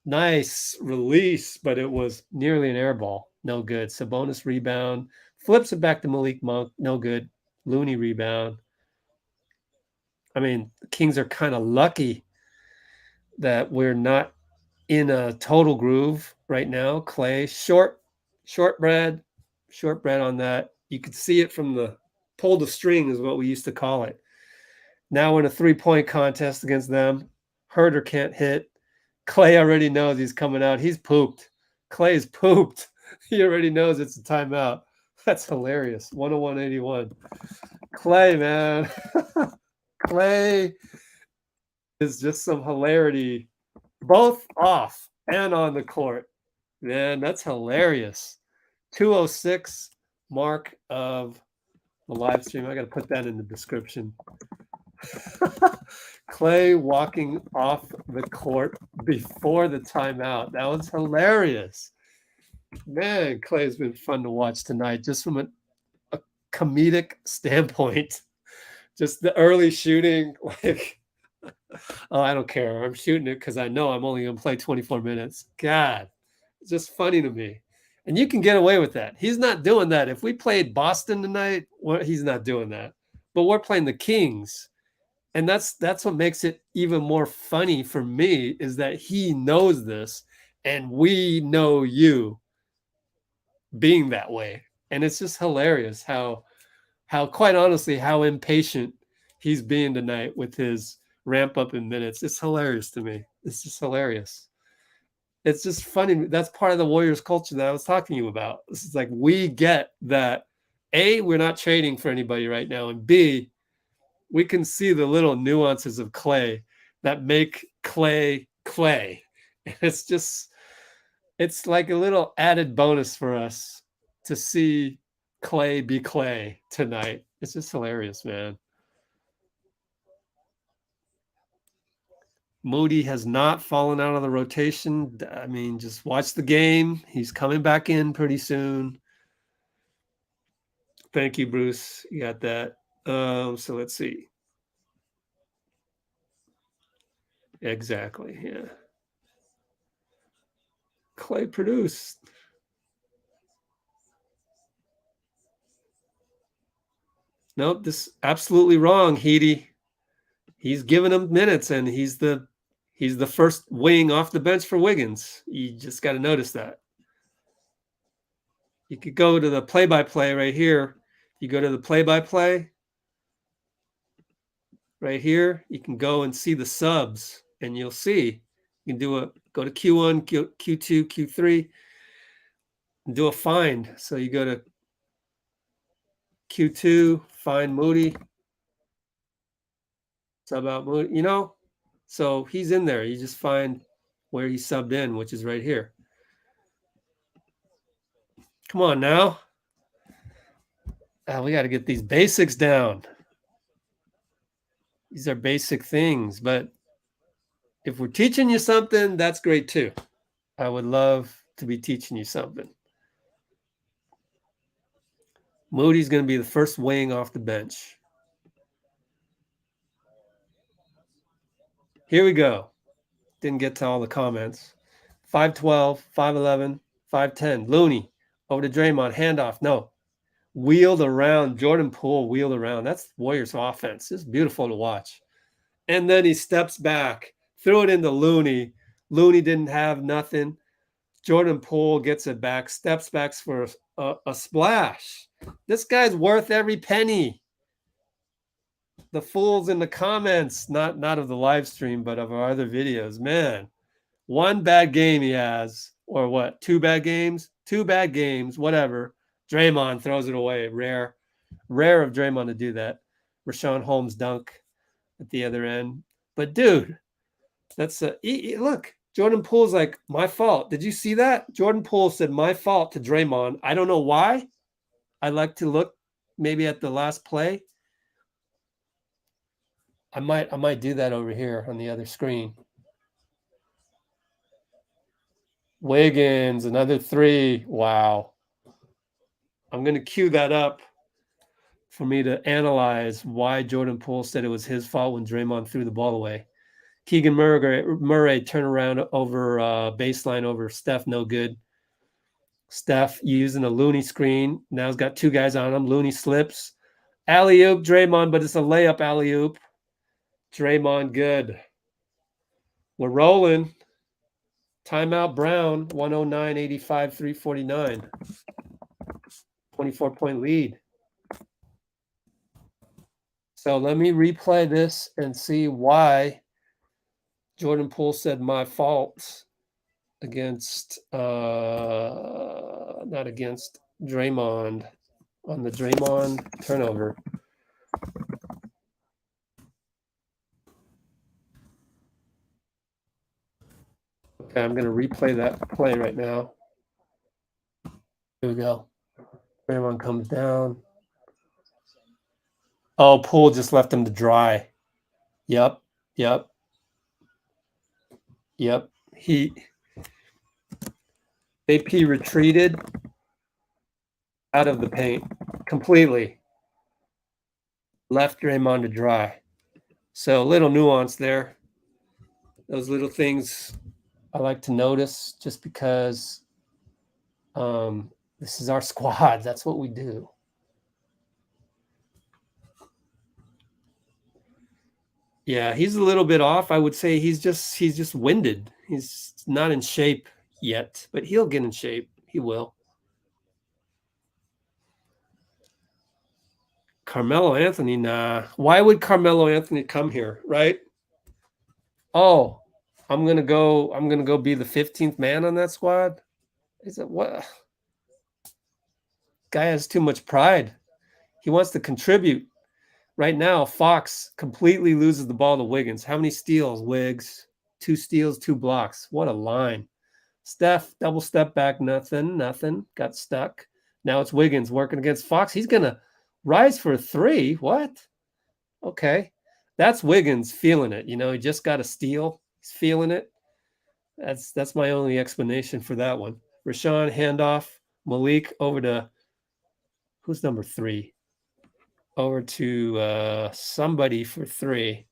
nice release, but it was nearly an air ball. No good. Sabonis rebound. Flips it back to Malik Monk. No good. Looney rebound. I mean, the Kings are kind of lucky that we're not in a total groove right now. Klay, shortbread on that. You could see it from the pull the string is what we used to call it. Now we're in a 3-point contest against them. Herder can't hit. Klay already knows he's coming out. He's pooped. Klay's pooped. He already knows it's a timeout. That's hilarious. 101-81. Klay, man. Klay is just some hilarity, both off and on the court. Man, that's hilarious. 206 mark of the live stream. I got to put that in the description. Klay walking off the court before the timeout. That was hilarious. Man, Klay's been fun to watch tonight, just from a comedic standpoint. Just the early shooting, like, oh, I don't care. I'm shooting it because I know I'm only going to play 24 minutes. God, it's just funny to me. And you can get away with that. He's not doing that. If we played Boston tonight, well, he's not doing that. But we're playing the Kings. And that's what makes it even more funny for me, is that he knows this and we know you being that way. And it's just hilarious how quite honestly, how impatient he's being tonight with his ramp up in minutes. It's hilarious to me. It's just hilarious. It's just funny. That's part of the Warriors culture that I was talking to you about. This is like, we get that A, we're not trading for anybody right now, and B, we can see the little nuances of Klay that make Klay Klay. And it's like a little added bonus for us to see Klay be Klay tonight. It's just hilarious, man. Moody has not fallen out of the rotation. I mean, just watch the game. He's coming back in pretty soon. Thank you, Bruce. You got that. So let's see. Exactly. Yeah. Klay produced. Nope, this is absolutely wrong, Heedy. He's giving him minutes, and he's the first wing off the bench for Wiggins. You just got to notice that. You could go to the play-by-play right here. You go to the play-by-play right here. You can go and see the subs, and you'll see. You can go to Q1, Q2, Q3, and do a find. So you go to Q2, find Moody, sub out Moody, so he's in there. You just find where he subbed in, which is right here. Come on now. We got to get these basics down. These are basic things, but if we're teaching you something, that's great too. I would love to be teaching you something. Moody's going to be the first wing off the bench. Here we go. Didn't get to all the comments. 5'12", 5'11", 5'10". Looney over to Draymond. Handoff. No. Wheeled around. Jordan Poole wheeled around. That's Warriors offense. It's beautiful to watch. And then he steps back. Threw it into Looney. Looney didn't have nothing. Jordan Poole gets it back. Steps back for a splash. This guy's worth every penny. The fools in the comments, not of the live stream, but of our other videos. Man, one bad game he has, or what? Two bad games, whatever. Draymond throws it away. Rare of Draymond to do that. Richaun Holmes dunk at the other end. But dude, that's look. Jordan Poole's like, my fault. Did you see that? Jordan Poole said, my fault to Draymond. I don't know why. I'd like to look maybe at the last play. I might do that over here on the other screen. Wiggins, another three. Wow. I'm going to cue that up for me to analyze why Jordan Poole said it was his fault when Draymond threw the ball away. Keegan Murray turnaround over baseline over Steph, no good. Steph using a Looney screen. Now he's got two guys on him. Looney slips. Alley-oop, Draymond, but it's a layup alley-oop. Draymond, good. We're rolling. Timeout Brown, 109-85, 349. 24-point lead. So let me replay this and see why Jordan Poole said my fault against, not against Draymond, on the Draymond turnover. Okay, I'm going to replay that play right now. Here we go. Draymond comes down. Oh, Poole just left him to dry. Yep. AP retreated out of the paint completely. Left Draymond to dry. So a little nuance there. Those little things I like to notice just because this is our squad. That's what we do. Yeah, he's a little bit off. I would say he's just winded. He's not in shape yet, but he'll get in shape. He will. Carmelo Anthony, nah. Why would Carmelo Anthony come here, right? Oh, I'm gonna go be the 15th man on that squad. Is it what? Guy has too much pride. He wants to contribute. Right now, Fox completely loses the ball to Wiggins. How many steals, Wiggs? 2 steals, 2 blocks. What a line. Steph, double step back, nothing. Got stuck. Now it's Wiggins working against Fox. He's going to rise for a 3. What? Okay. That's Wiggins feeling it. You know, he just got a steal. He's feeling it. That's my only explanation for that one. Richaun, handoff. Malik over to, who's number 3? Over to somebody for 3.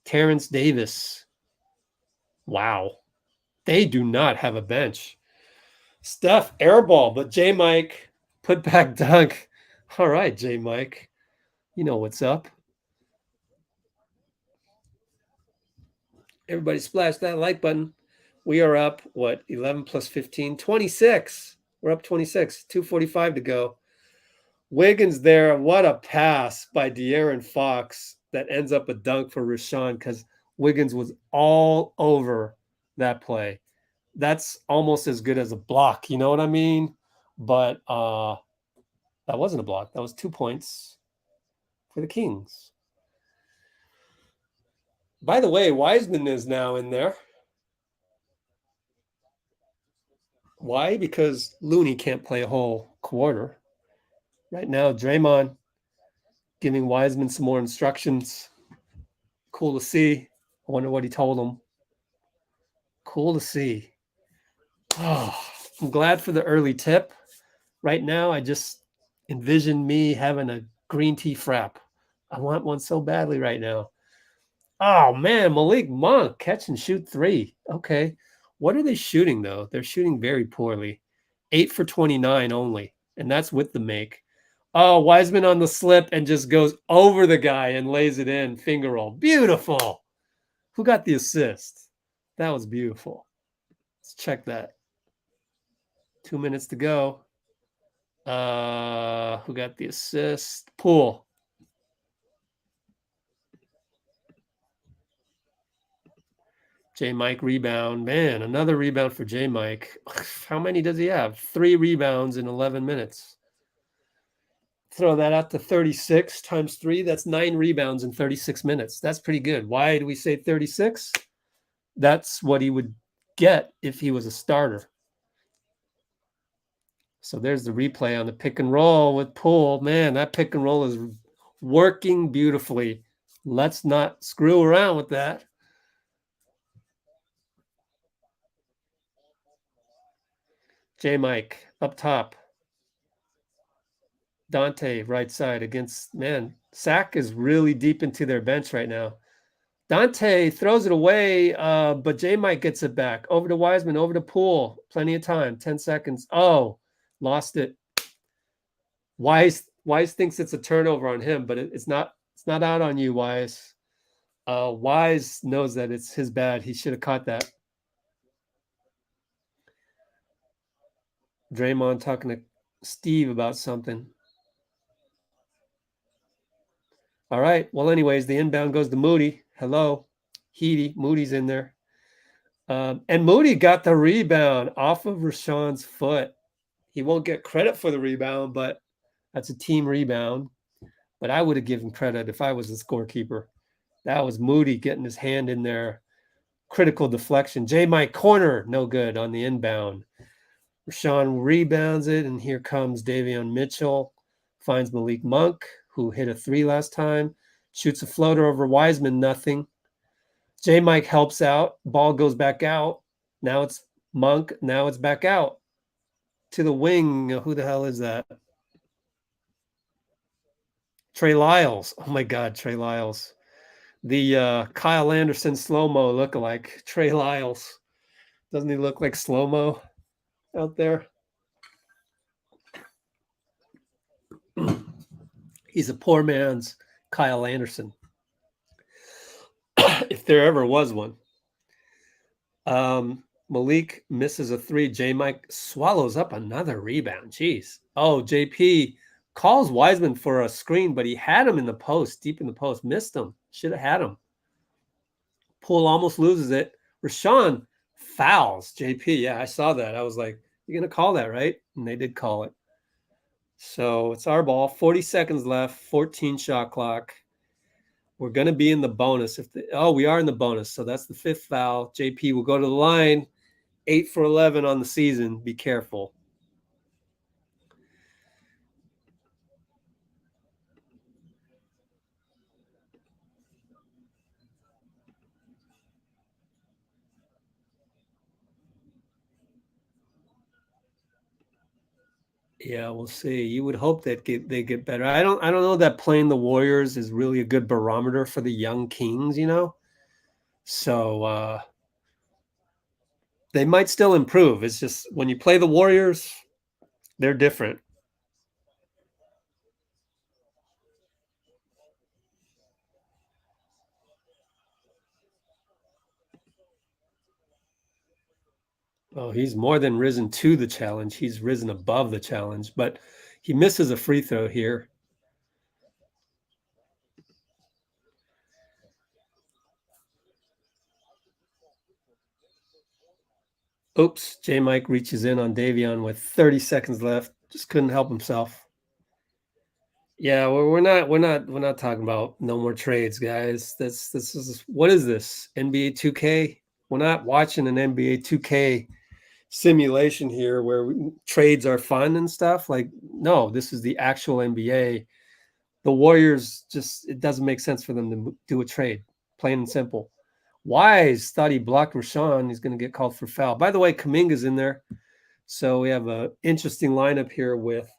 Terrence Davis. Wow. They do not have a bench. Steph, airball, but JaMychal, put back dunk. All right, JaMychal. You know what's up. Everybody splash that like button. We are up, 11 plus 15? 26. We're up 26. 2:45 to go. Wiggins there. What a pass by De'Aaron Fox that ends up a dunk for Richaun because Wiggins was all over that play. That's almost as good as a block. You know what I mean? But that wasn't a block. That was 2 points for the Kings. By the way, Wiseman is now in there. Why? Because Looney can't play a whole quarter. Right now, Draymond giving Wiseman some more instructions. Cool to see. I wonder what he told him. Cool to see. Oh, I'm glad for the early tip. Right now, I just envision me having a green tea frap. I want one so badly right now. Oh, man, Malik Monk, catch and shoot 3. Okay. What are they shooting, though? They're shooting very poorly. 8 for 29 only, and that's with the make. Oh, Wiseman on the slip and just goes over the guy and lays it in. Finger roll. Beautiful. Who got the assist? That was beautiful. Let's check that. 2 minutes to go. Who got the assist? Poole. J-Mike rebound. Man, another rebound for J-Mike. How many does he have? 3 rebounds in 11 minutes. Throw that out to 36 times 3. That's 9 rebounds in 36 minutes. That's pretty good. Why do we say 36? That's what he would get if he was a starter. So there's the replay on the pick and roll with Poole. Man, that pick and roll is working beautifully. Let's not screw around with that. J-Mike up top. Donte right side against, man, Sac is really deep into their bench right now. Donte throws it away, but J-Mike gets it back. Over to Wiseman, over to Poole. Plenty of time, 10 seconds. Oh, lost it. Wise thinks it's a turnover on him, but it's not out on you, Wise. Wise knows that it's his bad. He should have caught that. Draymond talking to Steve about something. All right. Well, anyways, the inbound goes to Moody. Hello. Heedy. Moody's in there. And Moody got the rebound off of Richaun's foot. He won't get credit for the rebound, but that's a team rebound. But I would have given credit if I was the scorekeeper. That was Moody getting his hand in there. Critical deflection. J-Mike corner. No good on the inbound. Richaun rebounds it, and here comes Davion Mitchell. Finds Malik Monk, who hit a 3 last time. Shoots a floater over Wiseman, nothing. J-Mike helps out. Ball goes back out. Now it's Monk. Now it's back out to the wing. Who the hell is that? Trey Lyles. Oh, my God, Trey Lyles. The Kyle Anderson slow-mo lookalike. Trey Lyles. Doesn't he look like slow-mo out there? He's a poor man's Kyle Anderson. If there ever was one. Malik misses a 3. J-Mike swallows up another rebound. Jeez. Oh, JP calls Wiseman for a screen, but he had him in the post, deep in the post. Missed him. Should have had him. Poole almost loses it. Richaun fouls JP. Yeah, I saw that. I was like, you're going to call that, right? And they did call it. So it's our ball. 40 seconds left. 14 shot clock. We're going to be in the bonus. We are in the bonus. So that's the 5th foul. JP will go to the line. 8 for 11 on the season. Be careful. Yeah, we'll see. You would hope that they get better. I don't know that playing the Warriors is really a good barometer for the young Kings, you know? So they might still improve. It's just when you play the Warriors, they're different. Oh, he's more than risen to the challenge. He's risen above the challenge, but he misses a free throw here. Oops, J-Mike reaches in on Davion with 30 seconds left. Just couldn't help himself. Yeah, we're not talking about no more trades, guys. This is, what is this? NBA 2K? We're not watching an NBA 2K simulation here where trades are fun and stuff. Like, no, this is the actual NBA. The Warriors it doesn't make sense for them to do a trade, plain and simple. Wise thought he blocked Richaun. He's going to get called for foul. By the way, Kuminga's in there. So we have an interesting lineup here with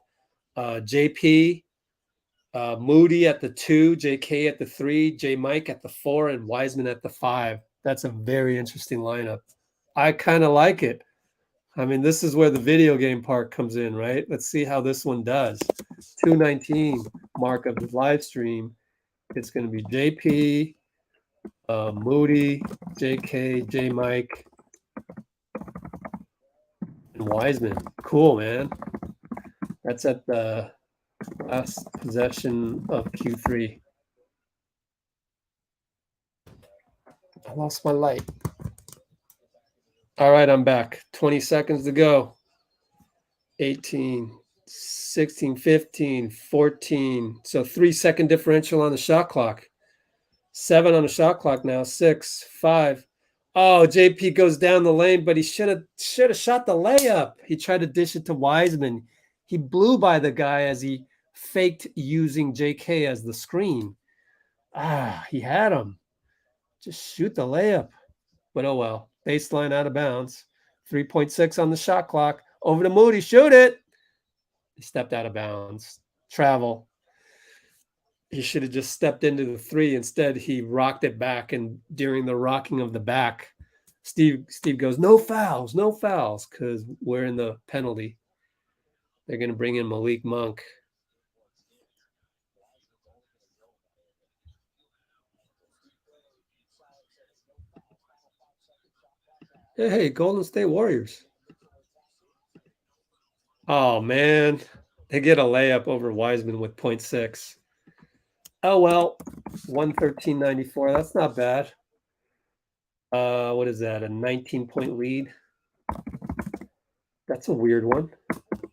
JP, Moody at the 2, JK at the 3, J-Mike at the 4, and Wiseman at the 5. That's a very interesting lineup. I kind of like it. I mean, this is where the video game part comes in, right? Let's see how this one does. 2:19 mark of the live stream. It's going to be JP, Moody, JK, J-Mike, and Wiseman. Cool, man. That's at the last possession of Q3. I lost my light. All right, I'm back. 20 seconds to go. 18, 16, 15, 14. So 3-second differential on the shot clock. 7 on the shot clock now. 6, 5. Oh, JP goes down the lane, but he should have shot the layup. He tried to dish it to Wiseman. He blew by the guy as he faked using JK as the screen. He had him. Just shoot the layup. But oh well. Baseline out of bounds. 3.6 on the shot clock. Over to Moody. Shoot it. He stepped out of bounds. Travel. He should have just stepped into the 3. Instead, he rocked it back. And during the rocking of the back, Steve goes, no fouls, because we're in the penalty. They're going to bring in Malik Monk. Hey, Golden State Warriors. Oh, man. They get a layup over Wiseman with 0.6. Oh, well, 113.94. That's not bad. What is that? A 19-point lead? That's a weird one.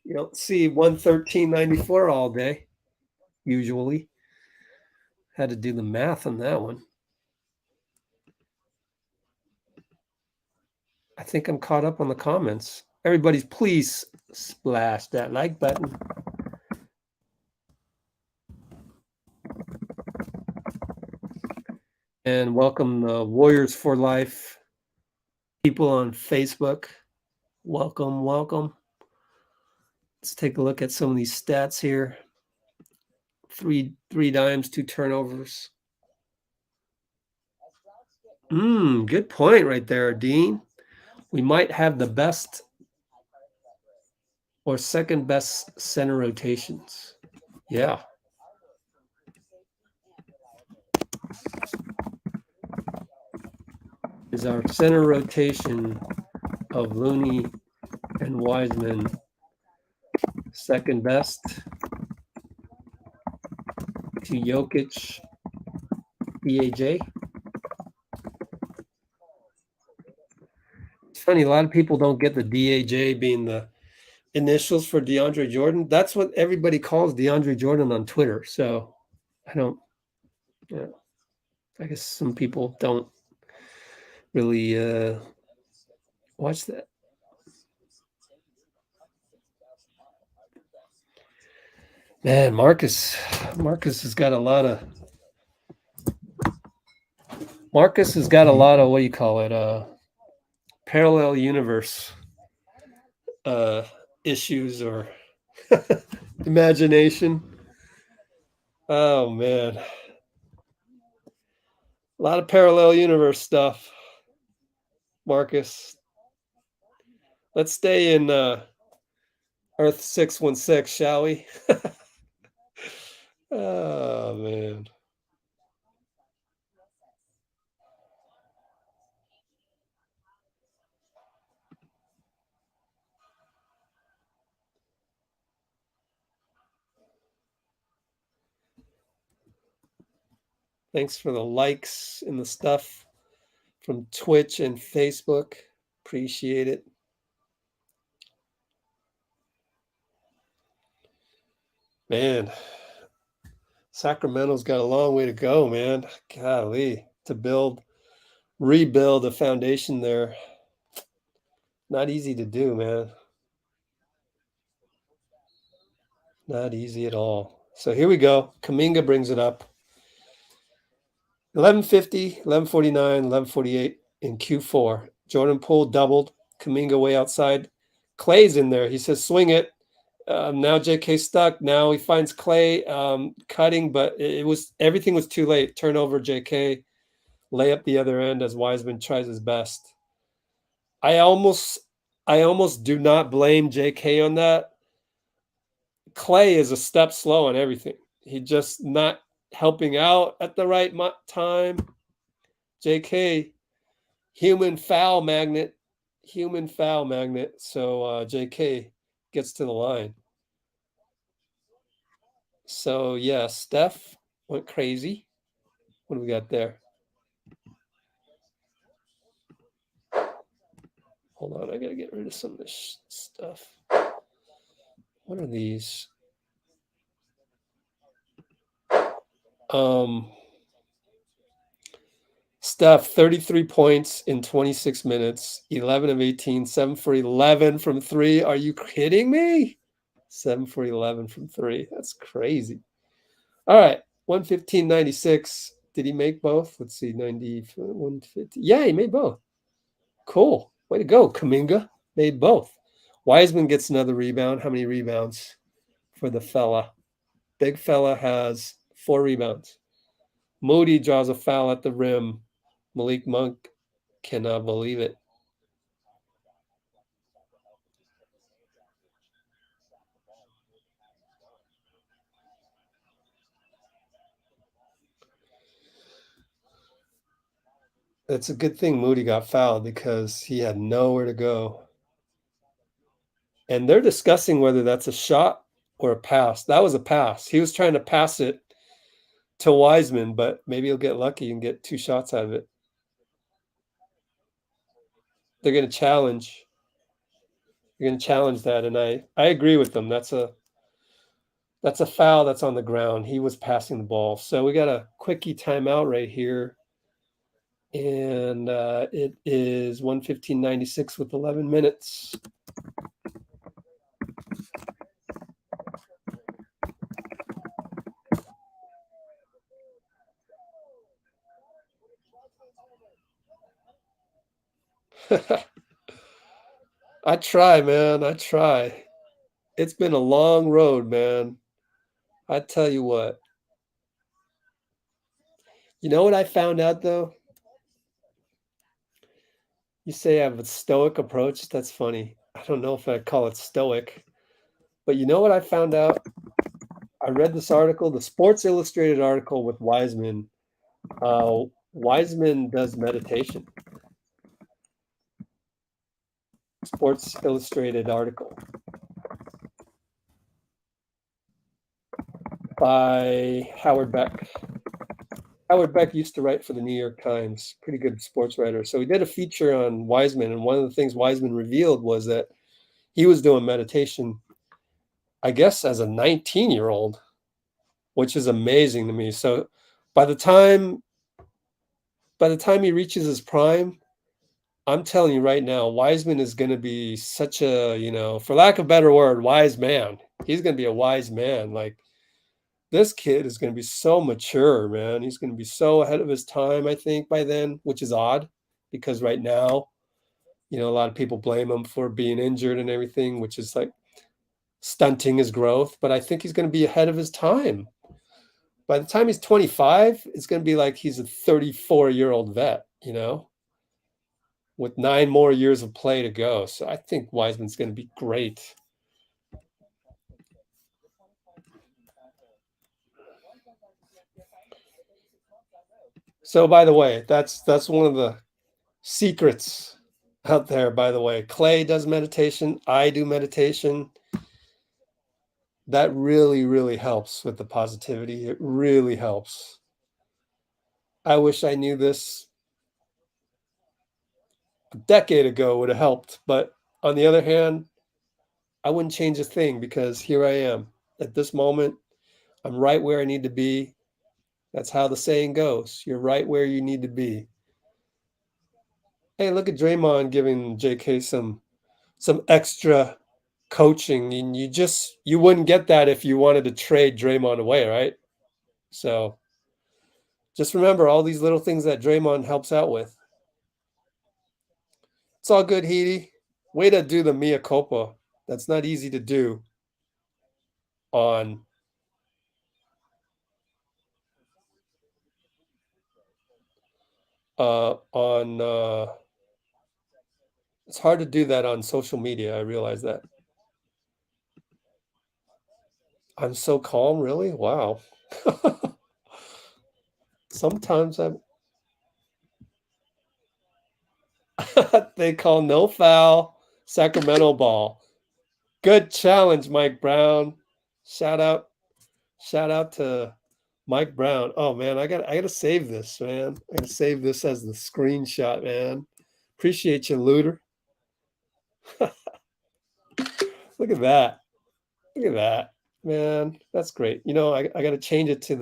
You don't see 113.94 all day, usually. Had to do the math on that one. I think I'm caught up on the comments. Everybody, please splash that like button. And welcome the Warriors for Life people on Facebook. Welcome, welcome. Let's take a look at some of these stats here. 3 dimes, 2 turnovers. Good point right there, Dean. We might have the best or second best center rotations. Yeah. Is our center rotation of Looney and Wiseman second best to Jokic-DAJ? It's funny, a lot of people don't get the DAJ being the initials for DeAndre Jordan. That's what everybody calls DeAndre Jordan on Twitter. So I guess some people don't really watch that. Man, Marcus has got a lot of what do you call it? Parallel universe issues or imagination. Oh man. A lot of parallel universe stuff. Marcus. Let's stay in Earth 616, shall we? Oh man. Thanks for the likes and the stuff from Twitch and Facebook. Appreciate it. Man, Sacramento's got a long way to go, man. Golly, to rebuild a foundation there. Not easy to do, man. Not easy at all. So here we go. Kuminga brings it up. 11:50, 11:49, 11:48 in Q4. Jordan Poole doubled. Kuminga way outside. Klay's in there. He says, swing it. Now JK stuck. Now he finds Klay cutting, but everything was too late. Turnover, JK. Lay up the other end as Wiseman tries his best. I almost do not blame JK on that. Klay is a step slow on everything. He just not helping out at the right time. JK, human foul magnet. So JK gets to the line. So yeah, Steph went crazy. What do we got there? Hold on, I gotta get rid of some of this stuff. What are these? Steph, 33 points in 26 minutes, 11 of 18, 7 for 11 from 3. Are you kidding me? 7 for 11 from 3. That's crazy. All right, 115.96. Did he make both? Let's see, 90, 150. Yeah, he made both. Cool. Way to go, Kuminga. Made both. Wiseman gets another rebound. How many rebounds for the fella? Big fella has 4 rebounds. Moody draws a foul at the rim. Malik Monk cannot believe it. It's a good thing Moody got fouled because he had nowhere to go. And they're discussing whether that's a shot or a pass. That was a pass. He was trying to pass it to Wiseman, but maybe he'll get lucky and get 2 shots out of it. They're going to challenge. They're going to challenge that, and I agree with them. That's a foul that's on the ground. He was passing the ball. So we got a quickie timeout right here. And it is 115.96 with 11 minutes. I try, man. I try. It's been a long road, man. I tell you what. You know what I found out, though? You say I have a stoic approach. That's funny. I don't know if I'd call it stoic. But you know what I found out? I read this article, the Sports Illustrated article with Wiseman. Wiseman does meditation. Sports Illustrated article by Howard Beck. Howard Beck used to write for the New York Times, pretty good sports writer. So he did a feature on Wiseman, and one of the things Wiseman revealed was that he was doing meditation, I guess, as a 19-year-old, which is amazing to me. So by the time he reaches his prime, I'm telling you right now, Wiseman is going to be such a, for lack of a better word, wise man. He's going to be a wise man. Like, this kid is going to be so mature, man. He's going to be so ahead of his time, I think, by then, which is odd because right now, a lot of people blame him for being injured and everything, which is like stunting his growth. But I think he's going to be ahead of his time. By the time he's 25, it's going to be like he's a 34-year-old vet, with 9 more years of play to go. So I think Wiseman's going to be great. So, by the way, that's one of the secrets out there, by the way. Klay does meditation. I do meditation. That really, really helps with the positivity. It really helps. I wish I knew this a decade ago would have helped. But on the other hand, I wouldn't change a thing because here I am. At this moment, I'm right where I need to be. That's how the saying goes. You're right where you need to be. Hey, look at Draymond giving JK some extra coaching, and you wouldn't get that if you wanted to trade Draymond away, right? So just remember all these little things that Draymond helps out with. It's all good, Heedy. Way to do the mea culpa. That's not easy to do on it's hard to do that on social media. I realize that. I'm so calm, really? Wow. Sometimes they call no foul, Sacramento ball. Good challenge, Mike Brown. Shout out to Mike Brown. Oh man, I gotta save this, man. I gotta save this as the screenshot, man. Appreciate you, Looter. Look at that. Look at that. Man, that's great. You know, I got to change it to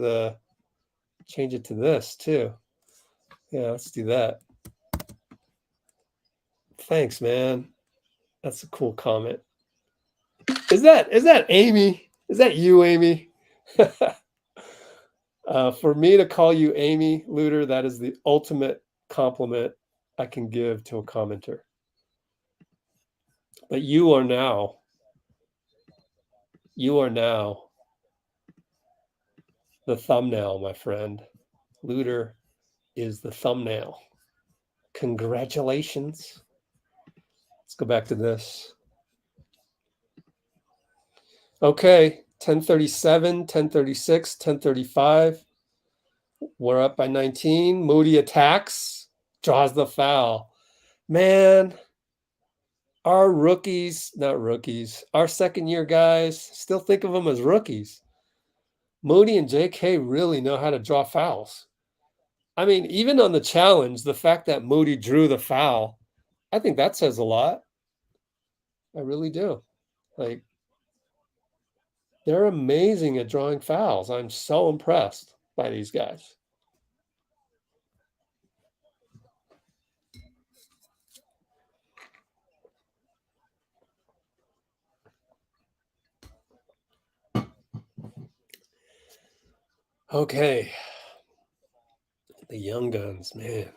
this too. Yeah, let's do that. Thanks, man. That's a cool comment. Is that Amy? Is that you, Amy? For me to call you Amy Luter, that is the ultimate compliment I can give to a commenter. But you are now the thumbnail, my friend. Luter is the thumbnail. Congratulations. Let's go back to this. Okay, 10:37, 10:36, 10:35. We're up by 19. Moody attacks, draws the foul. Man, our rookies, not rookies, our second-year guys, still think of them as rookies. Moody and JK really know how to draw fouls. I mean, even on the challenge, the fact that Moody drew the foul, I think that says a lot. I really do. Like, they're amazing at drawing fouls. I'm so impressed by these guys. Okay. The young guns, man.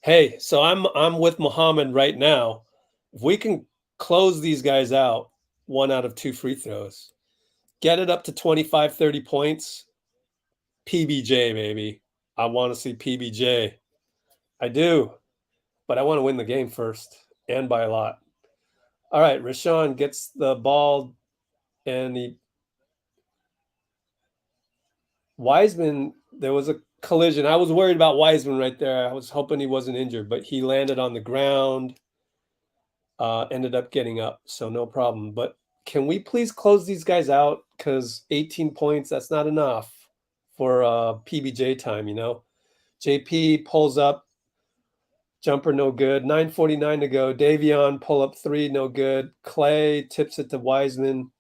Hey, so I'm with Muhammad right now. If we can close these guys out, 1 out of 2 free throws, get it up to 25, 30 points, PBJ, baby. I want to see PBJ. I do, but I want to win the game first and by a lot. All right, Richaun gets the ball and Wiseman, there was a collision. I was worried about Wiseman right there. I was hoping he wasn't injured, but he landed on the ground, ended up getting up, so no problem. But can we please close these guys out? Because 18 points, that's not enough for PBJ time, you know? JP pulls up, jumper no good, 9:49 to go. Davion pull up 3, no good. Klay tips it to Wiseman.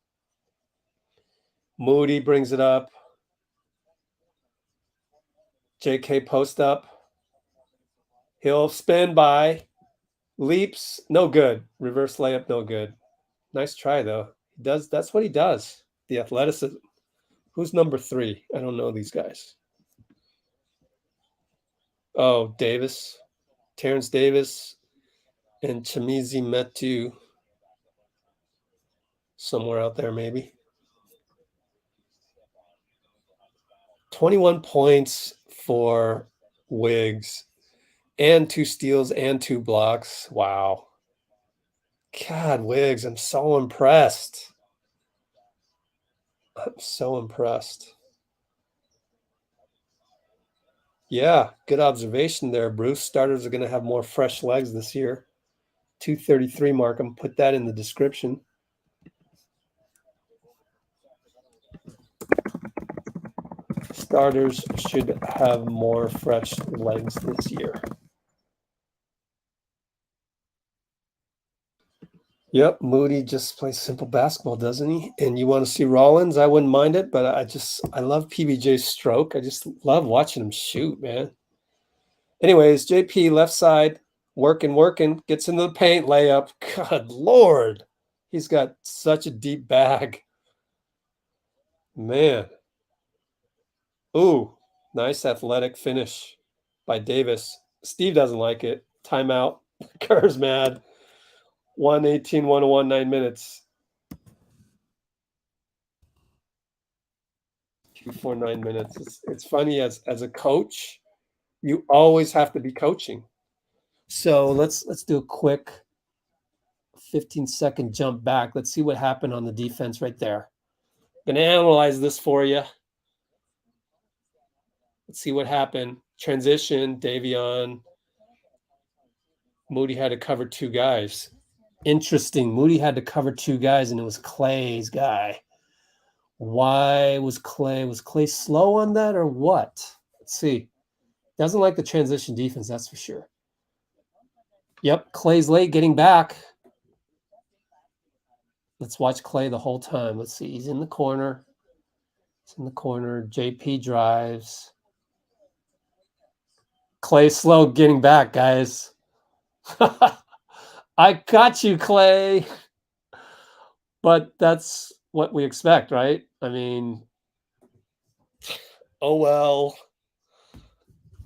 Moody brings it up. JK post up. He'll spin by, leaps, no good. Reverse layup, no good. Nice try though. That's what he does. The athleticism. Who's number 3? I don't know these guys. Oh, Davis, Terrence Davis, and Chamizi Metu. Somewhere out there, maybe. 21 points for WIGGS and 2 steals and 2 blocks. Wow. God, WIGGS, I'm so impressed. I'm so impressed. Yeah, good observation there, Bruce. Starters are going to have more fresh legs this year. 233 mark. I'm going to put that in the description. Starters should have more fresh legs this year. Yep, Moody just plays simple basketball, doesn't he? And you want to see Rollins? I wouldn't mind it, but I love PBJ's stroke. I just love watching him shoot, man. Anyways, JP left side, working, gets into the paint, layup. God Lord, he's got such a deep bag. Man. Ooh, nice athletic finish by Davis. Steve doesn't like it. Timeout. Kerr's mad. 118, 101, 9 minutes. 249 minutes. It's funny as a coach, you always have to be coaching. So let's do a quick 15-second jump back. Let's see what happened on the defense right there. I'm going to analyze this for you. Let's see what happened. Transition, Davion. Moody had to cover 2 guys. Interesting. Moody had to cover 2 guys, and it was Klay's guy. Why was Klay slow on that or what? Let's see. Doesn't like the transition defense, that's for sure. Yep, Klay's late getting back. Let's watch Klay the whole time. Let's see. He's in the corner. It's in the corner. JP drives. Klay slow getting back, guys. I got you, Klay. But that's what we expect, right? I mean, oh well.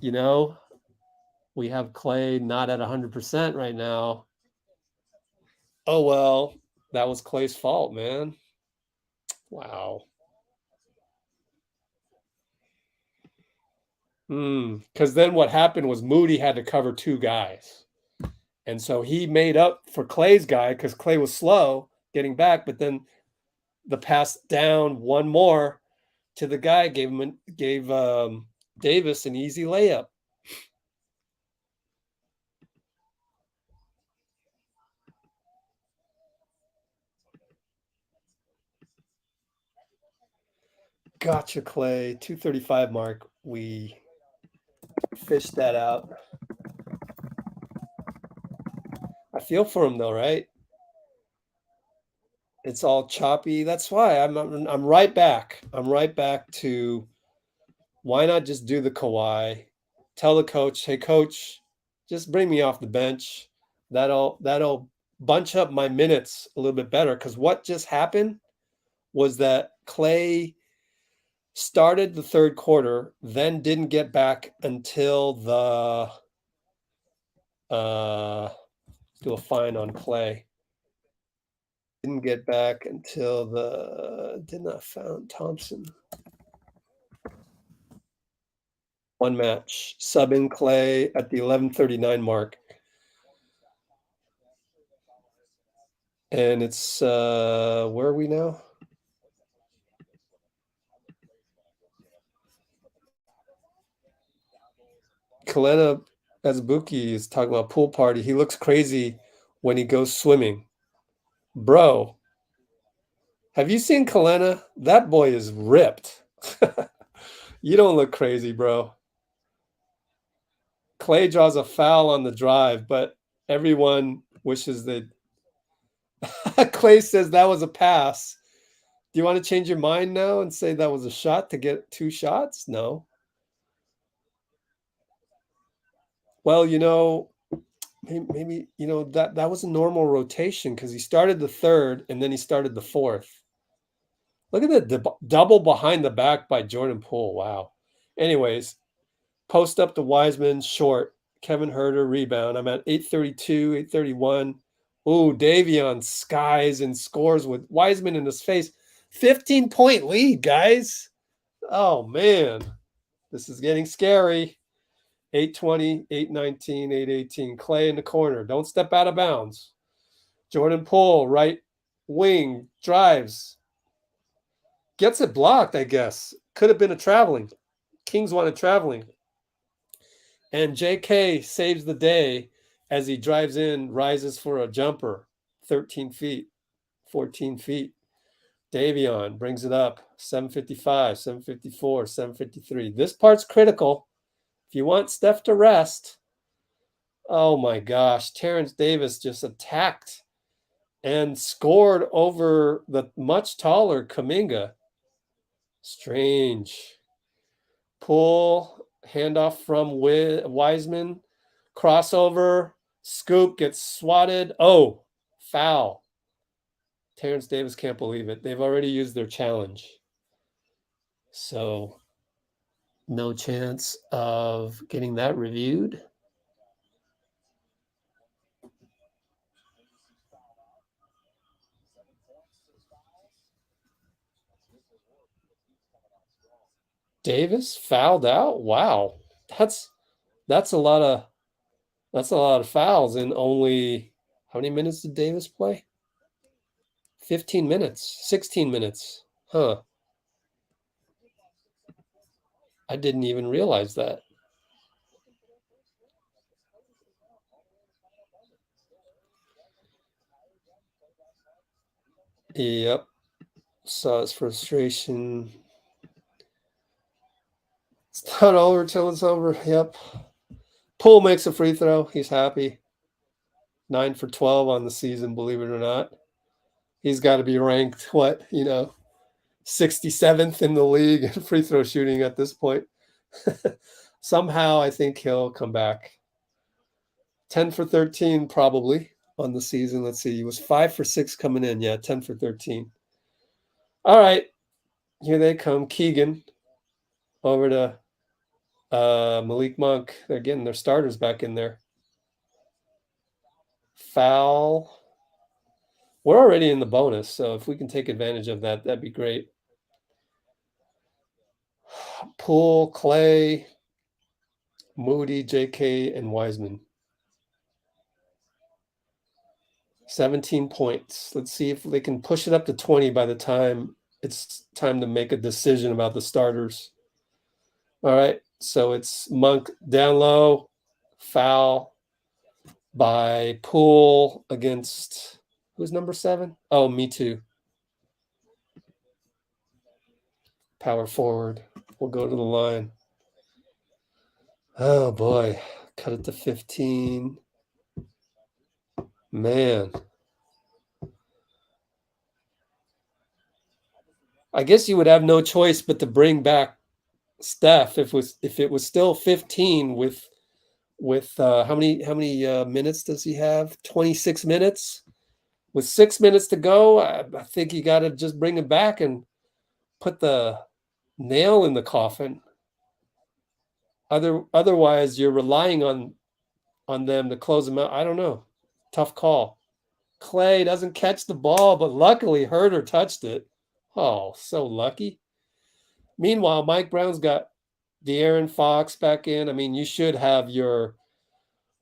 You know, we have Klay not at 100% right now. Oh well, that was Klay's fault, man. Wow. Because then what happened was Moody had to cover two guys. And so he made up for Klay's guy because Klay was slow getting back, but then the pass down one more to the guy gave Davis an easy layup. Gotcha, Klay. 235 mark. We fished that out. I feel for him though, right? It's all choppy. That's why I'm right back. I'm right back to why not just do the Kawhi? Tell the coach, hey coach, just bring me off the bench. That'll bunch up my minutes a little bit better. Because what just happened was that Klay started the third quarter, then didn't get back until the do a fine on Klay. Didn't get back until did not found Thompson. One match. Sub in Klay at the 11:39 mark. And it's where are we now? Kalena Azubuki is talking about pool party. He looks crazy when he goes swimming. Bro, have you seen Kalena? That boy is ripped. You don't look crazy, bro. Klay draws a foul on the drive, but everyone wishes that Klay says that was a pass. Do you want to change your mind now and say that was a shot to get two shots? No. Well, maybe that was a normal rotation because he started the third and then he started the fourth. Look at the double behind the back by Jordan Poole. Wow. Anyways, post up to Wiseman, short. Kevin Huerter, rebound. I'm at 832, 831. Ooh, Davion skies and scores with Wiseman in his face. 15-point lead, guys. Oh, man. This is getting scary. 820, 819, 818. Klay in the corner. Don't step out of bounds. Jordan Poole, right wing, drives. Gets it blocked, I guess. Could have been a traveling. Kings wanted traveling. And JK saves the day as he drives in, rises for a jumper. 13 feet, 14 feet. Davion brings it up. 755, 754, 753. This part's critical. If you want Steph to rest. Oh my gosh. Terrence Davis just attacked and scored over the much taller Kuminga. Strange. Poole, handoff from Wiseman, crossover, scoop, gets swatted. Oh, foul. Terrence Davis can't believe it. They've already used their challenge. So, no chance of getting that reviewed. Davis fouled out. Wow, that's a lot of fouls in only how many minutes did Davis play? 15 minutes, 16 minutes. Huh. I didn't even realize that. Yep. Saw his frustration. It's not over till it's over. Yep. Poole makes a free throw. He's happy. 9 for 12 on the season, believe it or not. He's got to be ranked, 67th in the league in free throw shooting at this point. Somehow I think he'll come back. 10 for 13 probably on the season. Let's see. He was 5 for 6 coming in. Yeah, 10 for 13. All right. Here they come. Keegan over to Malik Monk. They're getting their starters back in there. Foul. We're already in the bonus, so if we can take advantage of that, that'd be great. Poole, Klay, Moody, JK, and Wiseman. 17 points. Let's see if they can push it up to 20 by the time it's time to make a decision about the starters. All right, so it's Monk down low, foul by Poole against, who's number 7? Oh, me too. Power forward. We'll go to the line. Oh boy, cut it to 15. Man. I guess you would have no choice but to bring back Steph if it was still 15 with how many minutes does he have? 26 minutes. With 6 minutes to go, I think you got to just bring him back and put the nail in the coffin. Otherwise, you're relying on them to close them out. I don't know. Tough call. Klay doesn't catch the ball, but luckily Herder touched it. Oh, so lucky. Meanwhile, Mike Brown's got De'Aaron Fox back in. I mean, you should have your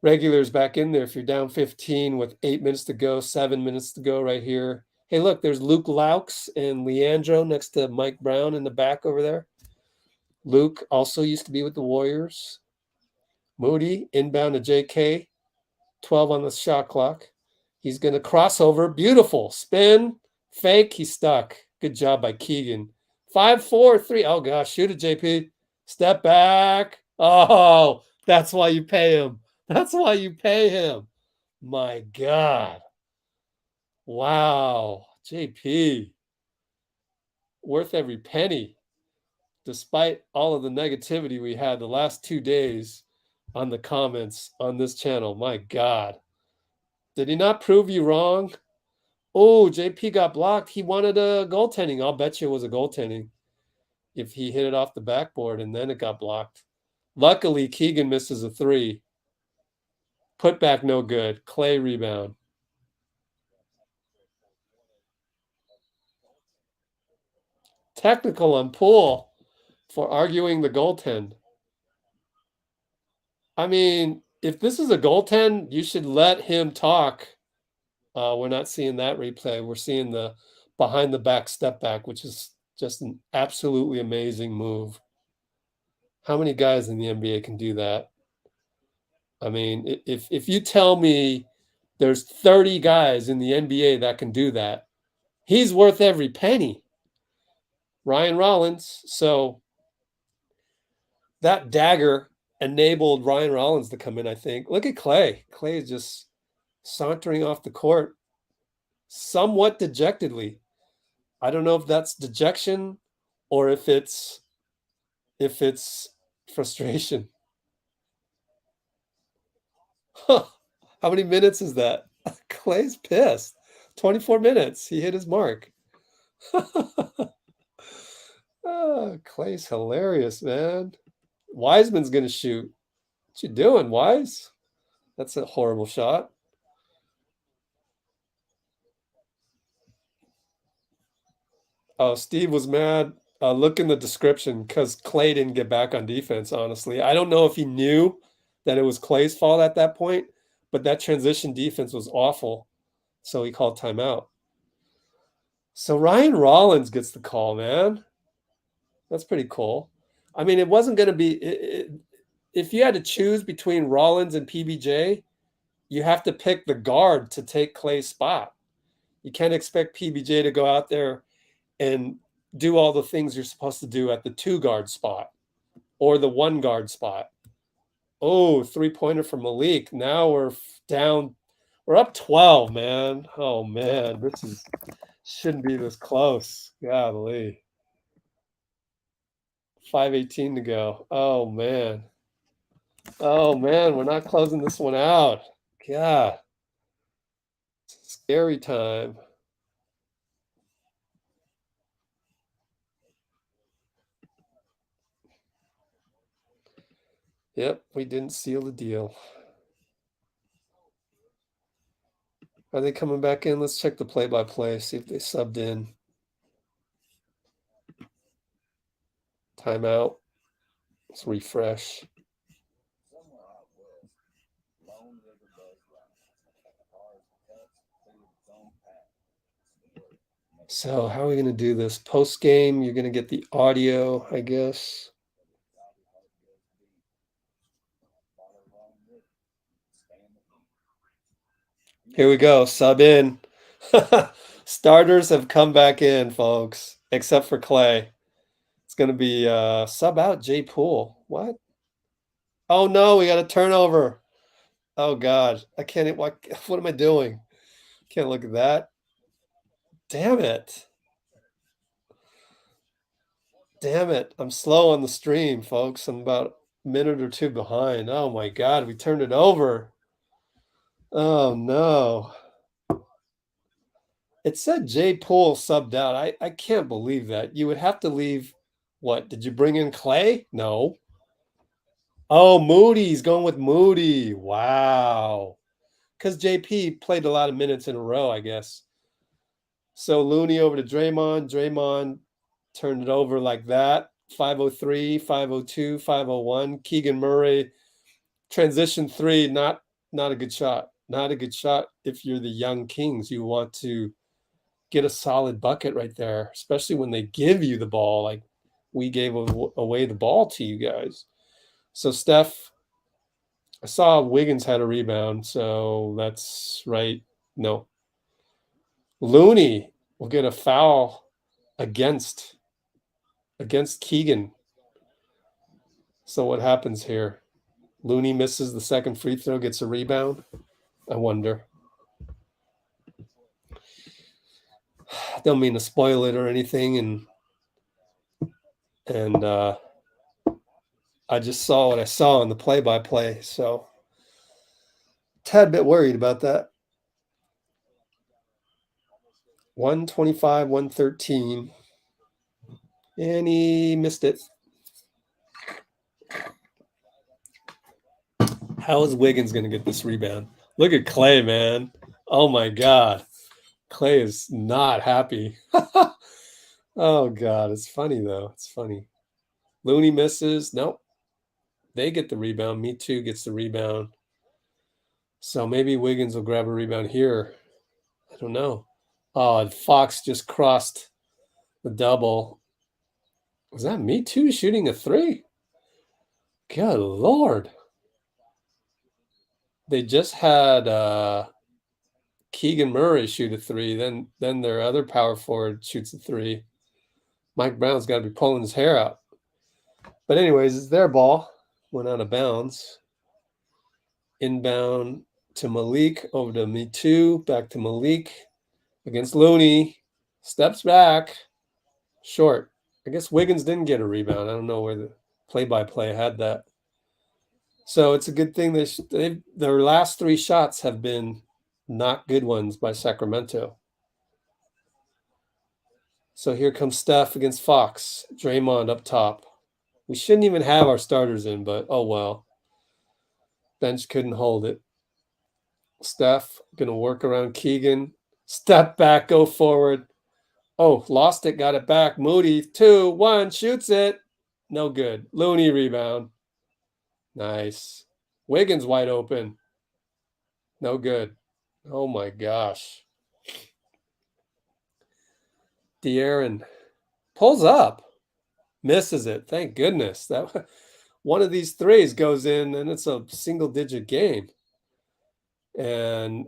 regulars back in there if you're down 15 with 8 minutes to go, 7 minutes to go right here. Hey, look, there's Luke Laux and Leandro next to Mike Brown in the back over there. Luke also used to be with the Warriors. Moody inbound to JK, 12 on the shot clock. He's going to cross over. Beautiful. Spin. Fake. He's stuck. Good job by Keegan. 5, 4, 3. Oh, gosh. Shoot it, JP. Step back. Oh, that's why you pay him. That's why you pay him. My God. Wow. JP. Worth every penny. Despite all of the negativity we had the last 2 days on the comments on this channel. My God. Did he not prove you wrong? Oh, JP got blocked. He wanted a goaltending. I'll bet you it was a goaltending if he hit it off the backboard and then it got blocked. Luckily, Keegan misses a 3. Put back no good. Klay rebound. Technical on Poole for arguing the goaltend. I mean, if this is a goaltend, you should let him talk. We're not seeing that replay. We're seeing the behind the back step back, which is just an absolutely amazing move. How many guys in the NBA can do that? I mean, if you tell me there's 30 guys in the NBA that can do that, he's worth every penny. Ryan Rollins. So that dagger enabled Ryan Rollins to come in, I think. Look at Klay. Klay is just sauntering off the court somewhat dejectedly. I don't know if that's dejection or if it's frustration. Huh. How many minutes is that? Klay's pissed. 24 minutes. He hit his mark. Klay's hilarious, man. Wiseman's going to shoot. What you doing, Wise? That's a horrible shot. Oh, Steve was mad. Look in the description because Klay didn't get back on defense, honestly. I don't know if he knew that it was Klay's fault at that point, but that transition defense was awful. So he called timeout. So Ryan Rollins gets the call, man. That's pretty cool. I mean, it wasn't going to be if you had to choose between Rollins and PBJ, you have to pick the guard to take Klay's spot. You can't expect PBJ to go out there and do all the things you're supposed to do at the 2-guard spot or the 1-guard spot. Oh, 3-pointer for Malik. Now we're down. We're up 12, man. Oh, man. Shouldn't be this close. Golly. 5:18 to go. Oh, man. Oh, man. We're not closing this one out. God. Scary time. Yep, we didn't seal the deal. Are they coming back in? Let's check the play-by-play, see if they subbed in. Timeout. Let's refresh. So how are we going to do this? Post-game, you're going to get the audio, I guess. Here we go. Sub in. Starters have come back in, folks, except for Klay. It's going to be sub out J Poole. What? Oh, no, we got a turnover. Oh, God. I can't. What am I doing? Can't look at that. Damn it. Damn it. I'm slow on the stream, folks. I'm about a minute or two behind. Oh, my God. We turned it over. Oh, no. It said J Poole subbed out. I can't believe that. You would have to leave. What? Did you bring in Klay? No. Oh, Moody's going with Moody. Wow. Because JP played a lot of minutes in a row, I guess. So Looney over to Draymond. Draymond turned it over like that. 503, 502, 501. Keegan Murray. Transition three. Not a good shot. Not a good shot if you're the young Kings. You want to get a solid bucket right there, especially when they give you the ball. Like we gave away the ball to you guys. So Steph, I saw Wiggins had a rebound, so that's right. No. Looney will get a foul against Keegan. So what happens here? Looney misses the second free throw, gets a rebound. I wonder. Don't mean to spoil it or anything, and I just saw what I saw in the play-by-play, so tad bit worried about that. 125, 113, and he missed it. How is Wiggins going to get this rebound? Look at Klay, man. Oh, my God. Klay is not happy. Oh, God. It's funny, though. It's funny. Looney misses. Nope. They get the rebound. Me Too gets the rebound. So maybe Wiggins will grab a rebound here. I don't know. Oh, Fox just crossed the double. Was that Me Too shooting a three? Good Lord. They just had Keegan Murray shoot a three. Then their other power forward shoots a three. Mike Brown's got to be pulling his hair out. But anyways, it's their ball. Went out of bounds. Inbound to Malik. Over to Me Too. Back to Malik. Against Looney. Steps back. Short. I guess Wiggins didn't get a rebound. I don't know where the play-by-play had that. So it's a good thing their last three shots have been not good ones by Sacramento. So here comes Steph against Fox. Draymond up top. We shouldn't even have our starters in, but oh well. Bench couldn't hold it. Steph going to work around Keegan. Step back, go forward. Oh, lost it, got it back. Moody, 2-1, shoots it. No good. Looney rebound. Nice. Wiggins wide open. No good. Oh my gosh. De'Aaron pulls up. Misses it. Thank goodness. That one of these threes goes in and it's a single digit game. And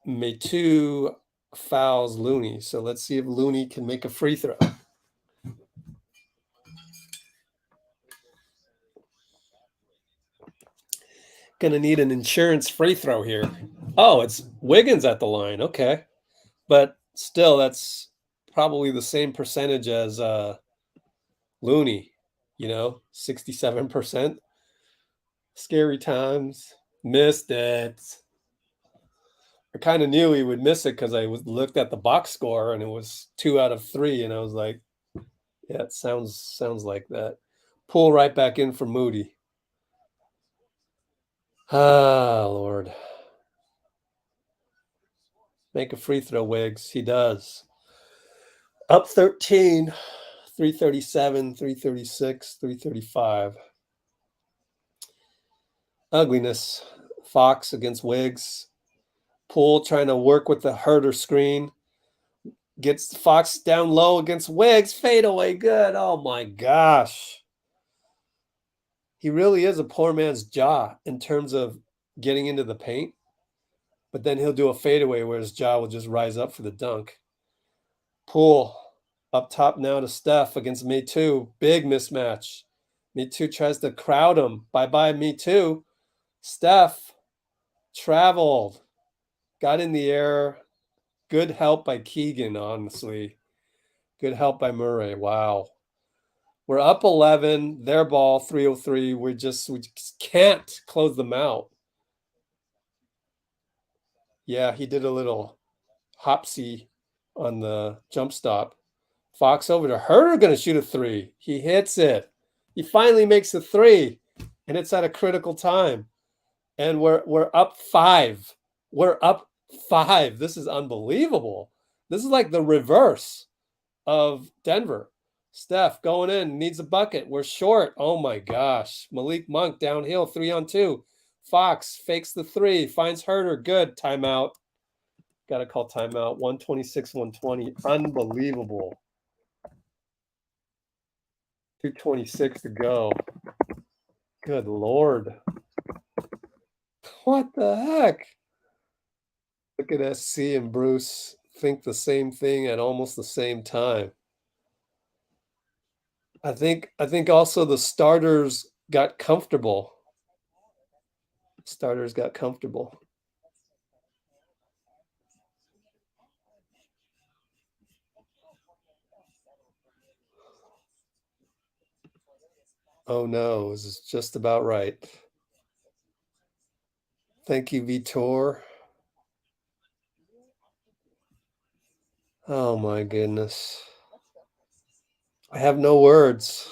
Me Too fouls Looney. So let's see if Looney can make a free throw. Gonna need an insurance free throw here. Oh, it's Wiggins at the line. Okay. But still, that's probably the same percentage as Looney, 67%. Scary times. Missed it. I kind of knew he would miss it because I looked at the box score and it was 2 out of 3, and I was like, yeah, it sounds like that. Poole right back in for Moody. Ah, Lord. Make a free throw, Wiggs. He does. Up 13, 337, 336, 335. Ugliness. Fox against Wiggs. Poole trying to work with the Herder screen. Gets Fox down low against Wiggs. Fade away. Good. Oh, my gosh. He really is a poor man's Ja in terms of getting into the paint. But then he'll do a fadeaway where his Ja will just rise up for the dunk. Poole up top now to Steph against Me Too. Big mismatch. Me Too tries to crowd him. Bye-bye, Me Too. Steph traveled. Got in the air. Good help by Keegan, honestly. Good help by Murray. Wow. We're up 11. Their ball, 303. We just can't close them out. Yeah, he did a little hopsy on the jump stop. Fox over to Herder, going to shoot a 3. He hits it. He finally makes a 3, and it's at a critical time. And we're up 5. We're up 5. This is unbelievable. This is like the reverse of Denver. Steph going in, needs a bucket. We're short. Oh my gosh. Malik Monk downhill, 3-on-2. Fox fakes the 3, finds Herder. Good. Timeout. Got to call timeout. 126, 120. Unbelievable. 2:26 to go. Good Lord. What the heck? Look at SC and Bruce think the same thing at almost the same time. I think also the starters got comfortable. Starters got comfortable. Oh no, this is just about right. Thank you, Vitor. Oh my goodness. I have no words.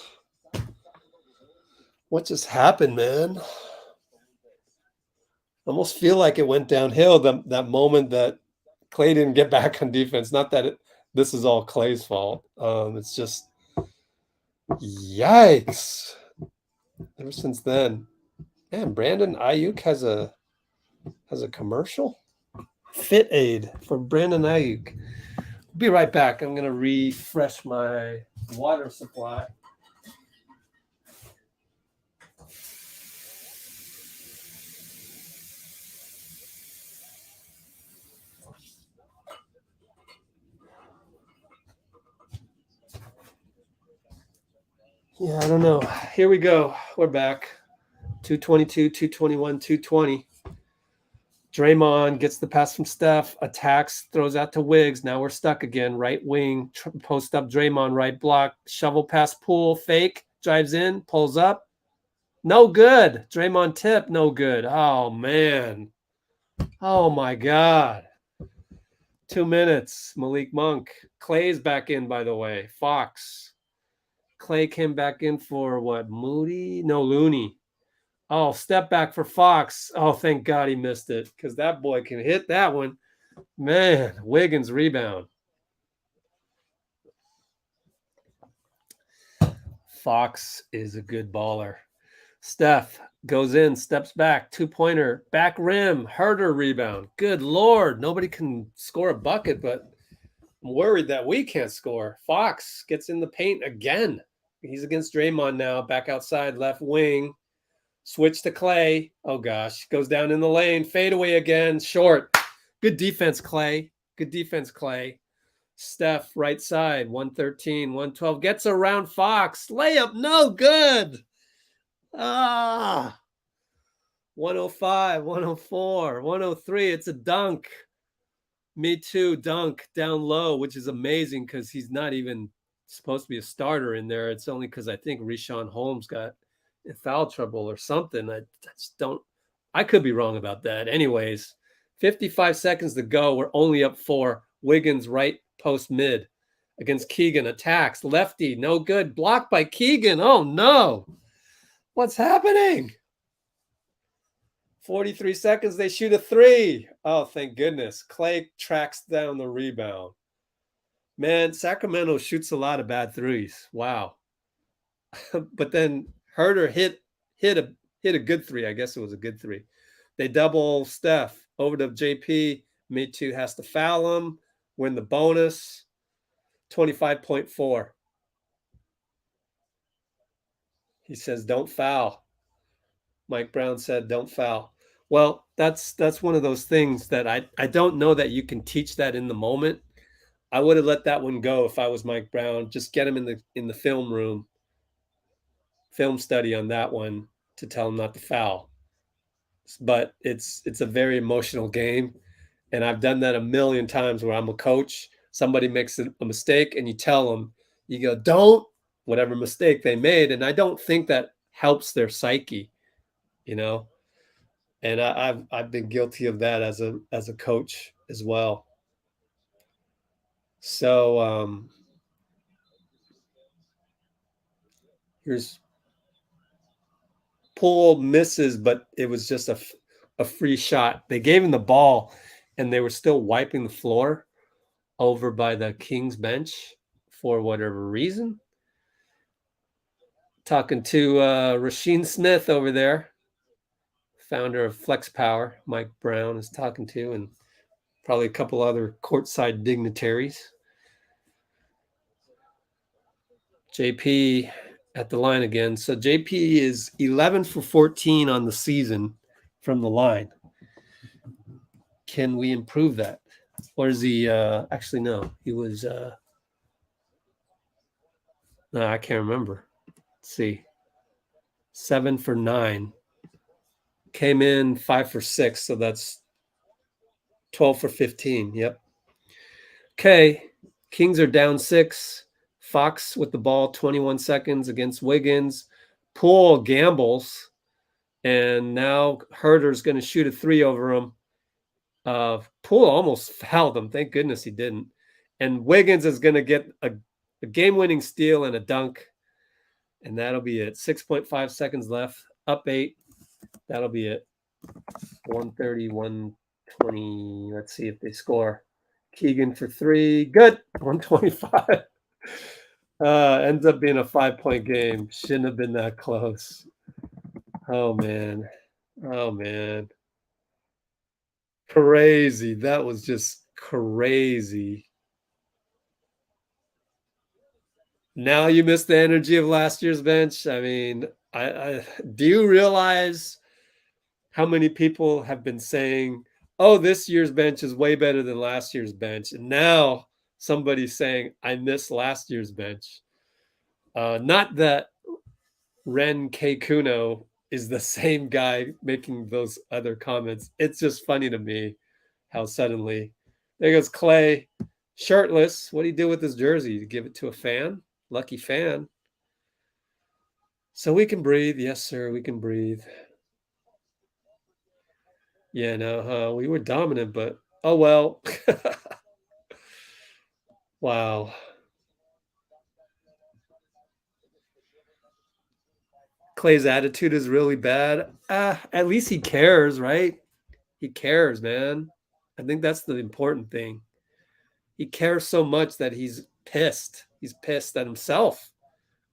What just happened, man? Almost feel like it went downhill that moment that Klay didn't get back on defense. Not that this is all Klay's fault. It's just yikes. Ever since then, man, Brandon Ayuk has a commercial. Fit aid for Brandon Ayuk. Be right back. I'm gonna refresh my water supply. Yeah, I don't know. Here we go. We're back. 222, 221, 220. Draymond gets the pass from Steph, attacks, throws out to Wiggs. Now we're stuck again. Right wing, post up Draymond, right block, shovel pass Poole, fake, drives in, pulls up. No good. Draymond tip, no good. Oh, man. Oh, my God. 2 minutes. Malik Monk. Klay's back in, by the way. Fox. Klay came back in for what? Moody? No, Looney. Oh, step back for Fox. Oh, thank God he missed it because that boy can hit that one. Man, Wiggins rebound. Fox is a good baller. Steph goes in, steps back, 2-pointer, back rim, Herder rebound. Good Lord, nobody can score a bucket, but I'm worried that we can't score. Fox gets in the paint again. He's against Draymond now, back outside, left wing. Switch to Klay. Oh, gosh. Goes down in the lane. Fade away again. Short. Good defense, Klay. Good defense, Klay. Steph, right side. 113, 112. Gets around Fox. Layup. No good. 105, 104, 103. It's a dunk. Me too. Dunk down low, which is amazing because he's not even supposed to be a starter in there. It's only because I think Richaun Holmes got in foul trouble or something. I just don't. I could be wrong about that. Anyways, 55 seconds to go. We're only up 4. Wiggins right post mid against Keegan. Attacks lefty, no good. Blocked by Keegan. Oh no! What's happening? 43 seconds, they shoot a 3. Oh, thank goodness. Klay tracks down the rebound. Man, Sacramento shoots a lot of bad threes. Wow. But then Herter hit a good 3. I guess it was a good 3. They double Steph over to JP. Me too has to foul him. Win the bonus. 25.4. He says, don't foul. Mike Brown said, don't foul. Well, that's one of those things that I don't know that you can teach that in the moment. I would have let that one go if I was Mike Brown. Just get him in the film room, film study on that one to tell him not to foul. But it's a very emotional game, and I've done that a million times where I'm a coach. Somebody makes a mistake, and you tell them, you go, don't, whatever mistake they made, and I don't think that helps their psyche, you know. And I've been guilty of that as a coach as well. So here's Poole misses, but it was just a free shot. They gave him the ball, and they were still wiping the floor over by the Kings bench for whatever reason. Talking to Rasheem Smith over there, founder of Flex Power. Mike Brown is talking to, and probably a couple other courtside dignitaries. JP at the line again. So JP is 11 for 14 on the season from the line. Can we improve that? Or is he actually no, he was no, I can't remember. Let's see. 7 for 9. Came in 5 for 6, so that's 12 for 15. Yep. Okay. Kings are down 6. Fox with the ball, 21 seconds against Wiggins. Poole gambles, and now Herter's going to shoot a 3 over him. Poole almost fouled him. Thank goodness he didn't. And Wiggins is going to get a game-winning steal and a dunk, and that'll be it. 6.5 seconds left. Up 8. That'll be it. 130, 120. Let's see if they score. Keegan for 3. Good. 125. Ends up being a 5-point game. Shouldn't have been that close. Oh, man. Oh, man. Crazy. That was just crazy. Now you miss the energy of last year's bench. I mean, I do you realize how many people have been saying, oh, this year's bench is way better than last year's bench. And now somebody's saying, I miss last year's bench. Not that Ren K. Kuno is the same guy making those other comments. It's just funny to me how suddenly there goes Klay, shirtless. What do you do with his jersey? You give it to a fan? Lucky fan. So we can breathe. Yes, sir, we can breathe. Yeah, no, we were dominant, but oh well. Wow. Klay's attitude is really bad. At least he cares, right? He cares, man. I think that's the important thing. He cares so much that he's pissed. He's pissed at himself.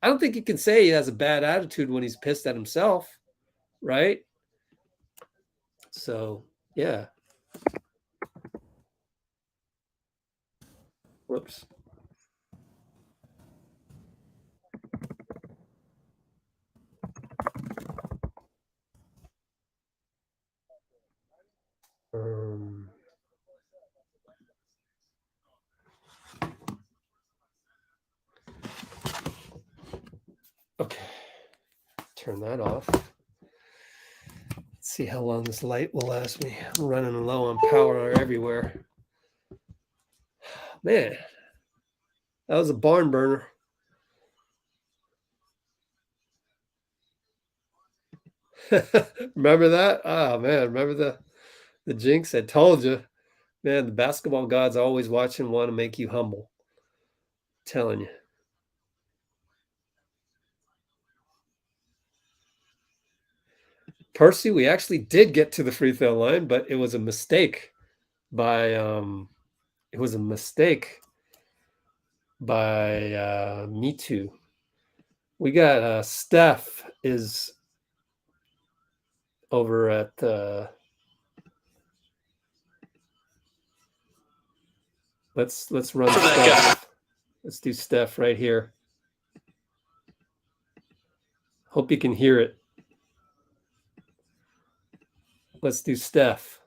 I don't think you can say he has a bad attitude when he's pissed at himself, right? So, yeah. Whoops. Okay. Turn that off. Let's see how long this light will last me. I'm running low on power everywhere. Man, that was a barn burner. Remember that? Oh man, remember the jinx? I told you, man. The basketball gods always watching, want to make you humble. I'm telling you. Percy, we actually did get to the free throw line, but it was a mistake by Me Too. We got Steph is over at let's run Steph. Let's do Steph right here. Hope you can hear it. Let's do Steph.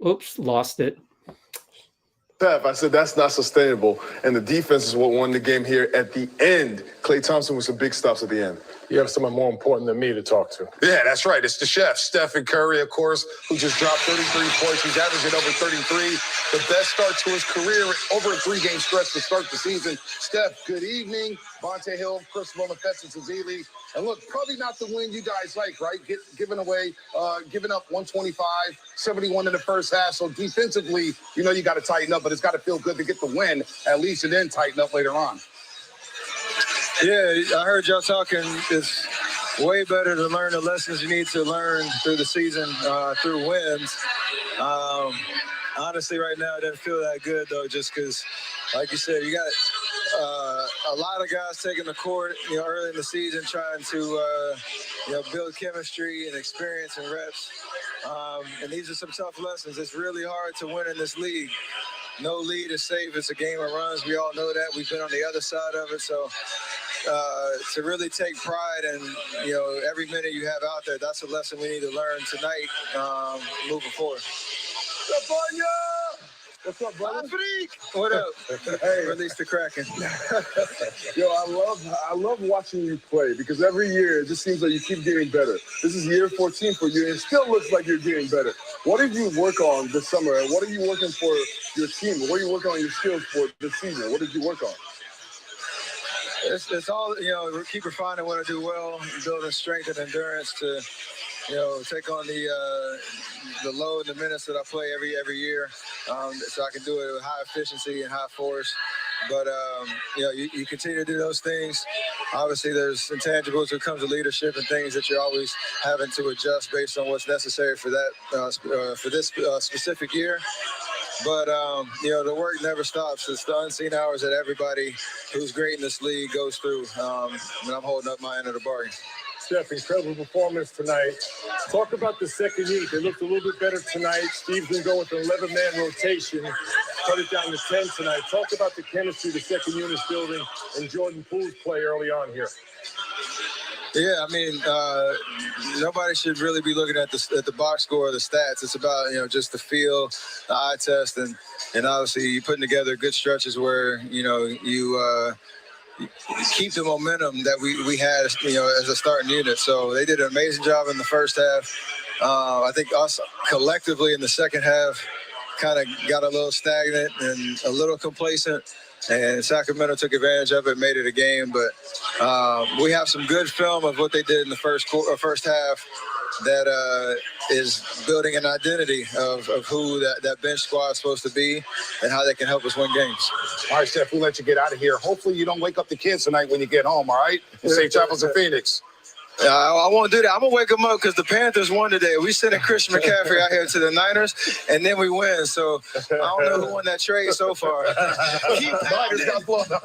Oops, lost it. Steph, I said that's not sustainable, and the defense is what won the game here at the end. Klay Thompson with some big stops at the end. You have someone more important than me to talk to. Yeah, that's right. It's the chef, Stephen Curry, of course, who just dropped 33 points. He's averaging over 33. The best start to his career over a three-game stretch to start the season. Steph, good evening. Monte Hill, Chris Monefessis, Azili. And look, probably not the win you guys like, right? Giving up 125, 71 in the first half. So defensively, you know you got to tighten up, but it's got to feel good to get the win at least and then tighten up later on. Yeah, I heard y'all talking. It's way better to learn the lessons you need to learn through the season, through wins. Honestly, right now, it doesn't feel that good, though, just because, like you said, you got a lot of guys taking the court, early in the season, trying to, build chemistry and experience and reps. And these are some tough lessons. It's really hard to win in this league. No lead is safe. It's a game of runs. We all know that. We've been on the other side of it. So to really take pride in, every minute you have out there, that's a lesson we need to learn tonight moving forward. What's up, brother? What up? Hey. Release the Kraken. Yo, I love watching you play because every year it just seems like you keep getting better. This is year 14 for you, and it still looks like you're getting better. What did you work on this summer, and what are you working for your team? What are you working on your skills for this season? What did you work on? It's all, keep refining what I do well, building strength and endurance to, take on the load and the minutes that I play every year, so I can do it with high efficiency and high force. But, you continue to do those things. Obviously, there's intangibles that comes with leadership and things that you're always having to adjust based on what's necessary for that for this specific year. But, the work never stops. It's the unseen hours that everybody who's great in this league goes through. And I'm holding up my end of the bargain. Steph, incredible performance tonight. Talk about the second unit. They looked a little bit better tonight. Steve's been going with an 11-man rotation. Cut it down to 10 tonight. Talk about the chemistry the second unit's building and Jordan Poole's play early on here. Yeah, I mean, nobody should really be looking at the box score or the stats. It's about, just the feel, the eye test, and obviously you putting together good stretches where, you keep the momentum that we had, as a starting unit. So they did an amazing job in the first half. I think us collectively in the second half kind of got a little stagnant and a little complacent. And Sacramento took advantage of it, made it a game. But we have some good film of what they did in the first half that is building an identity of who that bench squad is supposed to be and how they can help us win games. All right, Steph, we'll let you get out of here. Hopefully you don't wake up the kids tonight when you get home, all right? Safe travels to Phoenix. I won't do that. I'm going to wake them up because the Panthers won today. We sent Christian McCaffrey out here to the Niners, and then we win. So I don't know who won that trade so far. Niners got blown out.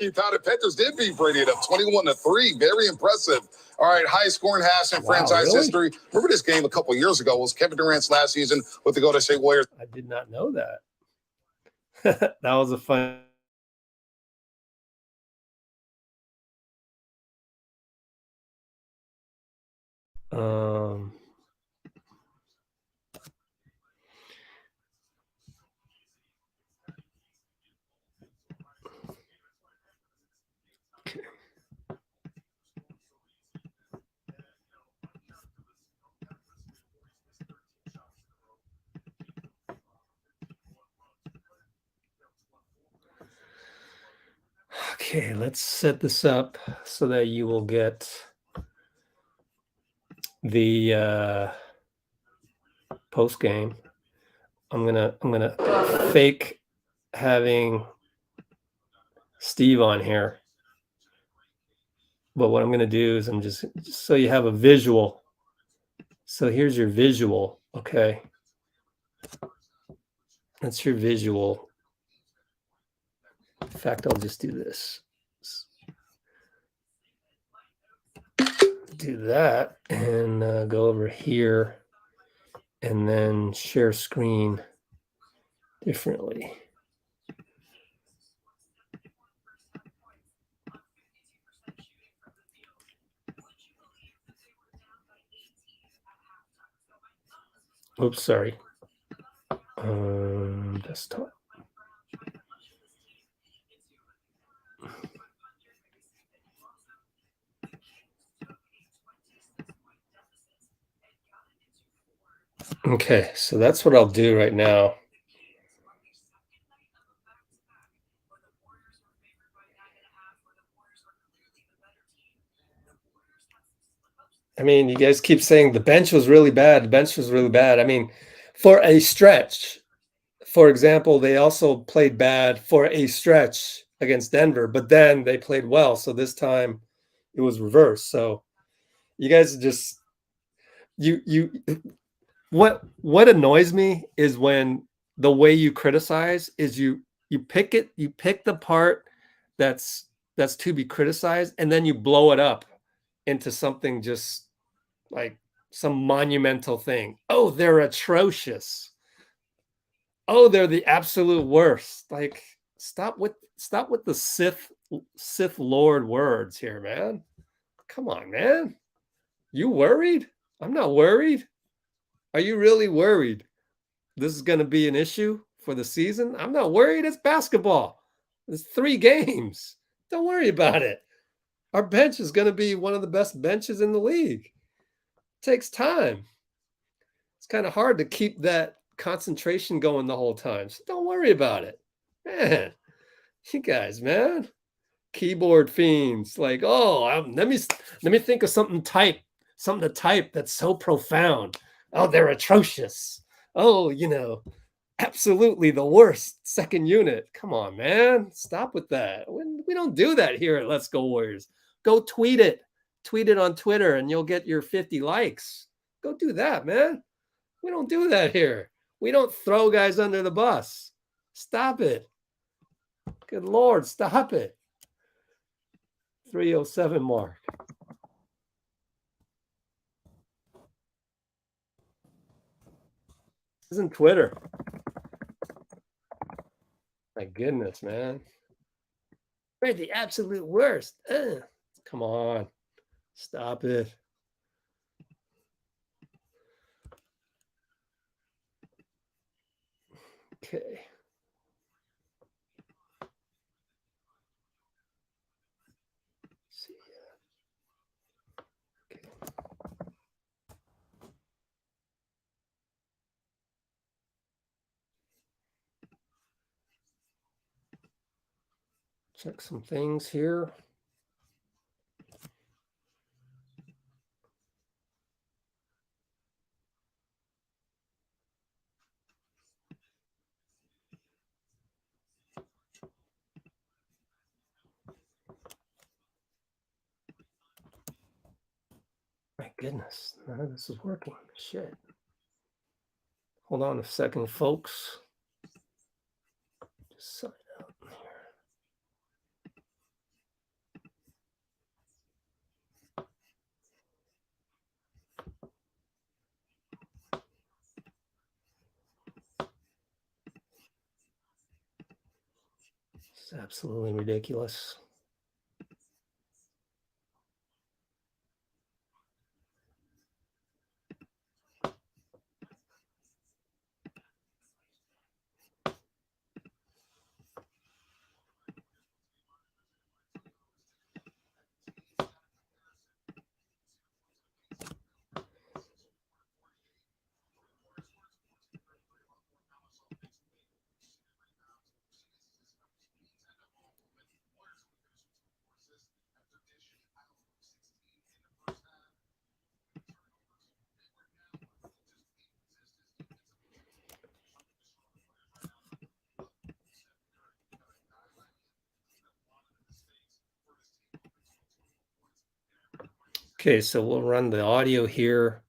He thought the Panthers did beat Brady up 21-3. Very impressive. All right, highest scoring halves in franchise history. Remember this game a couple years ago? It was Kevin Durant's last season with the Golden State Warriors. I did not know that. That was a fun. Okay, let's set this up so that you will get the post game. I'm gonna fake having Steve on here, but what I'm gonna do is I'm just so you have a visual. So here's your visual. Okay, that's your visual. In fact, I'll just do this. Do that and go over here and then share screen differently. Oops, sorry. Desktop. Okay, so that's what I'll do right now. I mean, you guys keep saying the bench was really bad. The bench was really bad. I mean, for a stretch, for example, they also played bad for a stretch against Denver, but then they played well. So this time it was reversed. So you guys just what annoys me is when the way you criticize is you pick the part that's to be criticized, and then you blow it up into something just like some monumental thing. Oh, they're atrocious. Oh, they're the absolute worst. Like, stop with the Sith Lord words here, man. Come on, man. You worried? I'm not worried. Are you really worried this is going to be an issue for the season? I'm not worried. It's basketball. It's 3 games. Don't worry about it. Our bench is going to be one of the best benches in the league. It takes time. It's kind of hard to keep that concentration going the whole time. So don't worry about it. Man, you guys, man. Keyboard fiends. Like, oh, let me think of something to type that's so profound. Oh, they're atrocious. Oh, absolutely the worst second unit. Come on, man. Stop with that. We don't do that here at Let's Go Warriors. Go tweet it. Tweet it on Twitter and you'll get your 50 likes. Go do that, man. We don't do that here. We don't throw guys under the bus. Stop it. Good Lord, stop it. 307 mark. This isn't Twitter. My goodness, man. We're the absolute worst. Ugh. Come on. Stop it. Okay. Check some things here. My goodness, none of this is working. Shit. Hold on a second, folks. Just sign out here. It's absolutely ridiculous. Okay, so we'll run the audio here.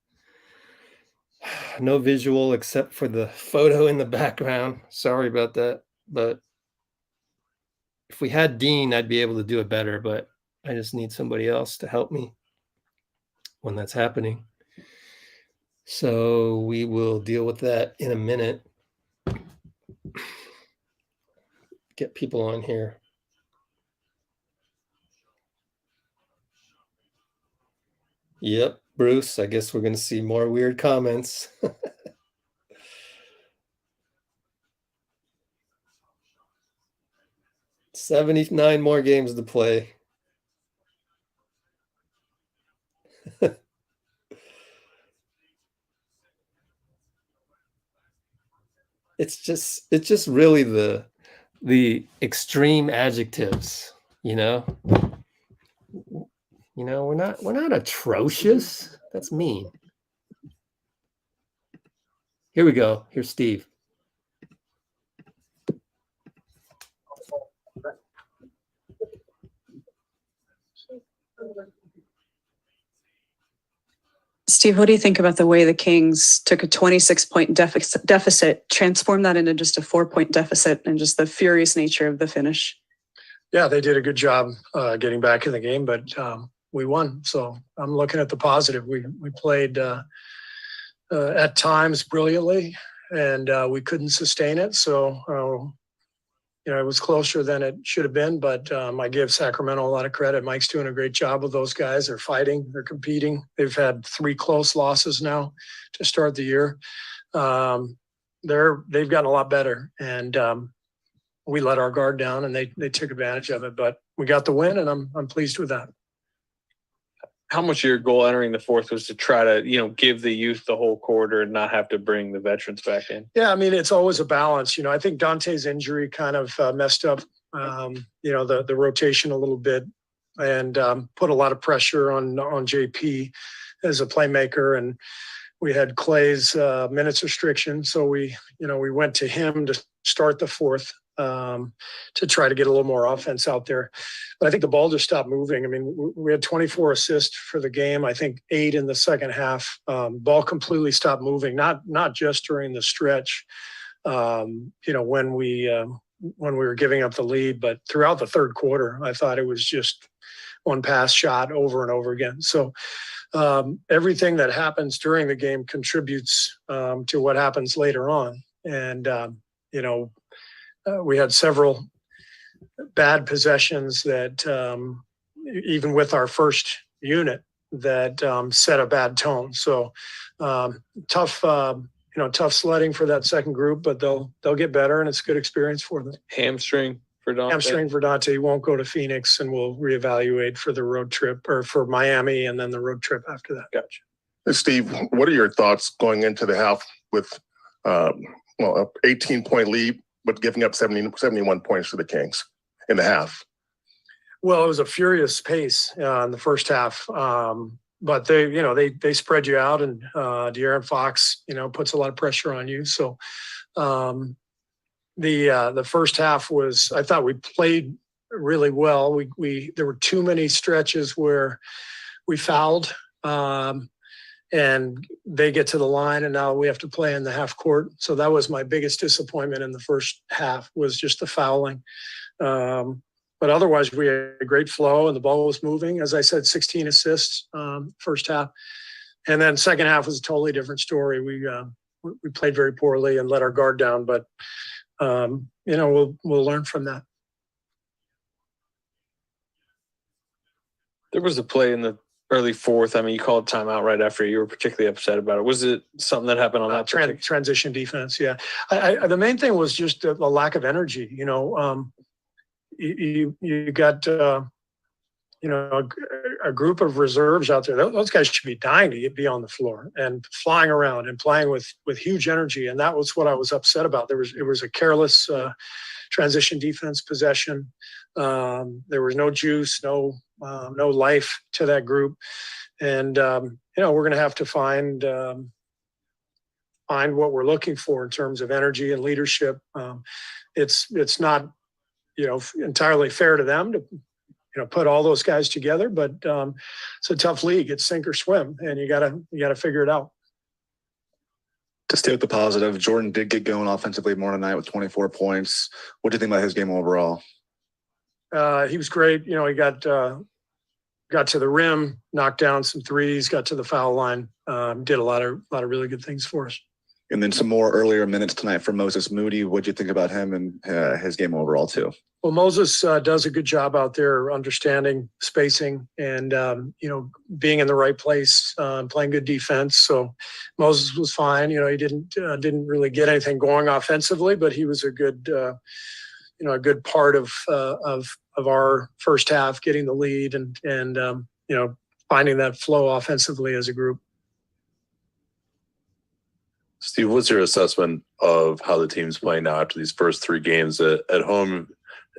No visual except for the photo in the background. Sorry about that, but if we had Dean, I'd be able to do it better, but I just need somebody else to help me when that's happening. So we will deal with that in a minute. Get people on here. Yep, Bruce, I guess we're going to see more weird comments. 79 more games to play. It's just really the extreme adjectives, you know. You know, we're not atrocious. That's mean. Here we go. Here's Steve. Steve, what do you think about the way the Kings took a 26-point deficit, transformed that into just a 4-point deficit, and just the furious nature of the finish? Yeah, they did a good job getting back in the game, but we won. So I'm looking at the positive. We played at times brilliantly, and we couldn't sustain it. So it was closer than it should have been, but I give Sacramento a lot of credit. Mike's doing a great job with those guys. They're fighting, they're competing. They've had 3 close losses now to start the year. They've gotten a lot better, and we let our guard down, and they took advantage of it. But we got the win, and I'm pleased with that. How much of your goal entering the fourth was to try to, give the youth the whole quarter and not have to bring the veterans back in? Yeah, I mean, it's always a balance. I think Donte's injury kind of messed up, the rotation a little bit, and put a lot of pressure on JP as a playmaker. And we had Klay's minutes restriction, so we went to him to start the fourth to try to get a little more offense out there. But I think the ball just stopped moving. I mean, we had 24 assists for the game. I think 8 in the second half. Ball completely stopped moving. Not just during the stretch, when we were giving up the lead, but throughout the third quarter, I thought it was just one pass shot over and over again. So everything that happens during the game contributes to what happens later on. And we had several bad possessions that, even with our first unit, that set a bad tone. So tough sledding for that second group, but they'll get better, and it's a good experience for them. Hamstring for Donte. Hamstring for Donte. He won't go to Phoenix, and we'll reevaluate for the road trip, or for Miami, and then the road trip after that. Gotcha. Hey, Steve, what are your thoughts going into the half with a 18-point lead, but giving up 71 points to the Kings in the half? Well, it was a furious pace in the first half, but they spread you out, and De'Aaron Fox puts a lot of pressure on you. So the first half was, I thought we played really well. There were too many stretches where we fouled, and they get to the line, and now we have to play in the half court. So that was my biggest disappointment in the first half, was just the fouling. But otherwise, we had a great flow, and the ball was moving. As I said, 16 assists first half. And then second half was a totally different story. We played very poorly and let our guard down, but we'll learn from that. There was a play in the early fourth. I mean, you called timeout right after. You were particularly upset about it. Was it something that happened on that transition defense? Yeah. The main thing was just the lack of energy. You got a group of reserves out there. Those guys should be dying to be on the floor and flying around and playing with huge energy. And that was what I was upset about. It was a careless transition defense possession. There was no juice, no life to that group. And we're going to have to find what we're looking for in terms of energy and leadership. It's not entirely fair to them to put all those guys together. But it's a tough league. It's sink or swim, and you gotta figure it out. To stay with the positive, Jordan did get going offensively more tonight with 24 points. What do you think about his game overall? He was great. He got to the rim, knocked down some threes, got to the foul line, did a lot of really good things for us. And then some more earlier minutes tonight for Moses Moody. What do you think about him and his game overall too? Well, Moses does a good job out there understanding spacing and, being in the right place, playing good defense. So Moses was fine. He didn't really get anything going offensively, but he was a good part of our first half, getting the lead and finding that flow offensively as a group. Steve, what's your assessment of how the team's playing now after these first 3 games at home?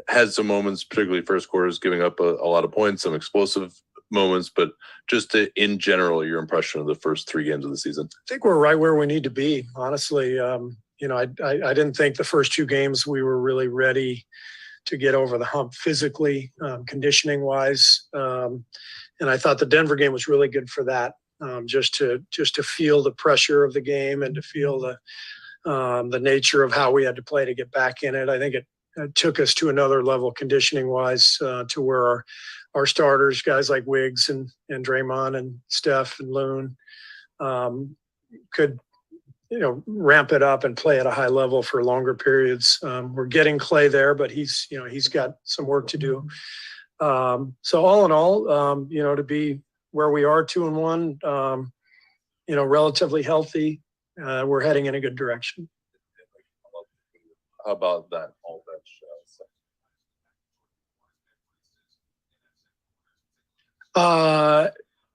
Had some moments, particularly first quarters, giving up a lot of points, some explosive moments, but just in general, your impression of the first 3 games of the season? I think we're right where we need to be, honestly. I didn't think the first 2 games we were really ready to get over the hump physically, conditioning wise. And I thought the Denver game was really good for that. Just to feel the pressure of the game and to feel the nature of how we had to play to get back in it. I think it took us to another level conditioning wise, to where our starters, guys like WIGGS and Draymond and Steph and Loon, could ramp it up and play at a high level for longer periods. We're getting Klay there, but he's got some work to do. So all in all, to be where we are 2-1, relatively healthy, we're heading in a good direction. How about that?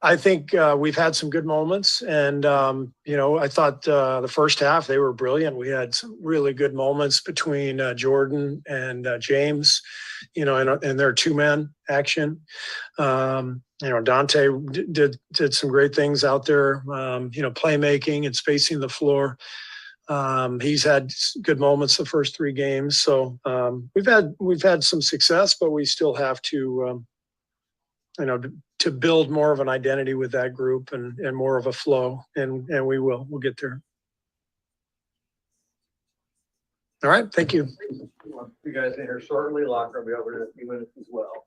I think we've had some good moments, and I thought the first half they were brilliant. We had some really good moments between Jordan and James, in their 2-man action. Donte did some great things out there, playmaking and spacing the floor. He's had good moments the first 3 games, so we've had some success, but we still have to to build more of an identity with that group and more of a flow, and we'll get there. All right, thank you. You guys in here shortly. Locker will be over in a few minutes as well.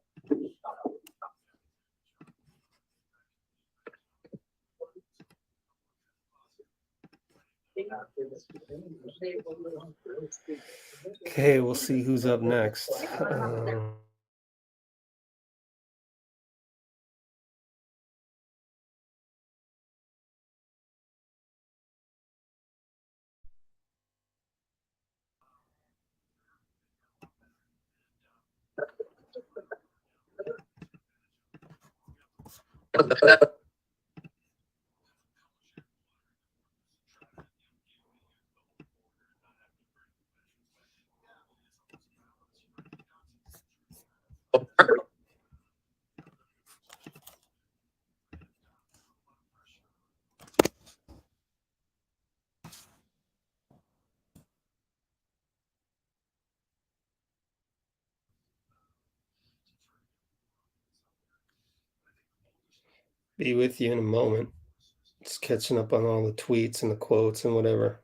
Okay, we'll see who's up next. Be with you in a moment. Just catching up on all the tweets and the quotes and whatever.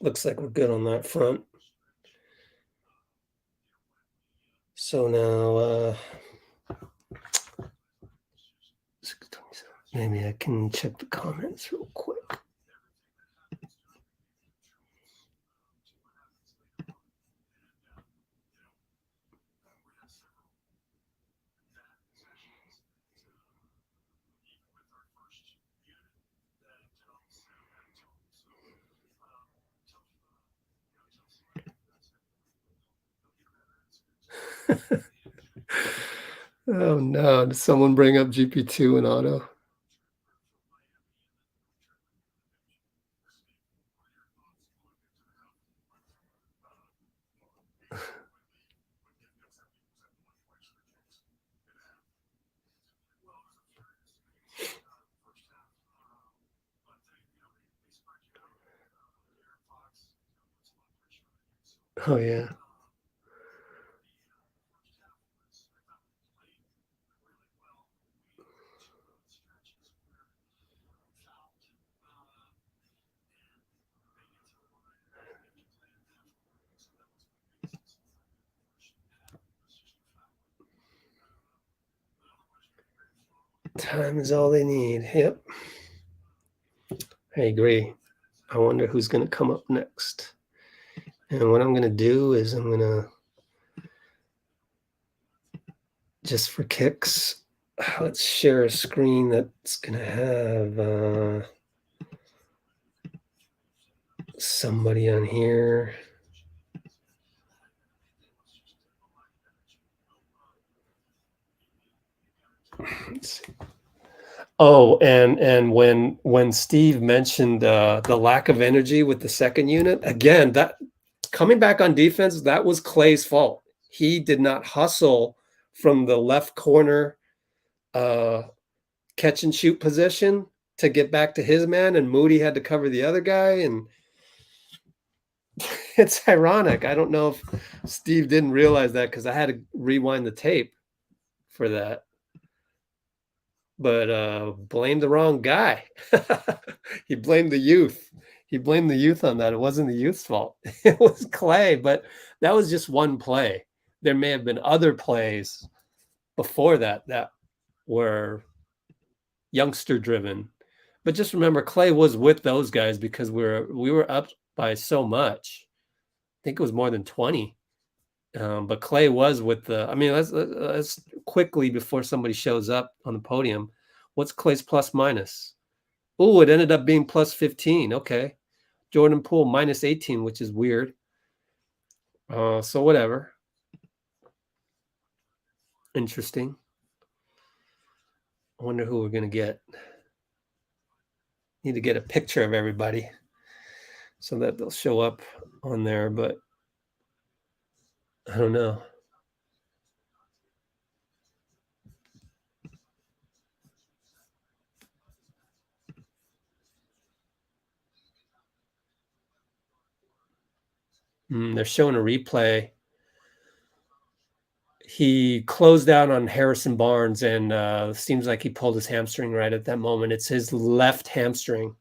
Looks like we're good on that front. So now, maybe I can check the comments real quick. Oh no, did someone bring up GP2 and auto? Oh yeah. Time is all they need. Yep. I agree. I wonder who's going to come up next. And what I'm going to do is I'm going to, just for kicks, let's share a screen that's going to have somebody on here. Let's see. Oh, and when Steve mentioned the lack of energy with the second unit, again, that coming back on defense, that was Klay's fault. He did not hustle from the left corner catch and shoot position to get back to his man, and Moody had to cover the other guy. And it's ironic. I don't know if Steve didn't realize that because I had to rewind the tape for that. But blamed the wrong guy. He blamed the youth. He blamed the youth on that. It wasn't the youth's fault. It was Klay, but that was just one play. There may have been other plays before that that were youngster driven. But just remember, Klay was with those guys because we were up by so much. I think it was more than 20. But Klay was with the. I mean, let's quickly before somebody shows up on the podium. What's Klay's plus minus? Oh, it ended up being plus 15. Okay, Jordan Poole minus 18, which is weird. So whatever. Interesting. I wonder who we're gonna get. Need to get a picture of everybody so that they'll show up on there, but I don't know. They're showing a replay. He closed out on Harrison Barnes and seems like he pulled his hamstring right at that moment. It's his left hamstring.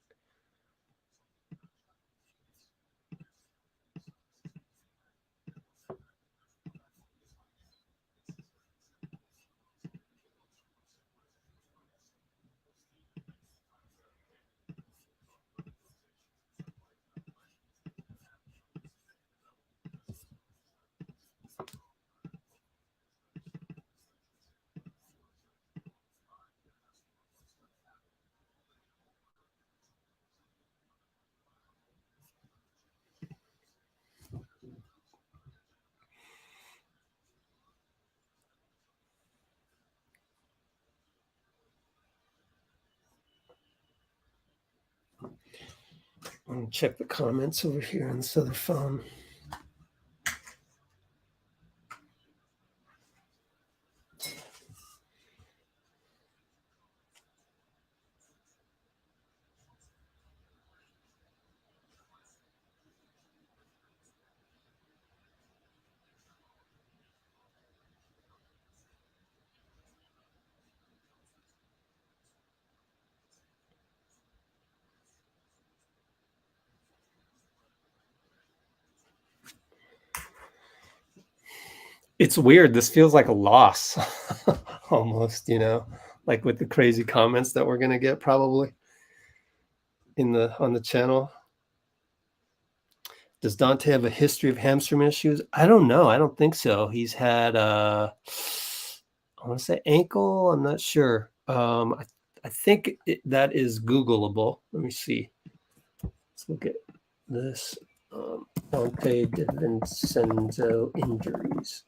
Let me check the comments over here on this other phone. It's weird. This feels like a loss almost, like with the crazy comments that we're going to get probably on the channel. Does Donte have a history of hamstring issues? I don't know. I don't think so. He's had, I want to say ankle. I'm not sure. I think that is Googleable. Let me see. Let's look at this. Donte DiVincenzo injuries.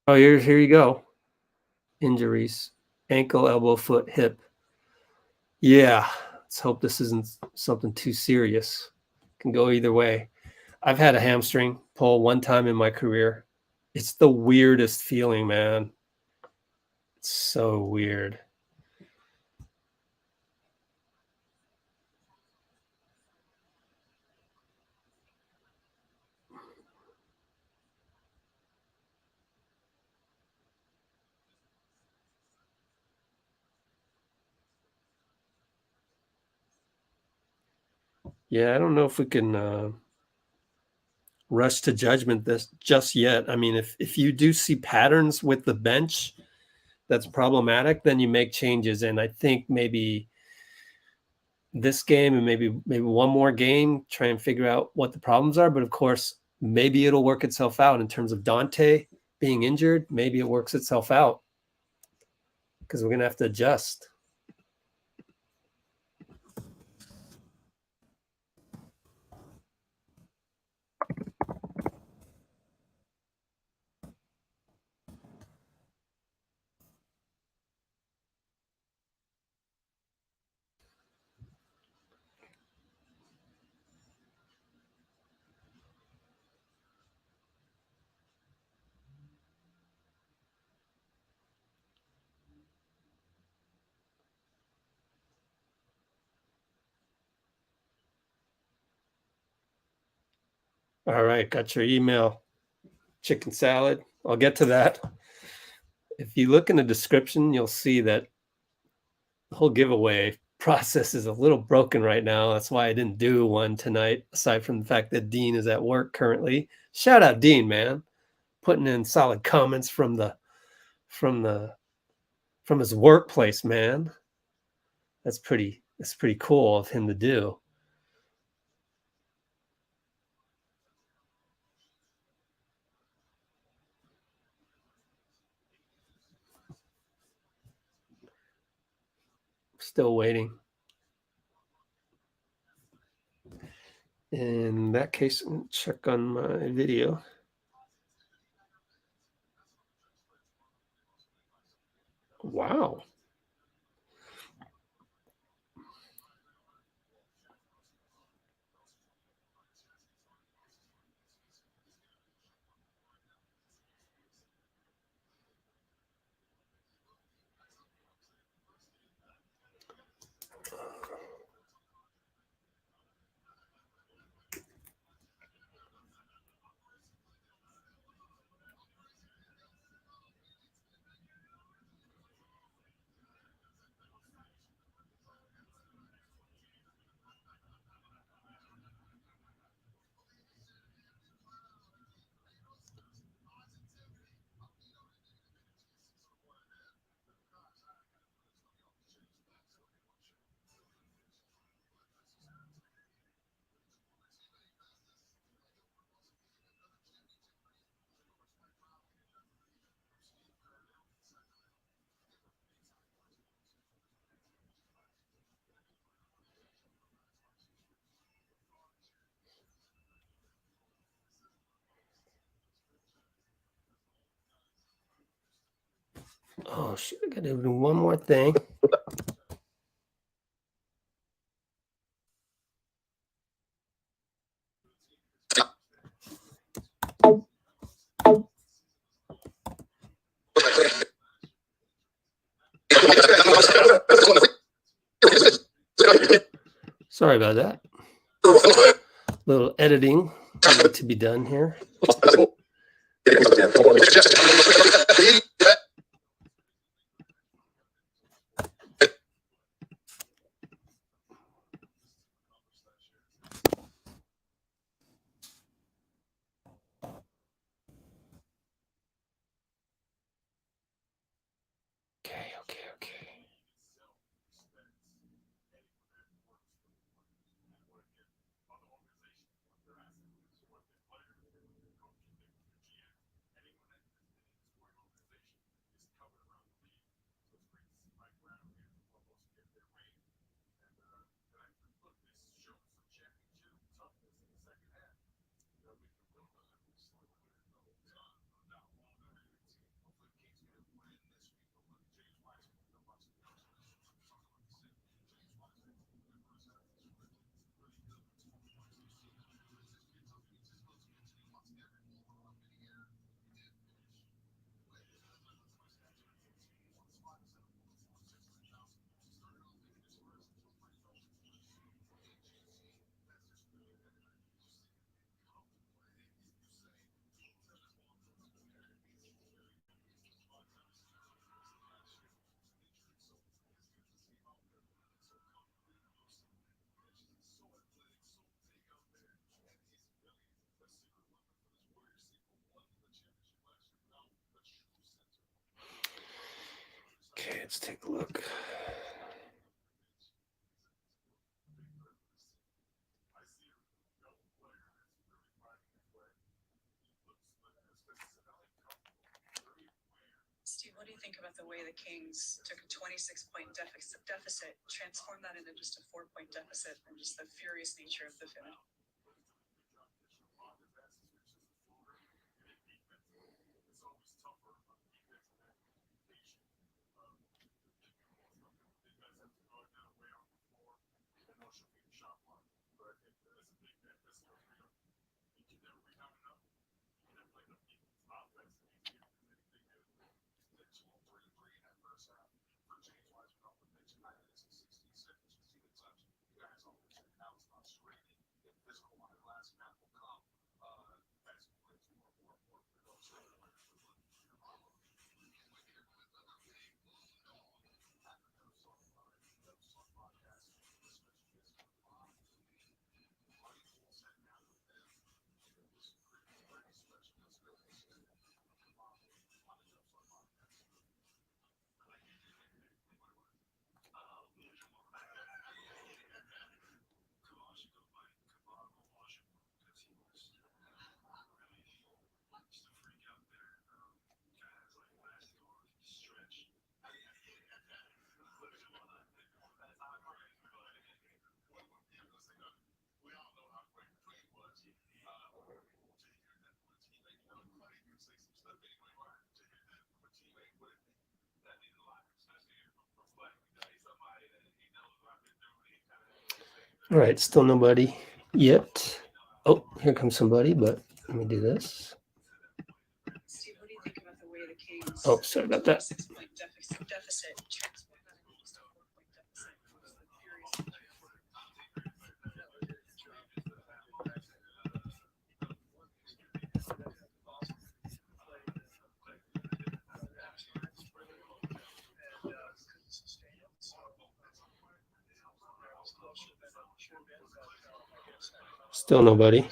Oh, here you go. Injuries. Ankle, elbow, foot, hip. Yeah. Let's hope this isn't something too serious. Can go either way. I've had a hamstring pull one time in my career. It's the weirdest feeling, man. It's so weird. Yeah, I don't know if we can rush to judgment this just yet. I mean, if you do see patterns with the bench, that's problematic, then you make changes. And I think maybe this game and maybe one more game, try and figure out what the problems are. But of course, maybe it'll work itself out in terms of Donte being injured. Maybe it works itself out because we're going to have to adjust. All right, got your email, chicken salad. I'll get to that. If you look in the description, you'll see that the whole giveaway process is a little broken right now. That's why I didn't do one tonight, aside from the fact that Dean is at work currently. Shout out Dean, man. Putting in solid comments from his workplace, man. That's pretty cool of him to do. Still waiting. In that case, I'm gonna check on my video. Wow. Oh shit, I gotta do one more thing. Sorry about that. Little editing to be done here. Okay. let's take a look. Steve, what do you think about the way the Kings took a 26-point deficit, transformed that into just a 4-point deficit, and just the furious nature of the finish? All right, still nobody yet. Oh, here comes somebody, but let me do this. Steve, what do you think about the way the Kings Oh, sorry about that. 6-point deficit, transformed that into just a 4-point deficit? Just the furious nature of Still nobody.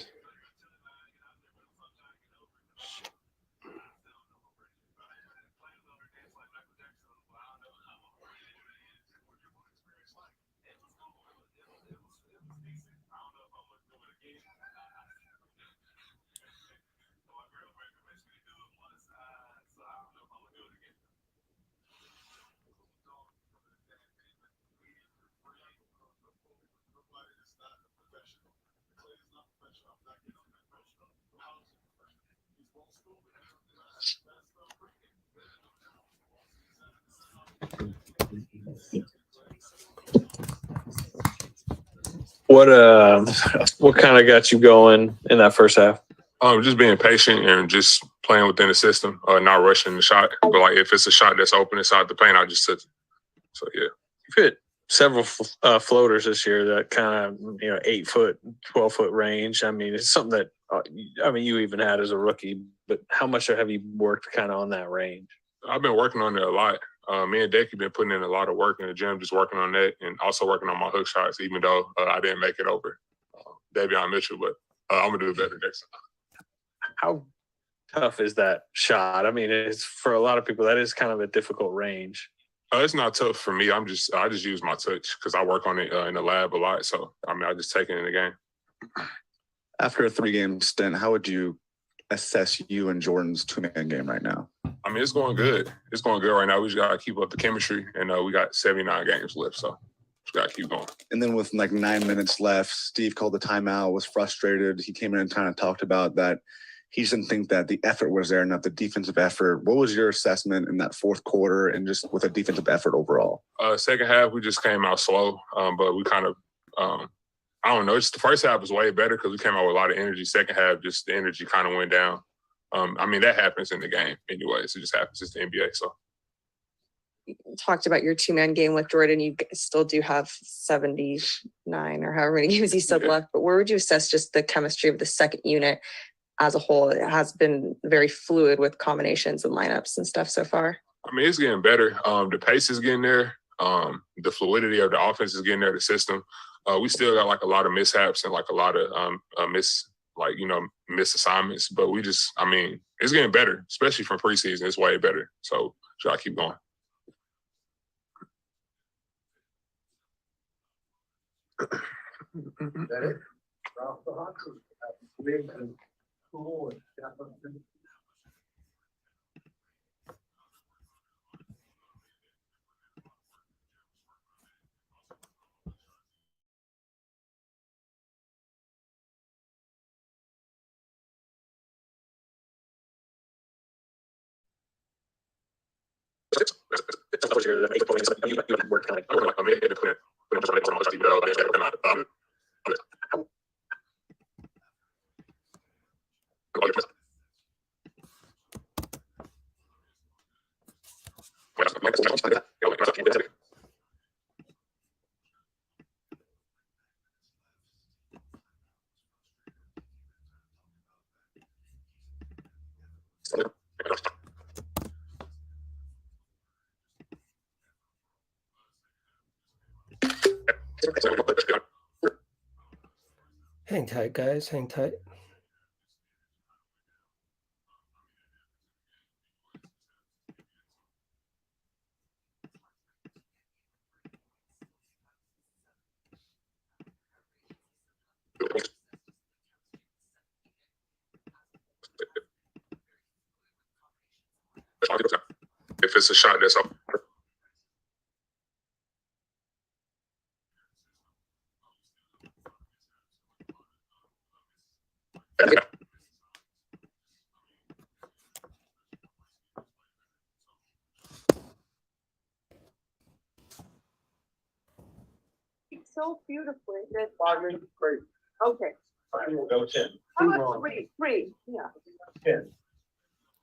What kind of got you going in that first half? Just being patient and just playing within the system, not rushing the shot. But like if it's a shot that's open inside the paint, I just took it. So yeah. You've hit several floaters this year that kind of 8 foot, 12 foot range. I mean, it's something that you even had as a rookie. But how much have you worked kind of on that range? I've been working on it a lot. Me and Deck have been putting in a lot of work in the gym, just working on that, and also working on my hook shots. Even though I didn't make it over Davion Mitchell, but I'm gonna do it better next time. How tough is that shot? I mean, it's for a lot of people that is kind of a difficult range. It's not tough for me. I just use my touch because I work on it in the lab a lot. So I just take it in the game. After a 3-game stint, how would you assess you and Jordan's 2-man game right now? I mean, it's going good. It's going good right now. We just got to keep up the chemistry, and we got 79 games left, so just got to keep going. And then with like 9 minutes left, Steve called the timeout, was frustrated. He came in and kind of talked about that he didn't think that the effort was there, not the defensive effort. What was your assessment in that fourth quarter and just with a defensive effort overall? Second half, we just came out slow, but we kind of I don't know. Just the first half was way better because we came out with a lot of energy. Second half, just the energy kind of went down. That happens in the game anyways. It just happens. It's the NBA. So you talked about your 2-man game with Jordan. You still do have 79 or however many games you still left. But where would you assess just the chemistry of the second unit as a whole? It has been very fluid with combinations and lineups and stuff so far. It's getting better. The pace is getting there. The fluidity of the offense is getting there. The system. We still got like a lot of mishaps and like a lot of missed assignments, but we just, it's getting better, especially from preseason. It's way better. So try to keep going. That it? Ralph the Hawks, Wiggins and Poole and Steph. Hang tight, guys. Hang tight. If it's a shot that's up. So beautifully. Great. Okay. I will go 10. How about three? Yeah. 10.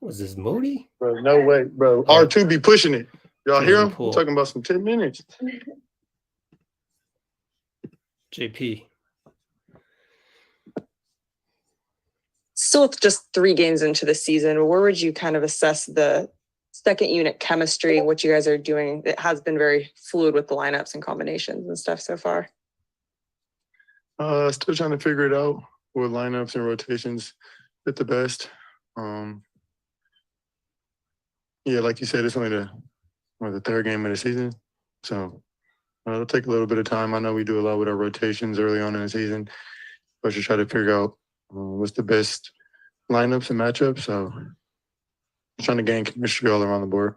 Was this Moody? Bro, no way, bro. R2 be pushing it. Y'all hear him? Poole. Talking about some 10 minutes. JP. Still with just 3 games into the season, where would you kind of assess the second unit chemistry, what you guys are doing? It has been very fluid with the lineups and combinations and stuff so far. Still trying to figure it out with lineups and rotations fit the best. Yeah, like you said, it's only the third game of the season. So it'll take a little bit of time. I know we do a lot with our rotations early on in the season, but just try to figure out what's the best lineups and matchups. So trying to gain chemistry all around the board.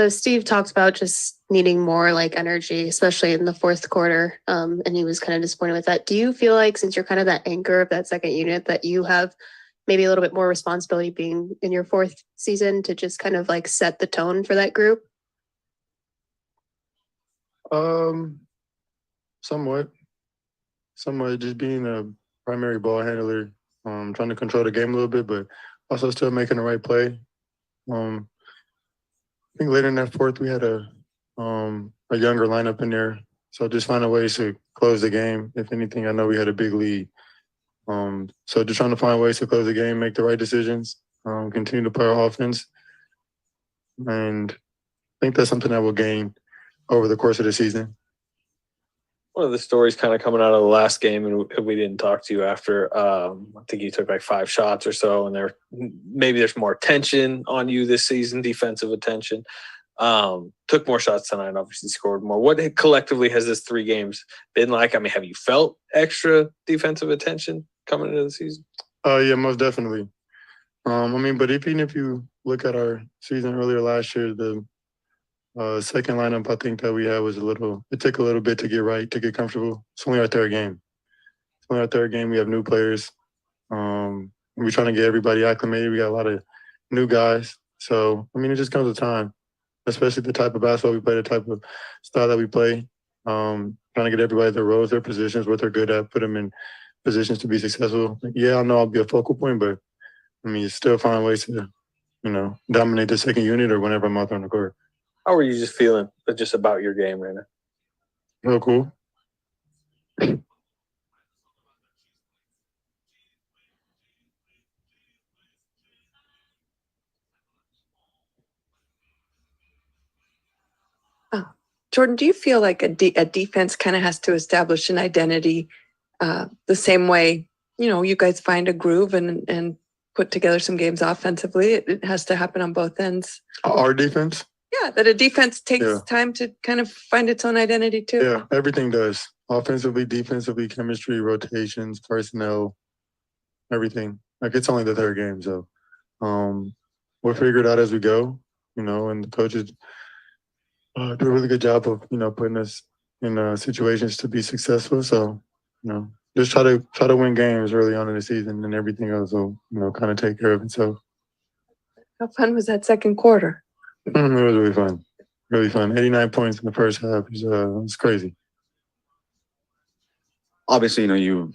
Steve talked about just needing more like energy, especially in the fourth quarter. And he was kind of disappointed with that. Do you feel like, since you're kind of that anchor of that second unit, that you have maybe a little bit more responsibility being in your fourth season to just kind of like set the tone for that group? Somewhat just being a primary ball handler, trying to control the game a little bit, but also still making the right play. I think later in that fourth, we had a younger lineup in there. So just finding ways to close the game. If anything, I know we had a big lead. So just trying to find ways to close the game, make the right decisions, continue to play our offense. And I think that's something that we'll gain over the course of the season. One of the stories kind of coming out of the last game, and we didn't talk to you after, I think you took like 5 shots or so, and maybe there's more attention on you this season, defensive attention. Took more shots tonight, obviously scored more. What collectively has this 3 games been like? I mean, have you felt extra defensive attention coming into the season? Yeah, most definitely. But even if you look at our season earlier last year, the second lineup I think that we had was it took a little bit to get right, to get comfortable. It's only our third game. We have new players. We're trying to get everybody acclimated. We got a lot of new guys. So, it just comes with time, especially the type of basketball we play, the type of style that we play. Trying to get everybody their roles, their positions, what they're good at, put them in positions to be successful. Yeah, I know I'll be a focal point, but, still find ways to, dominate the second unit or whenever I'm out there on the court. How are you just feeling just about your game right now? Real cool. Jordan, do you feel like a defense kind of has to establish an identity the same way, you guys find a groove and put together some games offensively? It has to happen on both ends. Our defense? Yeah, that a defense takes Yeah. time to kind of find its own identity too. Yeah, everything does. Offensively, defensively, chemistry, rotations, personnel, everything. Like it's only the third game, so we'll figure it out as we go, and the coaches do a really good job of, putting us in situations to be successful. So, just try to win games early on in the season, and everything else will, kind of take care of itself. How fun was that second quarter? It was really fun. Really fun. 89 points in the first half. It's crazy. Obviously, you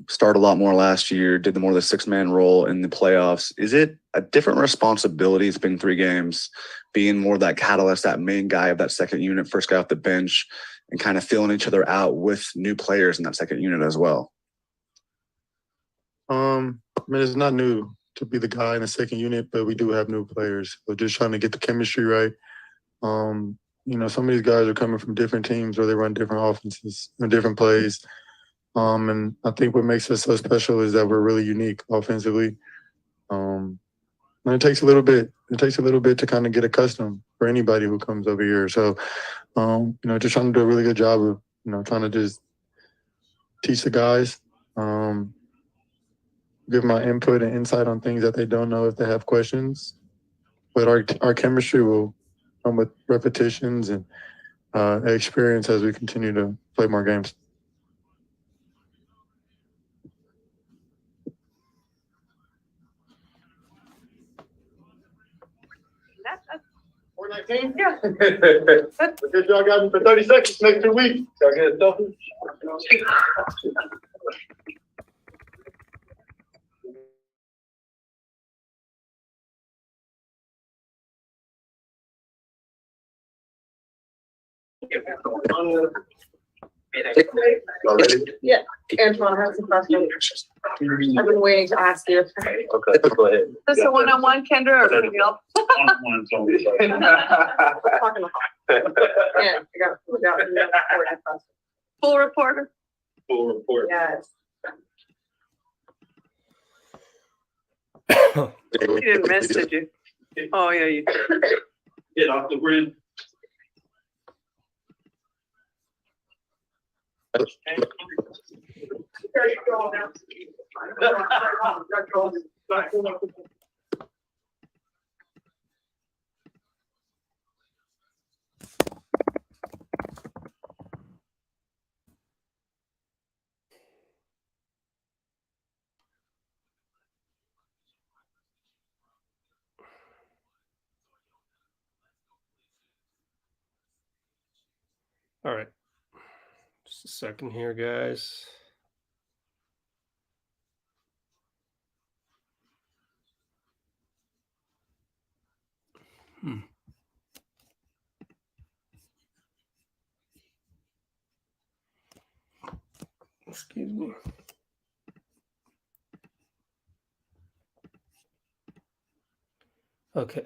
started a lot more last year, did more of the 6-man role in the playoffs. Is it a different responsibility? It's been 3 games, being more that catalyst, that main guy of that second unit, first guy off the bench, and kind of filling each other out with new players in that second unit as well. It's not new to be the guy in the second unit, but we do have new players. We're just trying to get the chemistry right. Some of these guys are coming from different teams where they run different offenses and different plays. And I think what makes us so special is that we're really unique offensively. And it takes a little bit. It takes a little bit to kind of get accustomed for anybody who comes over here. So, just trying to do a really good job of, trying to just teach the guys, give my input and insight on things that they don't know if they have questions. But our chemistry will come with repetitions and experience as we continue to play more games. Yeah. Because y'all got me for 30 seconds next 2 weeks. Y'all get it done. Yeah, Antoine has some questions. I've been waiting to ask you. Okay, go ahead. Is this a one-on-one, Kendra, or anything else? Talking about. Yeah, we got Full reporter? Full report. Yes. You didn't miss, did you? Oh, yeah, you did. Get off the grid. All right. Just a second here, guys. Excuse me. Okay.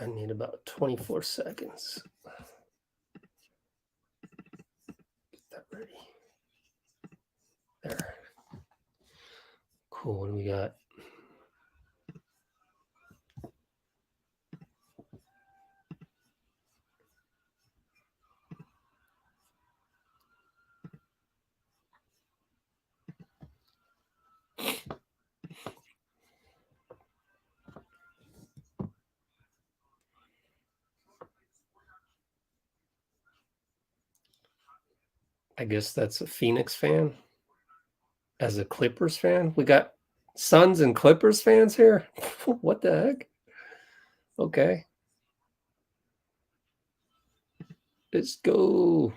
I need about 24 seconds. Get that ready. There. Cool. What do we got? I guess that's a Phoenix fan. As a Clippers fan, we got Suns and Clippers fans here. What the heck? Okay. Let's go.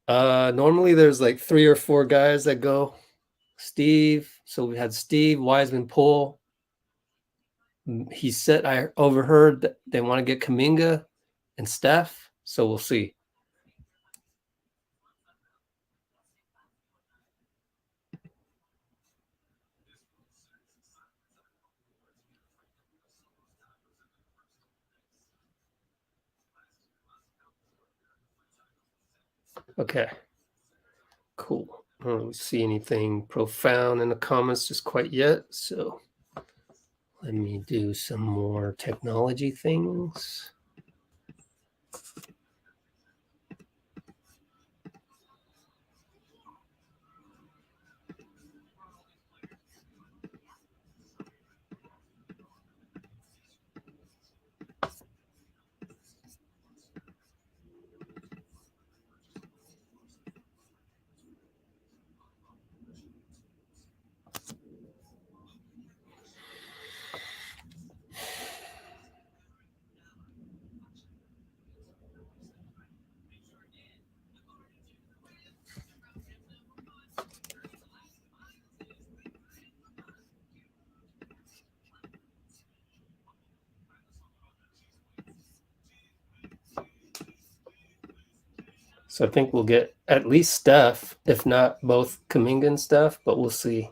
Normally there's like 3 or 4 guys that go. Steve. So we had Steve, Wiseman, Poole. He said, I overheard that they want to get Kuminga and Steph. So we'll see. Okay. Cool. I don't see anything profound in the comments just quite yet, so let me do some more technology things. So I think we'll get at least Steph, if not both Kuminga and Steph, but we'll see.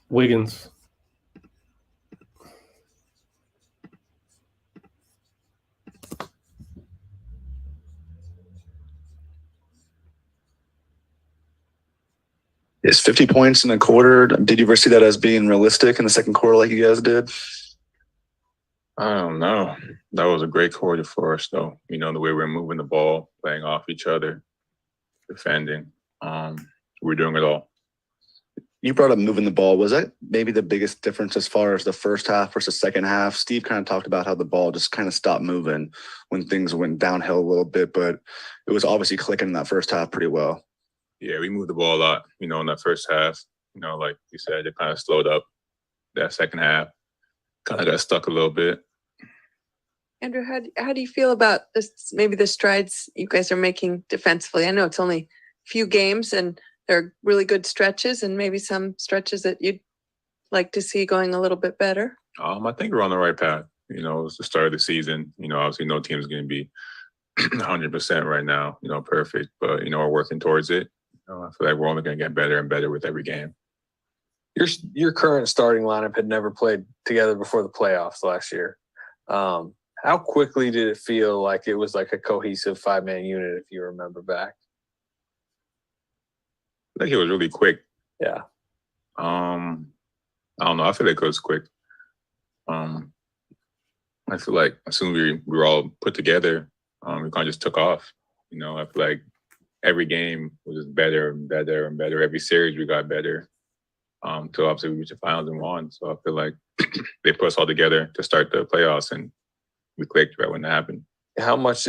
Wiggins. Is 50 points in a quarter? Did you ever see that as being realistic in the second quarter like you guys did? I don't know. That was a great quarter for us, though. You know, the way we're moving the ball, playing off each other, defending. We're doing it all. You brought up moving the ball. Was that maybe the biggest difference as far as the first half versus second half? Steve kind of talked about how the ball just kind of stopped moving when things went downhill a little bit, but it was obviously clicking in that first half pretty well. Yeah, we moved the ball a lot, you know, in that first half. You know, like you said, it kind of slowed up that second half. Kind of got stuck a little bit. Andrew, how do you feel about this? Maybe the strides you guys are making defensively. I know it's only a few games, and there are really good stretches, and maybe some stretches that you'd like to see going a little bit better. I think we're on the right path. You know, it's the start of the season. You know, obviously no team's going to be 100% right now. You know, perfect, but you know we're working towards it. I feel like we're only going to get better and better with every game. Your current starting lineup had never played together before the playoffs last year. How quickly did it feel like it was like a cohesive 5-man unit, if you remember back? I think it was really quick. Yeah. I don't know. I feel like it was quick. I feel like as soon as we were all put together, we kind of just took off. You know, I feel like every game was just better and better and better. Every series we got better. Till obviously we reached the finals and won. So I feel like they put us all together to start the playoffs, and we clicked right when it happened. How much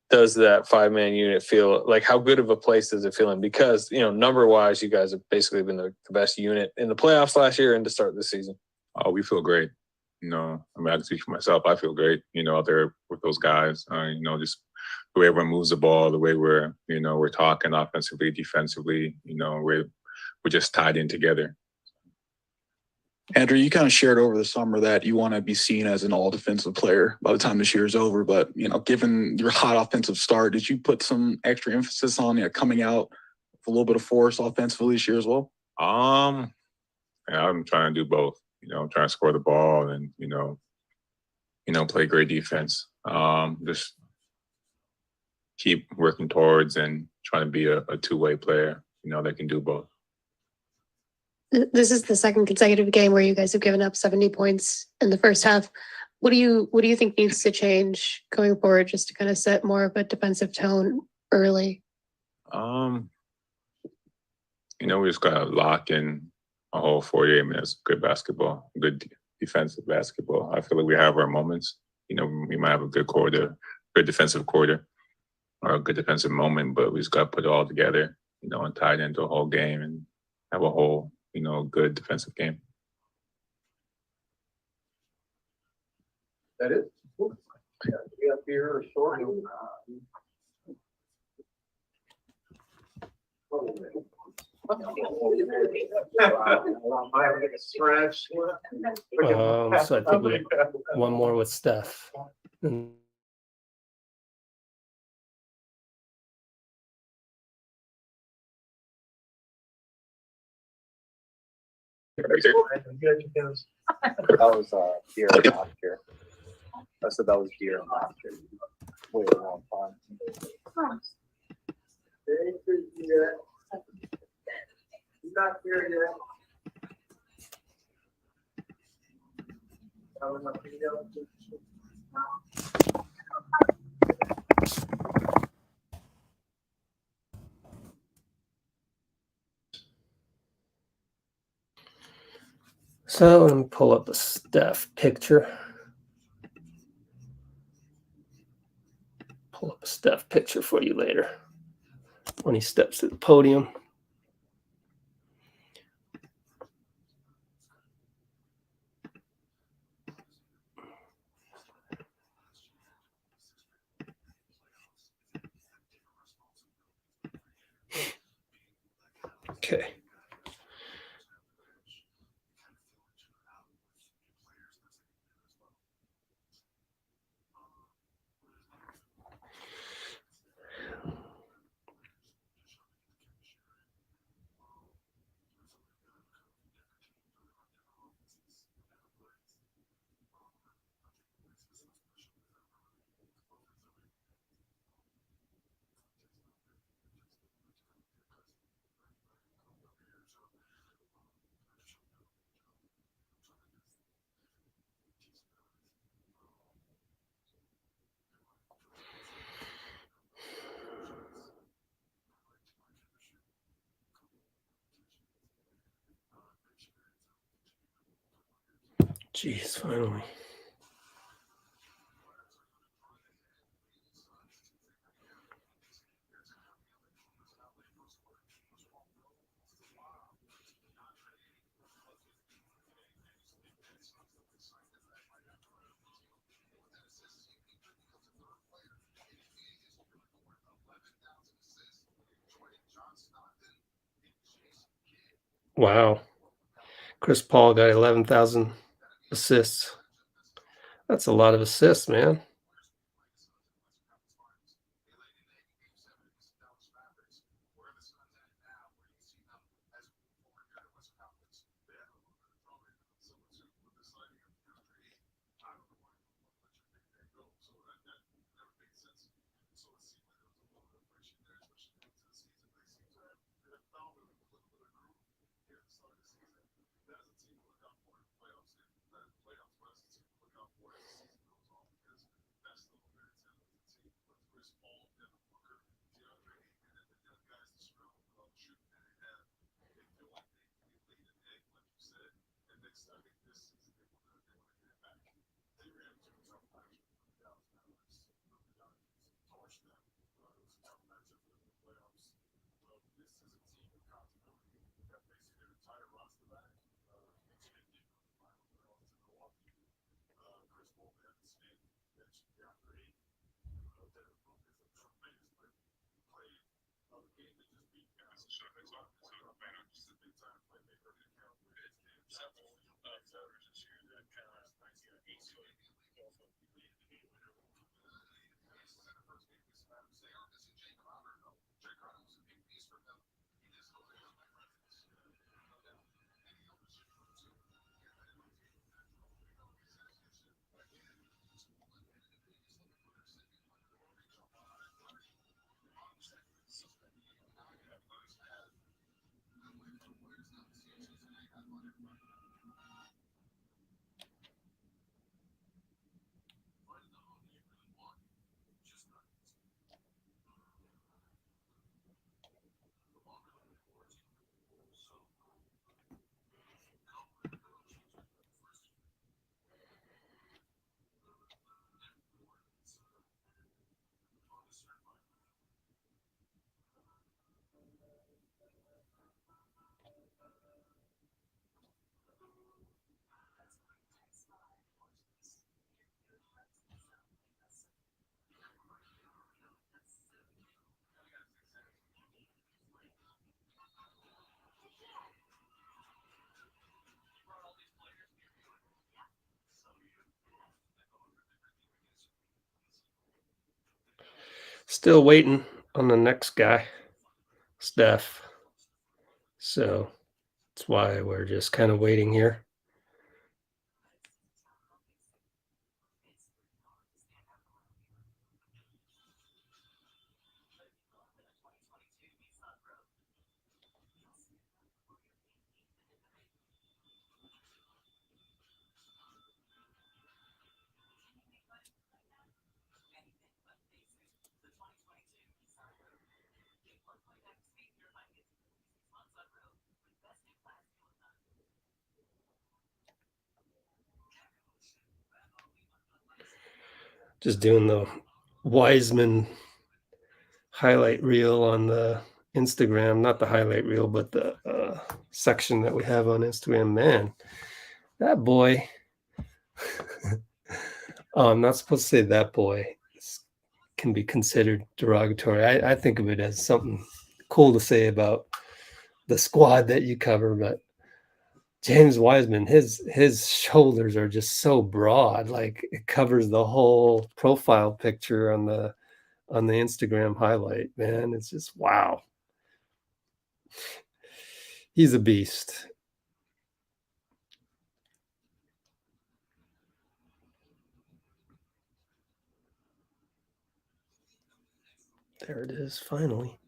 does that 5-man unit feel like? How good of a place does it feel in? Because, you know, number wise, you guys have basically been the best unit in the playoffs last year and to start this season. Oh, we feel great. You know, I mean, I can speak for myself. I feel great, you know, out there with those guys. You know, just the way everyone moves the ball, the way we're talking offensively, defensively, you know, we're just tied in together. Andrew, you kind of shared over the summer that you want to be seen as an all-defensive player by the time this year is over. But, you know, given your hot offensive start, did you put some extra emphasis on coming out with a little bit of force offensively this year as well? Yeah, I'm trying to do both. You know, I'm trying to score the ball and, you know, play great defense. Just keep working towards and trying to be a two-way player, you know, that can do both. This is the second consecutive game where you guys have given up 70 points in the first half. What do you think needs to change going forward just to kind of set more of a defensive tone early? You know, we just got to lock in a whole 48 minutes of good basketball, good defensive basketball. I feel like we have our moments. You know, we might have a good quarter, good defensive quarter, or a good defensive moment, but we just got to put it all together, you know, and tie it into a whole game and have a whole, you know, good defensive game. That is. Be up here short. So I think we have one more with Steph. was here last year. I said that was here last year. Wait a long time. He's not here yet. So let me pull up a Steph picture. Pull up a Steph picture for you later when he steps to the podium. Okay. Jeez, finally. Wow. Chris Paul got 11,000 assists. That's a lot of assists, man. Still waiting on the next guy, Steph. So That's why we're just kind of waiting here. Just doing the Wiseman highlight reel on the Instagram, not the highlight reel, but the section that we have on Instagram. Man, that boy. Oh, I'm not supposed to say that boy. Can be considered derogatory. I think of it as something cool to say about the squad that you cover, but James Wiseman, his shoulders are just so broad, like it covers the whole profile picture on the Instagram highlight, man. It's just wow. He's a beast. There it is, finally.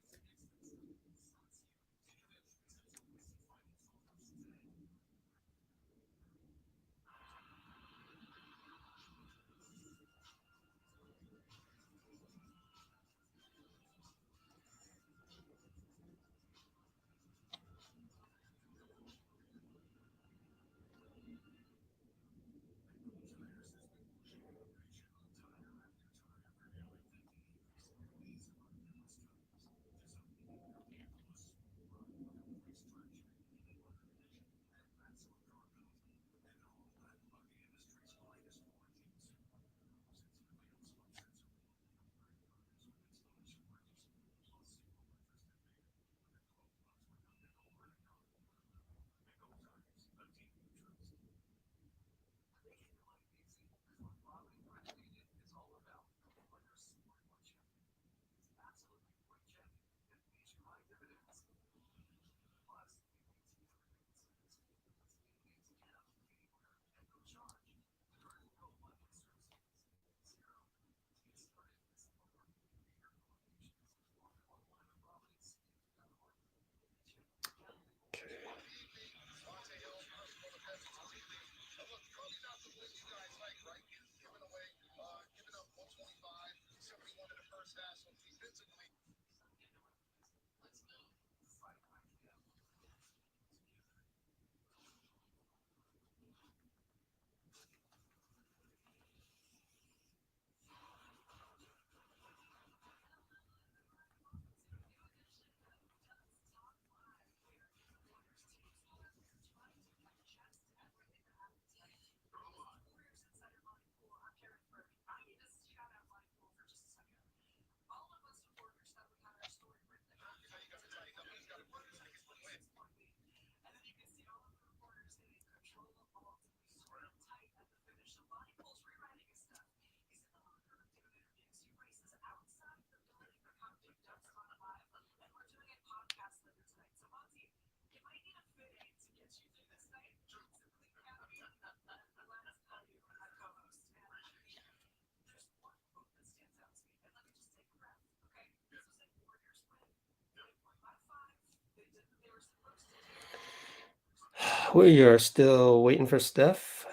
We are still waiting for Steph.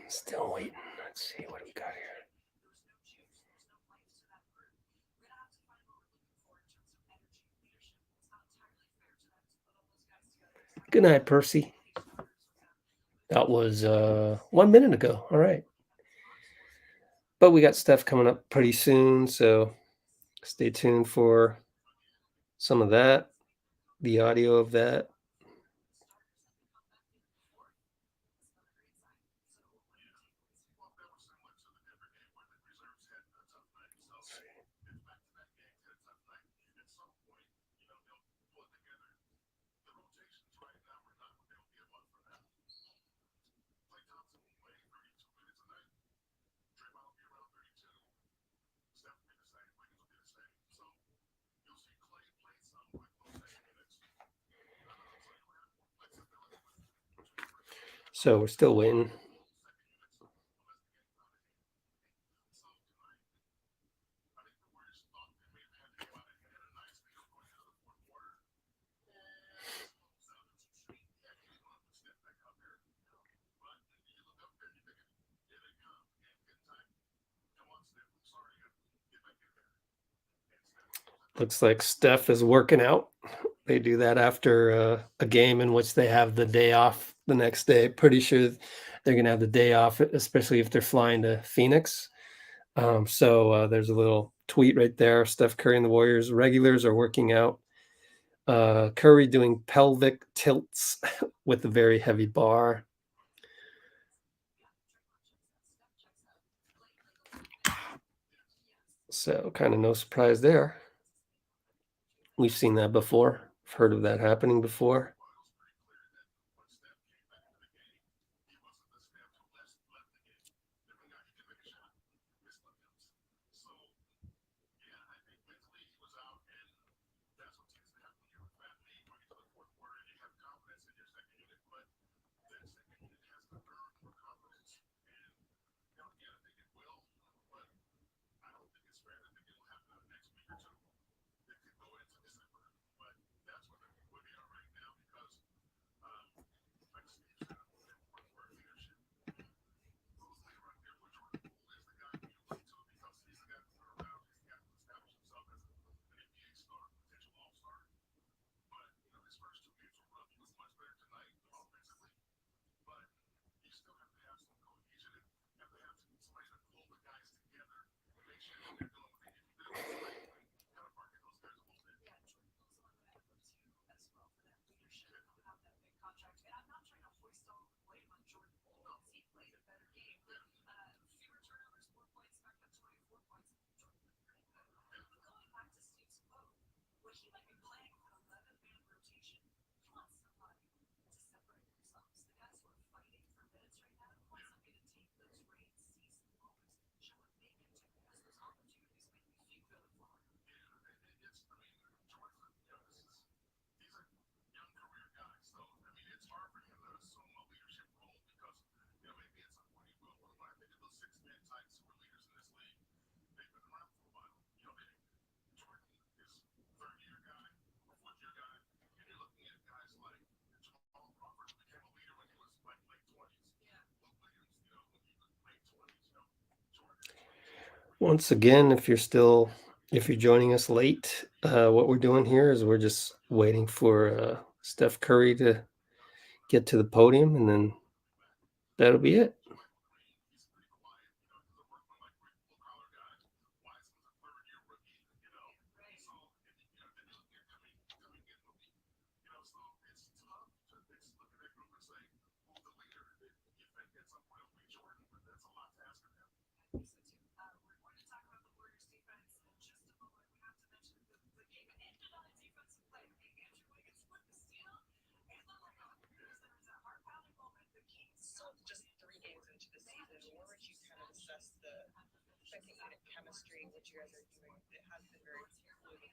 Still waiting. Let's see what we got here. Good night, Percy. That was 1 minute ago. All right. But we got Steph coming up pretty soon, so stay tuned for some of that, the audio of that. So we're still waiting. Looks like Steph is working out. They do that after a game in which they have the day off the next day. Pretty sure they're going to have the day off, especially if they're flying to Phoenix. So there's a little tweet right there. Steph Curry and the Warriors regulars are working out. Curry doing pelvic tilts with a very heavy bar. So kind of no surprise there. We've seen that before. I've heard of that happening before. Once again, if you're joining us late, what we're doing here is we're just waiting for Steph Curry to get to the podium, and then that'll be it. Just 3 games into the season, where would you kind of assess the second unit chemistry, what you guys are doing? It has been very fluid.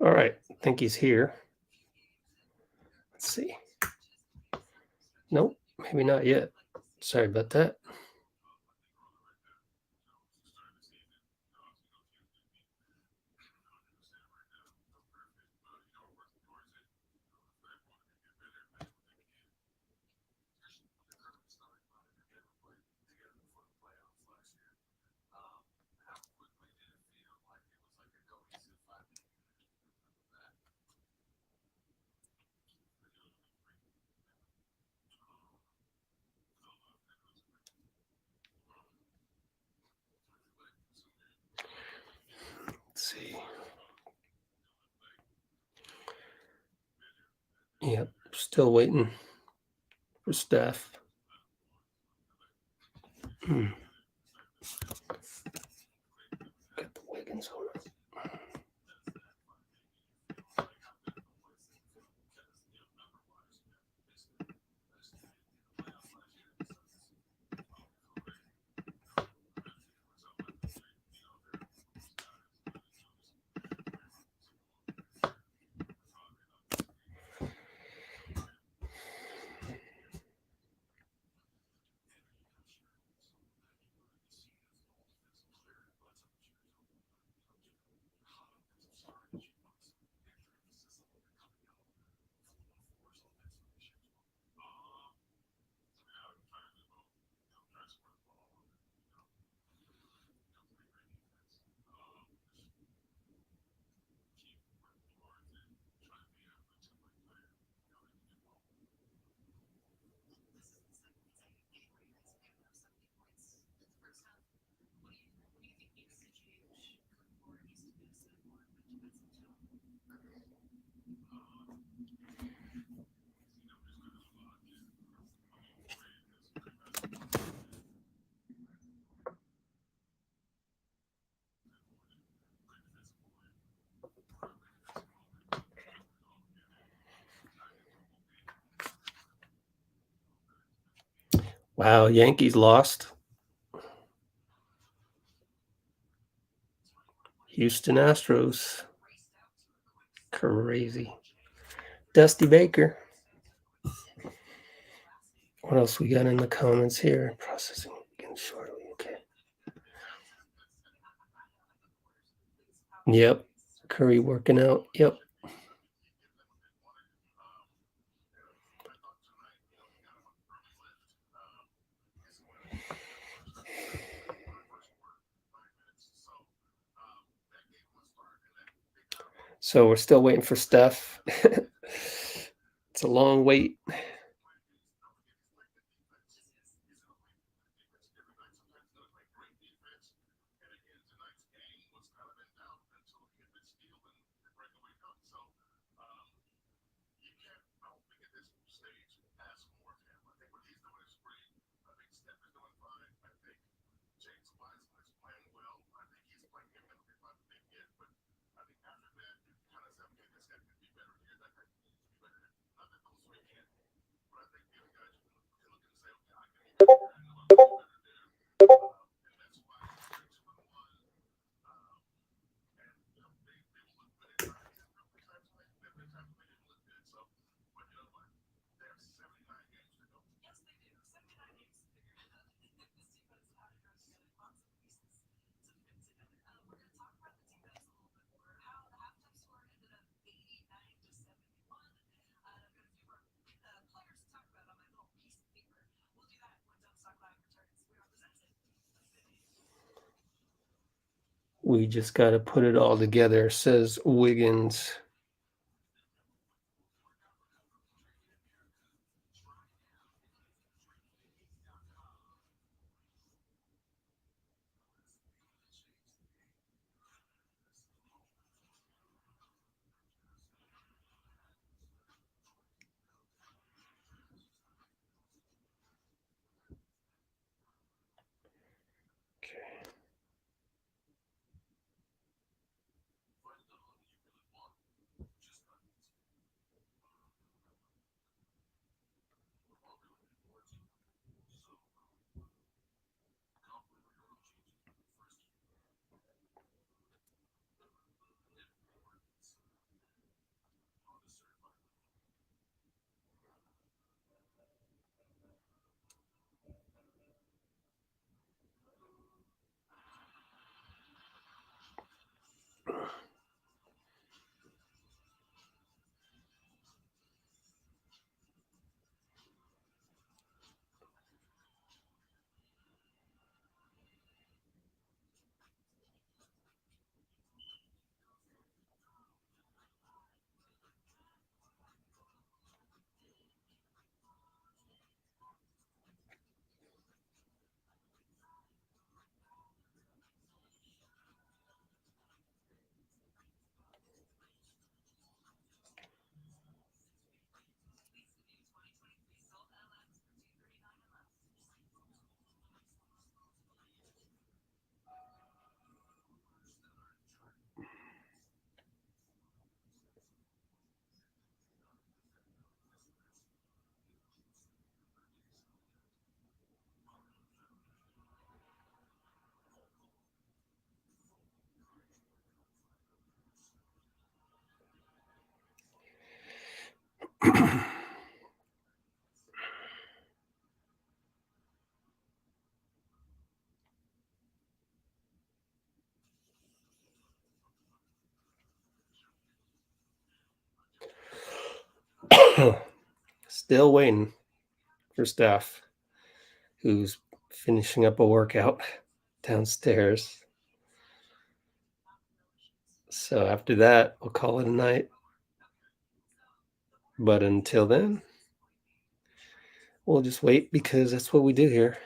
All right, I think he's here. Let's see. Nope, maybe not yet. Sorry about that. see. Yep, still waiting for Steph. Got the Wiggins on it. Wow, Yankees lost. Houston Astros. Crazy. Dusty Baker. What else we got in the comments here? Processing again shortly. Okay. Yep. Curry working out. Yep. So we're still waiting for Steph. It's a long wait. We just got to put it all together, says Wiggins. Still waiting for Steph, who's finishing up a workout downstairs. So after that, we'll call it a night. But until then, we'll just wait because that's what we do here.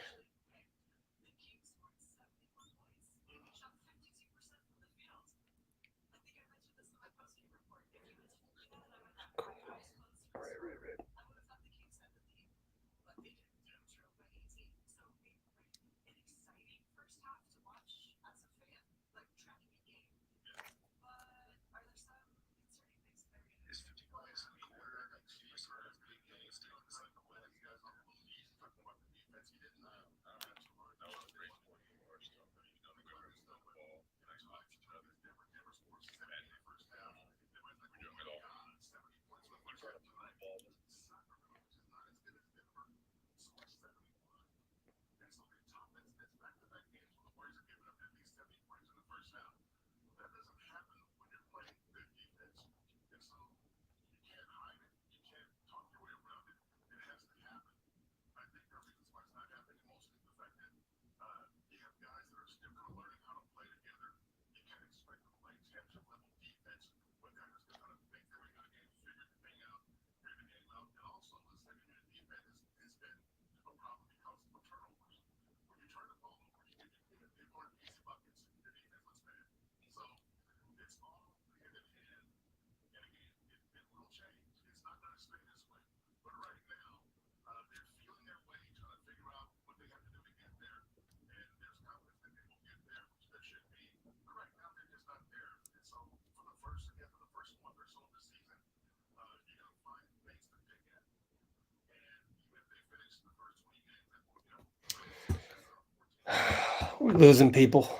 We're losing people.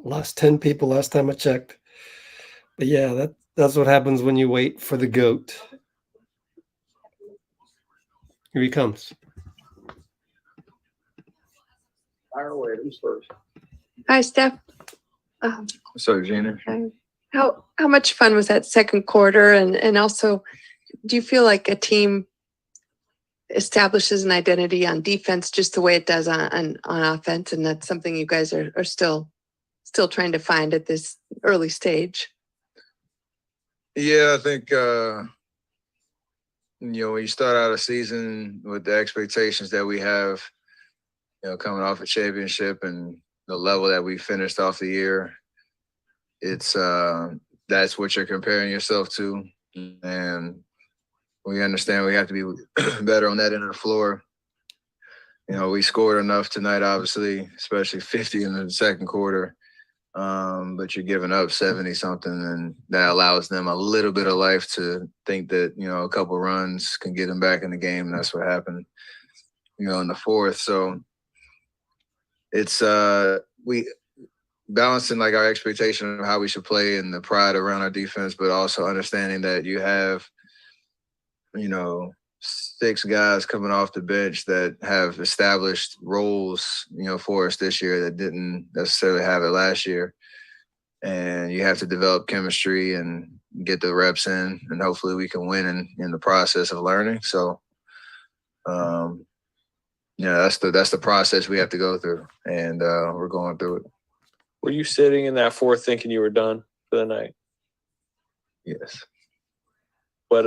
Lost 10 people last time I checked. But yeah, that's what happens when you wait for the GOAT. Here he comes. Fire away. Who's first? Hi, Steph. So, Gina. How much fun was that second quarter? And also, do you feel like a team establishes an identity on defense just the way it does on offense? And that's something you guys are still trying to find at this early stage. Yeah, I think, when you start out a season with the expectations that we have, coming off a championship and the level that we finished off the year, it's that's what you're comparing yourself to. And we understand we have to be better on that end of the floor. We scored enough tonight, obviously, especially 50 in the second quarter. But you're giving up 70 something, and that allows them a little bit of life to think that, a couple runs can get them back in the game. And that's what happened, in the fourth. So it's we balancing like our expectation of how we should play and the pride around our defense, but also understanding that you have, 6 guys coming off the bench that have established roles, for us this year that didn't necessarily have it last year. And you have to develop chemistry and get the reps in, and hopefully we can win in the process of learning. So, that's the process we have to go through, and we're going through it. Were you sitting in that fourth thinking you were done for the night? Yes. But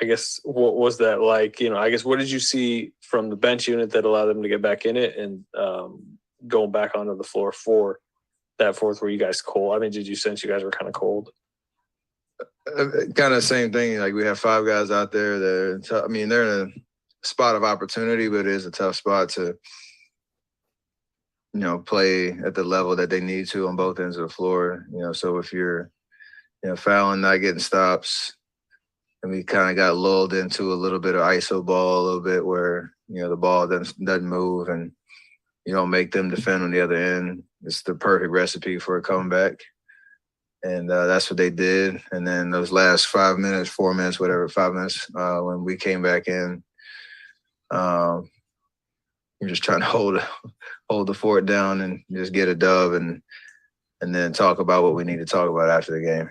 I guess what was that like? I guess what did you see from the bench unit that allowed them to get back in it and going back onto the floor for that fourth? Were you guys cold? I mean, did you sense you guys were kind of cold? Kind of the same thing. Like we have 5 guys out there that they're in a spot of opportunity, but it is a tough spot to, play at the level that they need to on both ends of the floor. So if you're, fouling, not getting stops, and we kind of got lulled into a little bit of ISO ball a little bit where, the ball doesn't move and you don't make them defend on the other end. It's the perfect recipe for a comeback. And that's what they did. And then those last 5 minutes, 4 minutes, whatever, 5 minutes, when we came back in, you're just trying to hold the fort down and just get a dub and then talk about what we need to talk about after the game.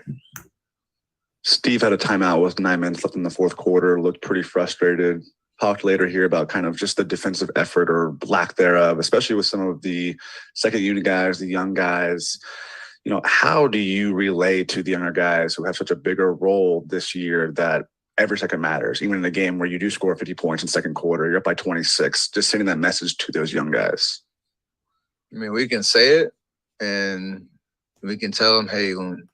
Steve had a timeout with 9 minutes left in the fourth quarter, looked pretty frustrated. Talked later here about kind of just the defensive effort or lack thereof, especially with some of the second unit guys, the young guys. You know, how do you relay to the younger guys who have such a bigger role this year that every second matters, even in a game where you do score 50 points in second quarter, you're up by 26, just sending that message to those young guys? I mean, we can say it and we can tell them, hey, when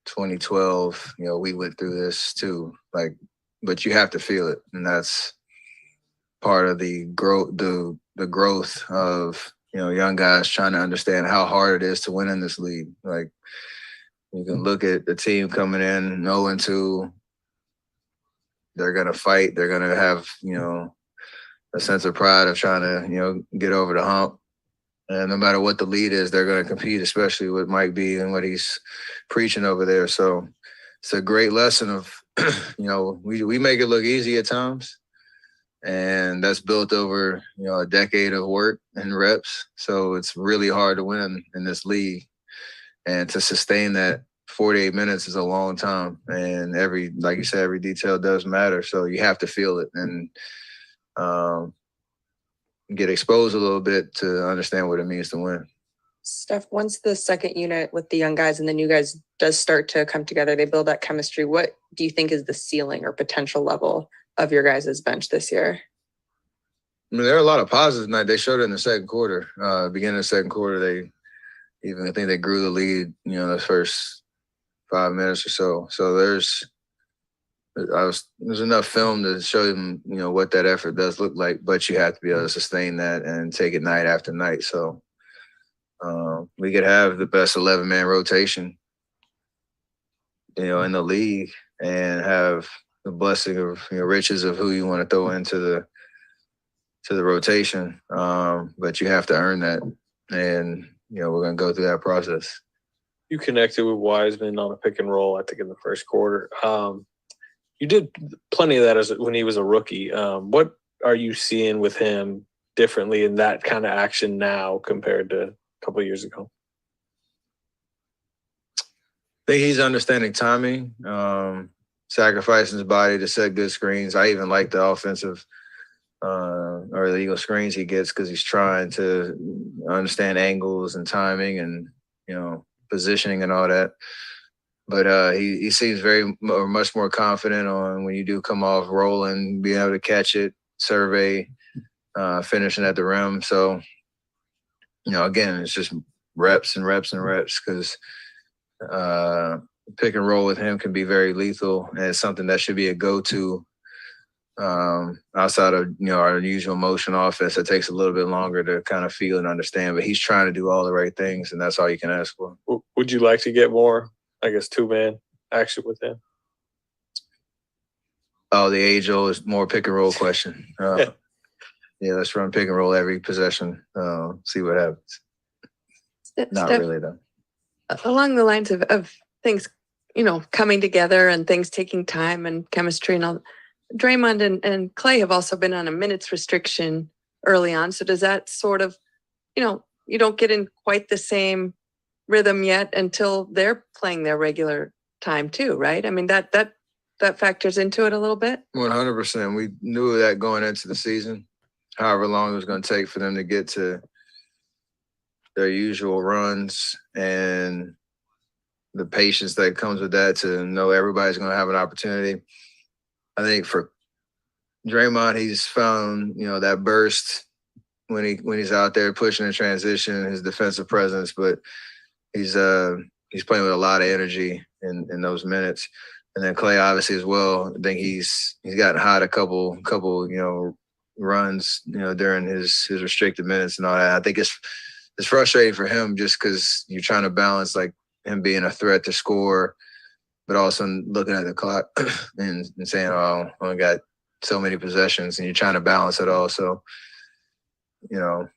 2012, you know, we went through this too, like, but you have to feel it. And that's part of the growth of, you know, young guys trying to understand how hard it is to win in this league. Like, you can look at the team coming in 0-2. They're going to fight. They're going to have, you know, a sense of pride of trying to, you know, get over the hump. And no matter what the lead is, they're going to compete, especially with Mike B and what he's preaching over there. So it's a great lesson of, you know, we make it look easy at times. And that's built over, you know, a decade of work and reps. So it's really hard to win in this league. And to sustain that 48 minutes is a long time. And like you said, every detail does matter. So you have to feel it and get exposed a little bit to understand what it means to win. Steph, once the second unit with the young guys and the new guys does start to come together, they build that chemistry. What do you think is the ceiling or potential level of your guys' bench this year? I mean, there are a lot of positives tonight. They showed it in the second quarter. Beginning of the second quarter, I think they grew the lead, you know, the first 5 minutes or so. So there's enough film to show them, you know, what that effort does look like, but you have to be able to sustain that and take it night after night. So we could have the best 11-man rotation, you know, in the league and have the blessing of, you know, riches of who you want to throw into the rotation. But you have to earn that. And, you know, we're going to go through that process. You connected with Wiseman on a pick and roll, I think, in the first quarter. You did plenty of that when he was a rookie. What are you seeing with him differently in that kind of action now compared to a couple of years ago? I think he's understanding timing, sacrificing his body to set good screens. I even like the offensive or the Eagle screens he gets because he's trying to understand angles and timing and, you know, positioning and all that. But he seems much more confident on when you do come off rolling, being able to catch it, survey, finishing at the rim. So, you know, again, it's just reps and reps and reps because pick and roll with him can be very lethal, and it's something that should be a go-to outside of, you know, our usual motion offense. It takes a little bit longer to kind of feel and understand, but he's trying to do all the right things, and that's all you can ask for. Would you like to get more, I guess, two-man action with him? Oh, the age-old more pick and roll question. Yeah, let's run pick and roll every possession. See what happens. Not Steph, really, though. Along the lines of things, you know, coming together and things taking time and chemistry and all, Draymond and Klay have also been on a minutes restriction early on. So does that sort of, you know, you don't get in quite the same rhythm yet until they're playing their regular time too, right? I mean, that factors into it a little bit. 100%. We knew that going into the season, however long it was going to take for them to get to their usual runs and the patience that comes with that to know everybody's going to have an opportunity. I think for Draymond, he's found, you know, that burst when he's out there pushing in transition, his defensive presence, but he's playing with a lot of energy in those minutes. And then Klay obviously as well. I think he's gotten hot a couple, you know, runs, you know, during his restricted minutes and all that. I think it's frustrating for him just because you're trying to balance like him being a threat to score, but also looking at the clock and saying, oh, I only got so many possessions, and you're trying to balance it all. So, you know,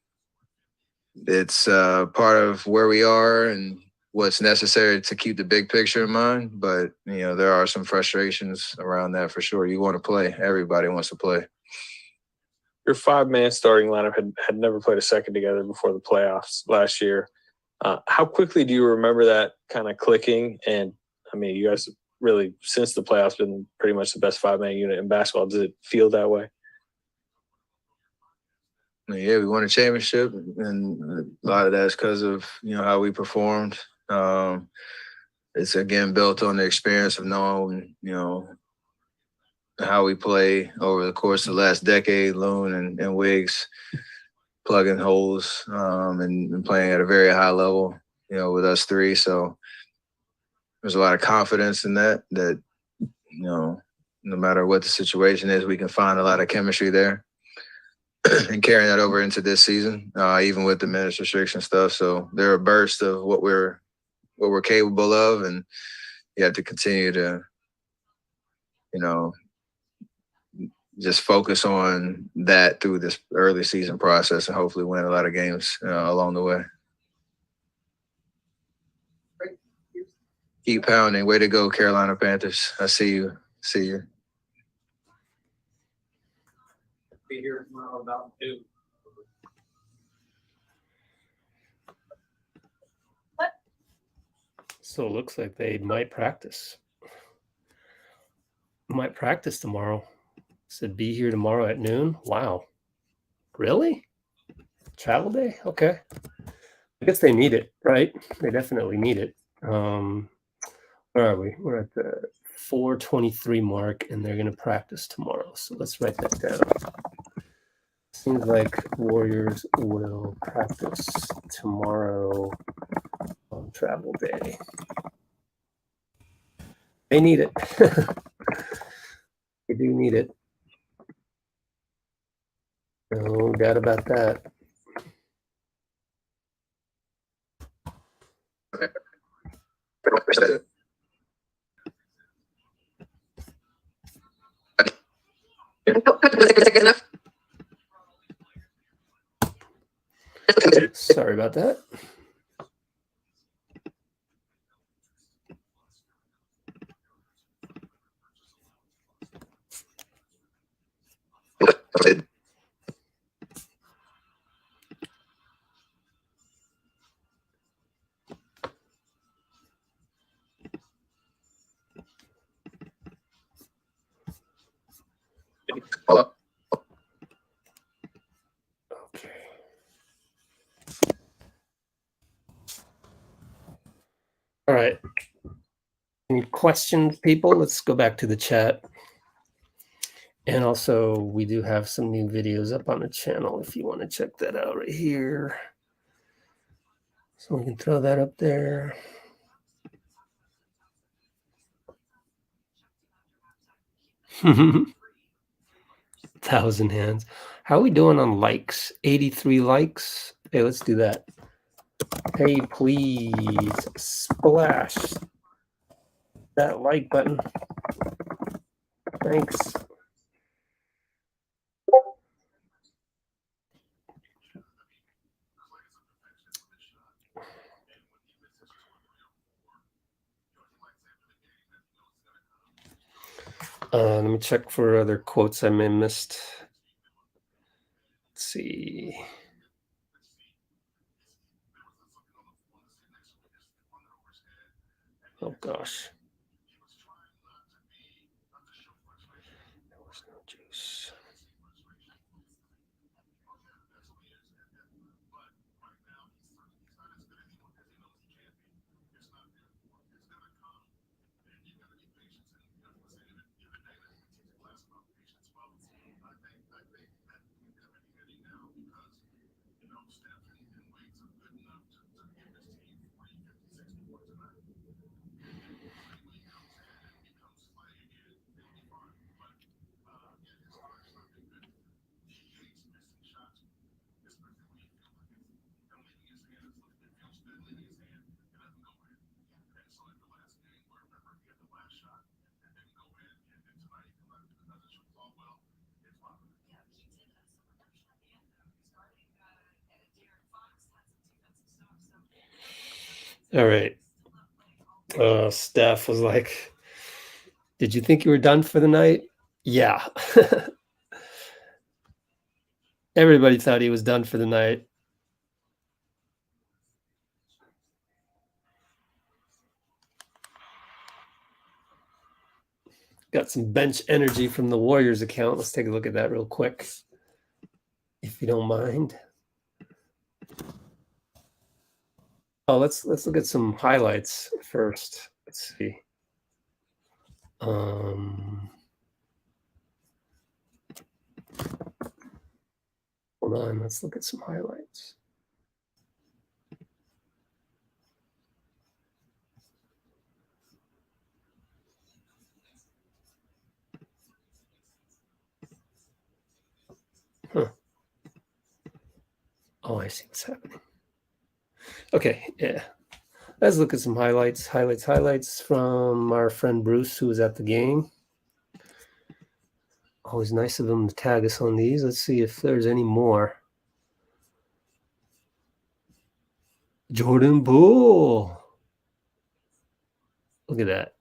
it's part of where we are, and what's necessary to keep the big picture in mind. But, there are some frustrations around that for sure. You want to play. Everybody wants to play. Your 5-man starting lineup had never played a second together before the playoffs last year. How quickly do you remember that kind of clicking? And, you guys really, since the playoffs, been pretty much the best 5-man unit in basketball. Does it feel that way? Yeah, we won a championship, and a lot of that's because of, how we performed. It's, again, built on the experience of knowing, how we play over the course of the last decade, Loon and WIGGS plugging holes and playing at a very high level, with us three. So there's a lot of confidence in that, no matter what the situation is, we can find a lot of chemistry there and carrying that over into this season, even with the minutes restriction stuff. So they're a burst of what we're capable of, and you have to continue to, just focus on that through this early season process and hopefully win a lot of games along the way. Keep pounding. Way to go, Carolina Panthers. I see you. See you. Be here tomorrow about 2. So it looks like they might practice. Might practice tomorrow. Said be here tomorrow at noon. Wow. Really? Travel day? Okay. I guess they need it, right? They definitely need it. Where are we? We're at the 4:23 mark, and they're going to practice tomorrow. So let's write that down. Seems like Warriors will practice tomorrow on travel day. They need it. They do need it. No doubt about that. Sorry about that. Okay. All right. Any questions, people? Let's go back to the chat. And also, we do have some new videos up on the channel if you want to check that out right here. So we can throw that up there. Thousand hands. How are we doing on likes? 83 likes. Hey, let's do that. Hey, please splash that like button. Thanks. Let me check for other quotes I may have missed. Let's see. Oh gosh. There was no juice. All right. Steph was like, "Did you think you were done for the night?" Yeah. Everybody thought he was done for the night. Got some bench energy from the Warriors account. Let's take a look at that real quick, if you don't mind. Oh, let's look at some highlights first. Let's see. Hold on, let's look at some highlights. Huh. Oh, I see what's happening. Okay, yeah. Let's look at some highlights from our friend Bruce, who was at the game. Always nice of him to tag us on these. Let's see if there's any more. Jordan Poole. Look at that.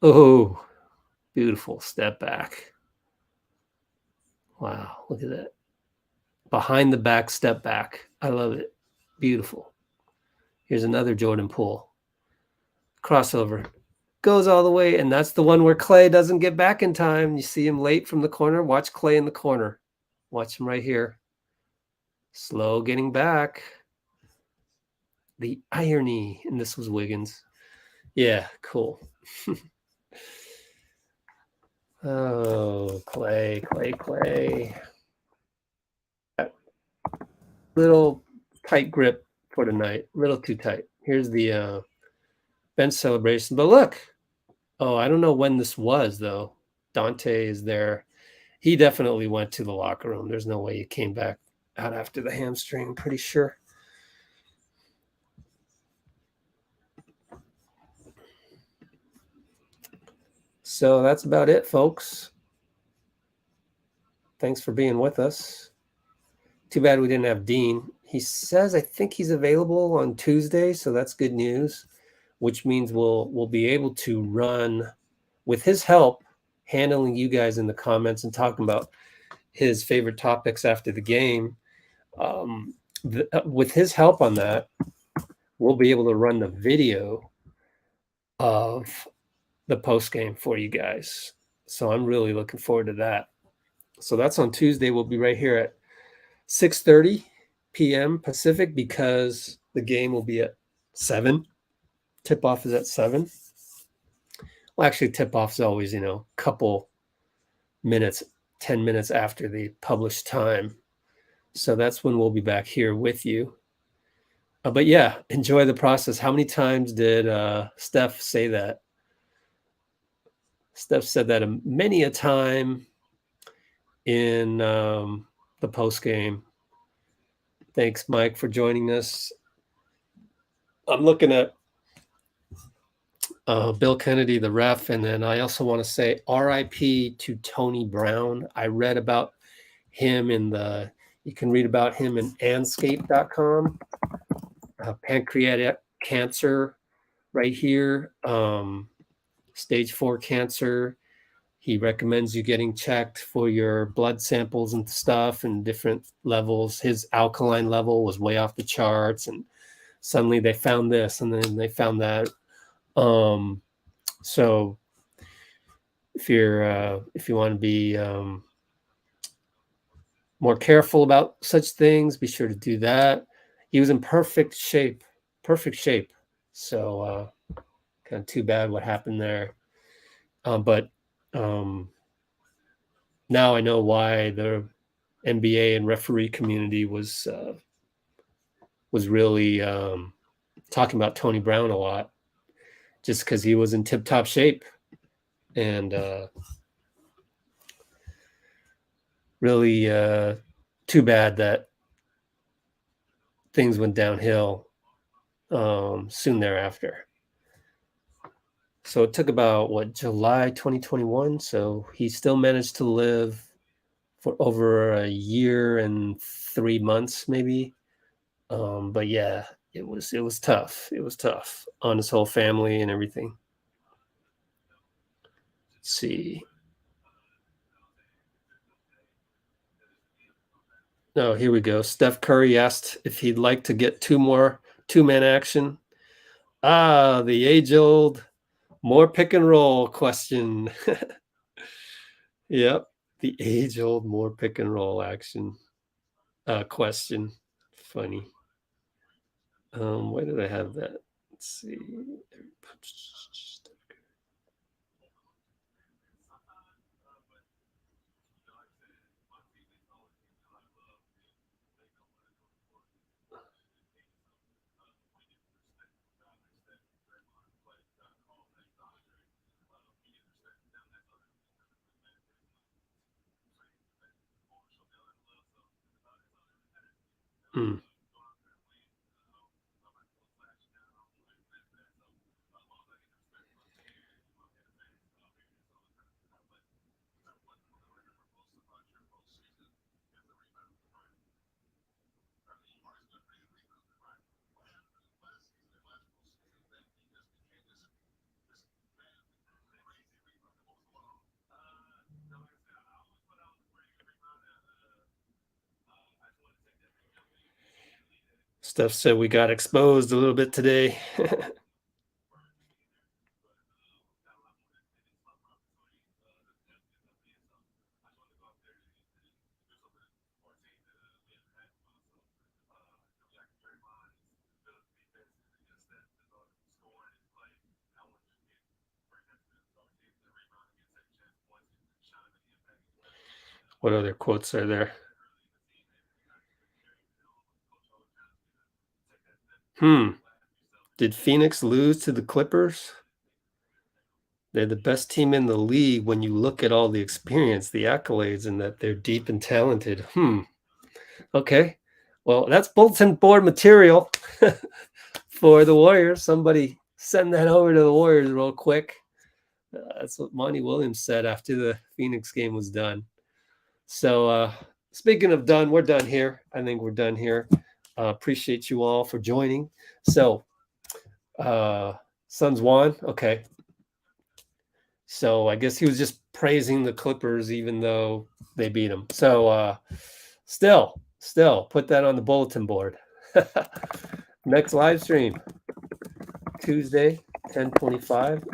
Oh, beautiful step back. Wow, look at that. Behind the back step back. I love it. Beautiful. Here's another Jordan Poole. Crossover. Goes all the way, and that's the one where Klay doesn't get back in time. You see him late from the corner. Watch Klay in the corner. Watch him right here. Slow getting back. The irony, and this was Wiggins. Yeah, cool. Oh, Klay. Little tight grip for tonight. A little too tight. Here's the bench celebration. But look. Oh, I don't know when this was, though. Donte is there. He definitely went to the locker room. There's no way he came back out after the hamstring, I'm pretty sure. So that's about it, folks. Thanks for being with us. Too bad we didn't have Dean. He says I think he's available on Tuesday, so that's good news, which means we'll be able to run with his help, handling you guys in the comments and talking about his favorite topics after the game. With his help on that, we'll be able to run the video of the post game for you guys. So I'm really looking forward to that. So that's on Tuesday. We'll be right here at 6:30 p.m. Pacific because the game will be at 7. Tip-off is at 7. Well, actually, tip-off is always, couple minutes, 10 minutes after the published time. So that's when we'll be back here with you. But yeah, enjoy the process. How many times did Steph say that? Steph said that many a time in the post game. Thanks, Mike, for joining us. I'm looking at Bill Kennedy, the ref, and then I also want to say RIP to Tony Brown. I read about him you can read about him in anscape.com. Pancreatic cancer right here, stage 4 cancer. He recommends you getting checked for your blood samples and stuff and different levels. His alkaline level was way off the charts, and suddenly they found this and then they found that. So if you want to be more careful about such things, be sure to do that. He was in perfect shape. So kind of too bad what happened there. But now I know why the NBA and referee community was really talking about Tony Brown a lot, just because he was in tip-top shape, and really too bad that things went downhill soon thereafter. So it took about, July 2021? So he still managed to live for over a year and 3 months, maybe. But yeah, it was tough. It was tough on his whole family and everything. Let's see. Oh, here we go. Steph Curry asked if he'd like to get two more two-man action. The age-old more pick and roll question. Yep, the age-old more pick and roll action question. Funny. Where did I have that? Let's see. Hmm. Steph said we got exposed a little bit today. What other quotes are there? Did Phoenix lose to the Clippers? They're the best team in the league when you look at all the experience, the accolades, and that they're deep and talented. Okay. Well, that's bulletin board material for the Warriors. Somebody send that over to the Warriors real quick. That's what Monty Williams said after the Phoenix game was done. So speaking of done, we're done here. I think we're done here. Appreciate you all for joining. So Suns won. Okay. So I guess he was just praising the Clippers even though they beat them. So still put that on the bulletin board. Next live stream, Tuesday, 10:25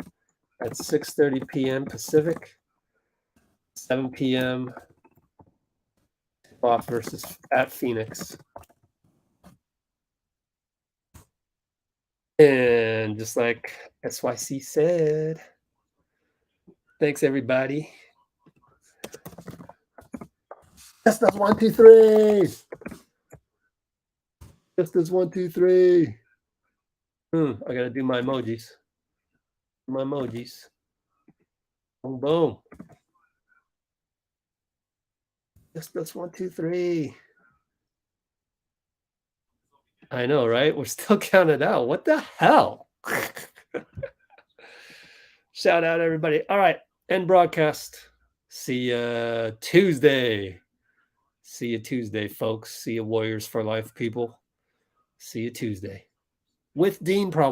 at 6:30 p.m. Pacific, 7 p.m. off versus at Phoenix. And just like SYC said, thanks everybody. Just as 1, 2, 3. Just as 1, 2, 3. I gotta do my emojis. Boom, boom. Just as 1, 2, 3. I know, right? We're still counted out. What the hell? Shout out everybody. All right, end broadcast. See ya Tuesday. See you Tuesday, folks. See you Warriors for life, people. See you Tuesday. With Dean, probably.